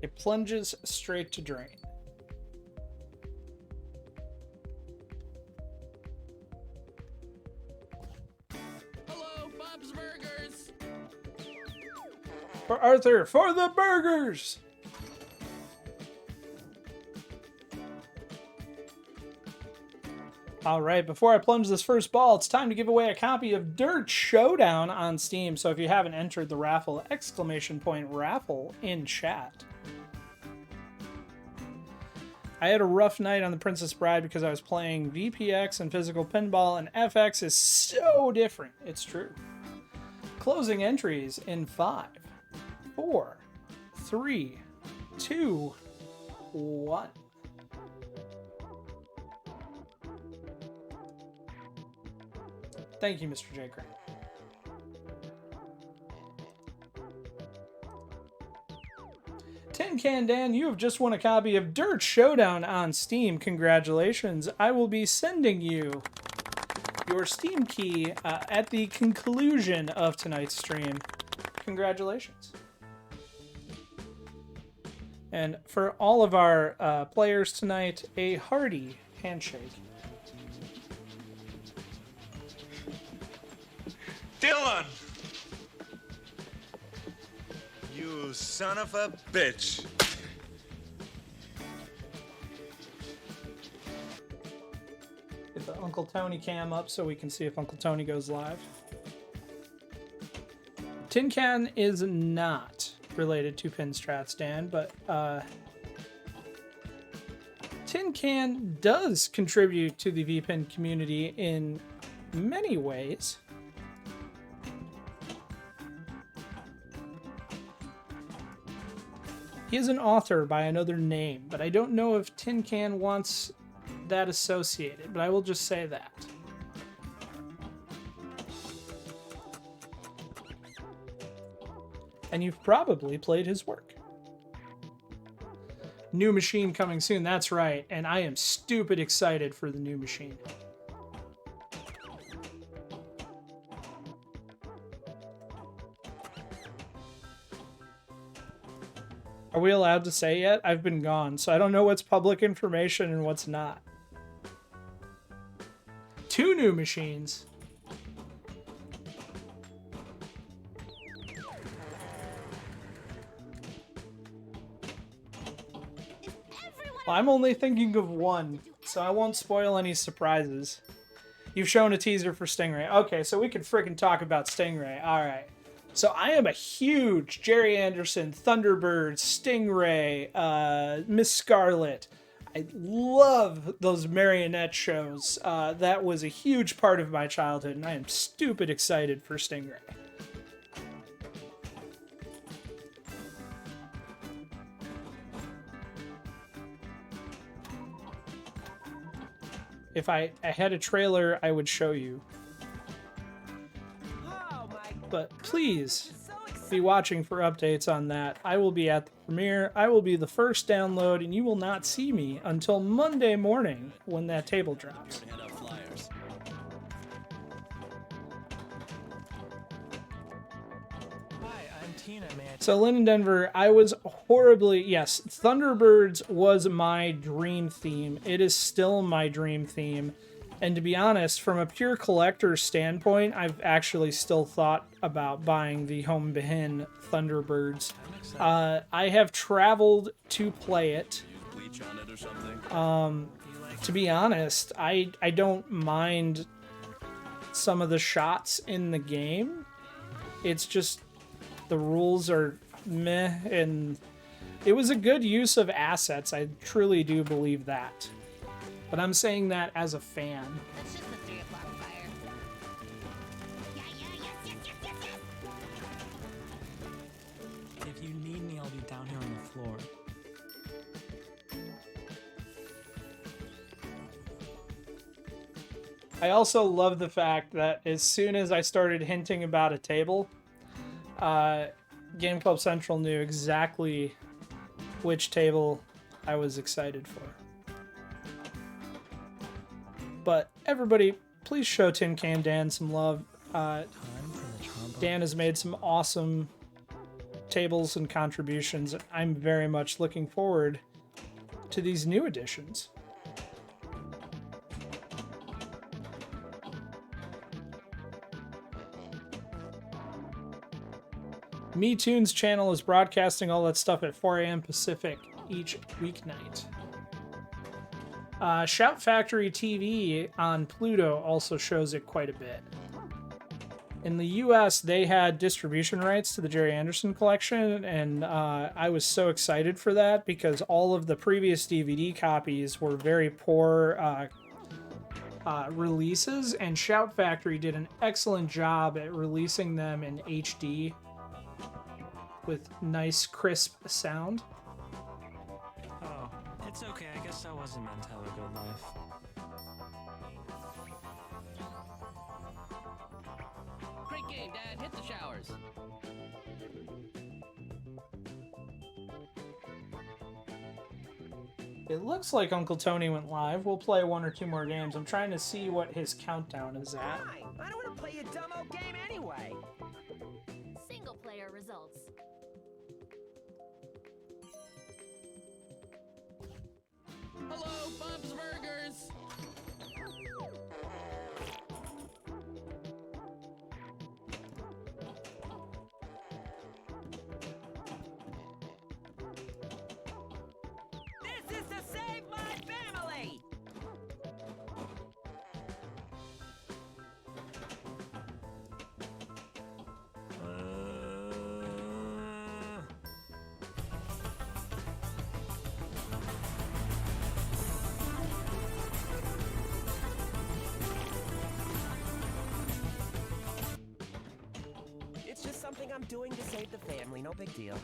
It plunges straight to drain. Hello, Bob's Burgers. For Arthur, for the burgers! Alright, before I plunge this first ball, it's time to give away a copy of Dirt Showdown on Steam. So if you haven't entered the raffle, !raffle in chat. I had a rough night on the Princess Bride because I was playing VPX and physical pinball, and FX is so different. It's true. Closing entries in 5, 4, 3, 2, 1. Thank you, Mr. J. Crane. Tin Can Dan, you have just won a copy of Dirt Showdown on Steam. Congratulations. I will be sending you your Steam key at the conclusion of tonight's stream. Congratulations. And for all of our players tonight, a hearty handshake. Dylan! You son of a bitch. Get the Uncle Tony cam up so we can see if Uncle Tony goes live. Tin Can is not related to Pinstrats, Dan, but Tin Can does contribute to the VPin community in many ways. He is an author by another name, but I don't know if Tin Can wants that associated, but I will just say that. And you've probably played his work. New machine coming soon, that's right, and I am stupid excited for the new machine. Are we allowed to say yet? I've been gone, so I don't know what's public information and what's not. 2 new machines. Well, I'm only thinking of 1, so I won't spoil any surprises. You've shown a teaser for Stingray. Okay, so we can frickin' talk about Stingray. Alright. So I am a huge Jerry Anderson, Thunderbird, Stingray, Miss Scarlet. I love those marionette shows. That was a huge part of my childhood, and I am stupid excited for Stingray. If I had a trailer, I would show you. But please be watching for updates on that. I will be at the premiere. I will be the first download, and you will not see me until Monday morning when that table drops. So Lynn and Denver, I was horribly... Yes, Thunderbirds was my dream theme. It is still my dream theme. And to be honest, from a pure collector standpoint, I've actually still thought about buying the Home Behin Thunderbirds. I have traveled to play it. To be honest, I don't mind some of the shots in the game. It's just the rules are meh, and it was a good use of assets. I truly do believe that. But I'm saying that as a fan. That's just the 3 o'clock fire. Yeah, If you need me, I'll be down here on the floor. I also love the fact that as soon as I started hinting about a table, Game Club Central knew exactly which table I was excited for. But everybody, please show Tin Can Dan some love. Dan has made some awesome tables and contributions. I'm very much looking forward to these new additions. MeToons channel is broadcasting all that stuff at 4 a.m. Pacific each weeknight. Shout Factory TV on Pluto also shows it quite a bit. In the US, they had distribution rights to the Jerry Anderson collection, and I was so excited for that because all of the previous DVD copies were very poor releases, and Shout Factory did an excellent job at releasing them in HD with nice, crisp sound. Oh, it's okay. I guess I wasn't meant to have a good life. Great game, Dad. Hit the showers. It looks like Uncle Tony went live. We'll play 1 or 2 more games. I'm trying to see what his countdown is at. Fine. I don't want to play your dumb old game anyway. Single player results. Hello, Bob's Burgers. This is to save my family. It's just something I'm doing to save the family. No big deal.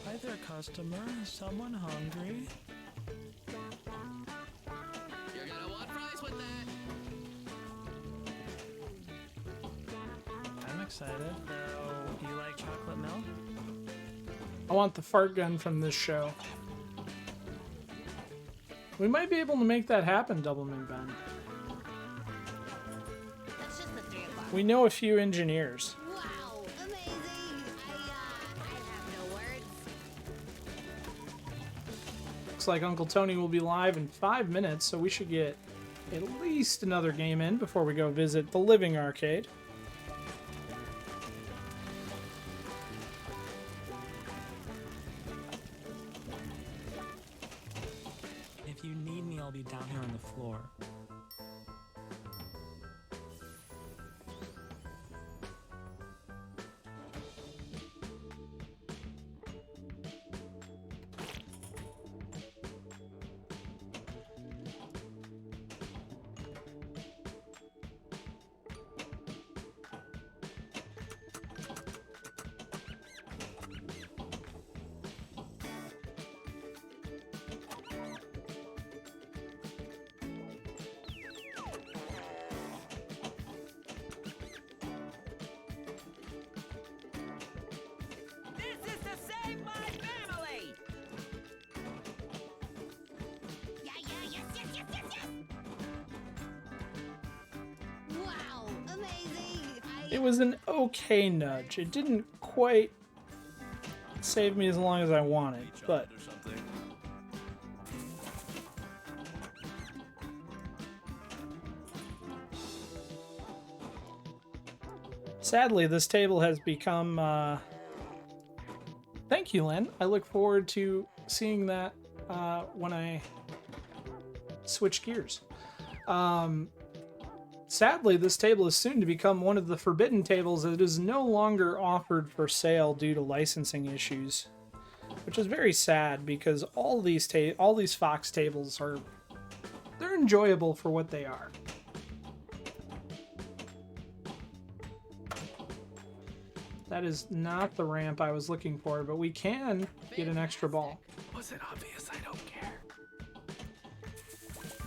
Hi there, customer. Is someone hungry? You're gonna want fries with that. I'm excited. So, you like chocolate milk? I want the fart gun from this show. We might be able to make that happen, Doublemint Ben. That's just the 3 o'clock. We know a few engineers. Wow, amazing. I have no words. Looks like Uncle Tony will be live in 5 minutes, so we should get at least another game in before we go visit the Living Arcade. If you need me, I'll be down here on the floor. This is to save my family. Yeah, yes, yes, yes, yes, yes. Wow, amazing. It was an okay nudge. It didn't quite save me as long as I wanted, but sadly, this table has become... Thank you, Len. I look forward to seeing that when I switch gears. Sadly, this table is soon to become one of the forbidden tables that is no longer offered for sale due to licensing issues, which is very sad because all these Fox tables they're enjoyable for what they are. That is not the ramp I was looking for, but we can get an extra ball. Was it obvious? I don't care.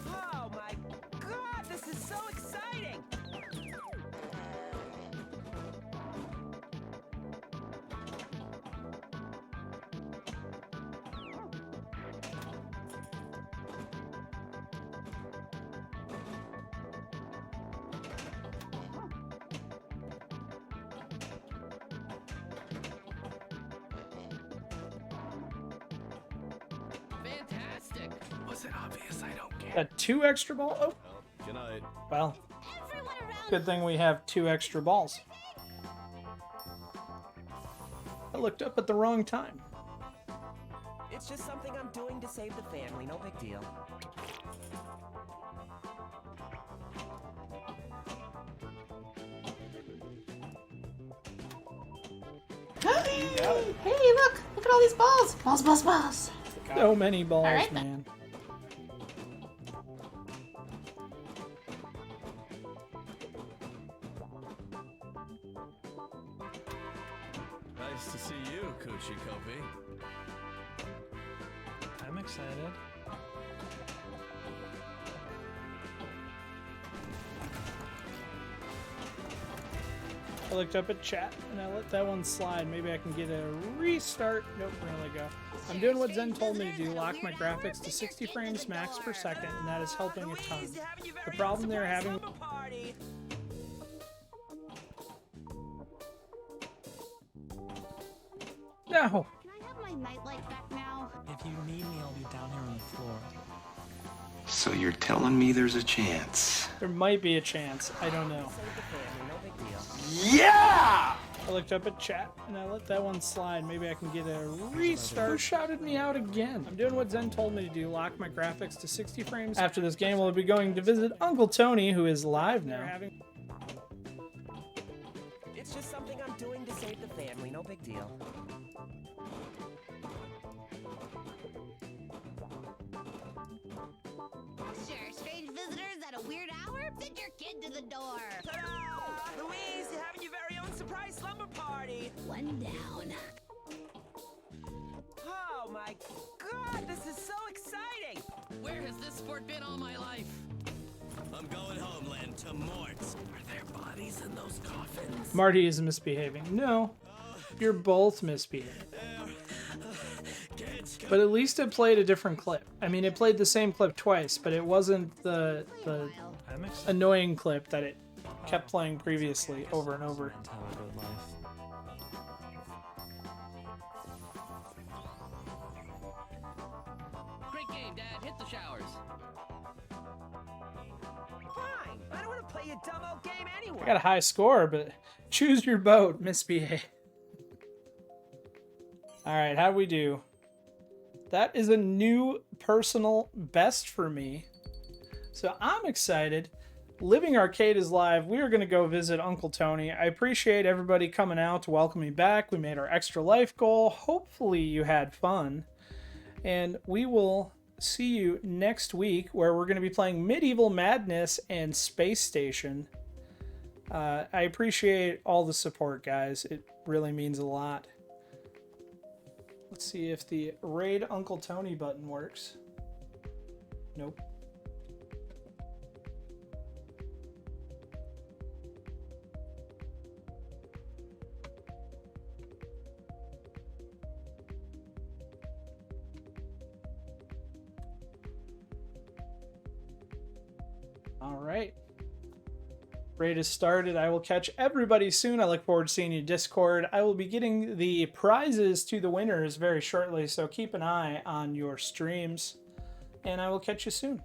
Oh my god, this is so exciting! Fantastic. Was it obvious? I don't care. Got 2 extra balls? Oh, Good night. well, good thing we have 2 extra balls. I looked up at the wrong time. It's just something I'm doing to save the family. No big deal. Hey, look at all these balls. Balls, balls, balls. So many balls, All right, man. Nice to see you, Coochie Kopi. I'm excited. I looked up at chat and I let that one slide. Maybe I can get a restart. Nope, there we go. I'm doing what Zen told me to do, lock my graphics to 60 frames max per second, and that is helping a ton. The problem they're having... No! Can I have my nightlight back now? If you need me, I'll be down here on the floor. So you're telling me there's a chance? There might be a chance. I don't know. Yeah! I looked up at chat and I let that one slide. Maybe I can get a restart. Who shouted me out again? I'm doing what Zen told me to do, lock my graphics to 60 frames. After this game, we'll be going to visit Uncle Tony, who is live now. It's just something I'm doing to save the family, no big deal. Sure, strange visitors at a weird hour? Send your kid to the door. Ta-da! Louise, you're having your very own surprise slumber party. One down. Oh my god, this is so exciting! Where has this sport been all my life? I'm going home, Len, to Mort's. Are there bodies in those coffins? Marty is misbehaving. No, you're both misbehaving. But at least it played a different clip. I mean, it played the same clip twice, but it wasn't the annoying clip that it kept playing previously over and over. Great game, Dad. Hit the showers. Fine, I don't want to play your dumb old game anyway. I got a high score, but choose your boat, misbehave. Alright, how'd we do? That is a new personal best for me. So I'm excited. Living Arcade is live. We are going to go visit Uncle Tony. I appreciate everybody coming out to welcome me back. We made our extra life goal. Hopefully you had fun. And we will see you next week where we're going to be playing Medieval Madness and Space Station. I appreciate all the support, guys. It really means a lot. Let's see if the Raid Uncle Tony button works. Nope. All right. Raid is started. I will catch everybody soon. I look forward to seeing you Discord. I will be getting the prizes to the winners very shortly, so keep an eye on your streams. And I will catch you soon.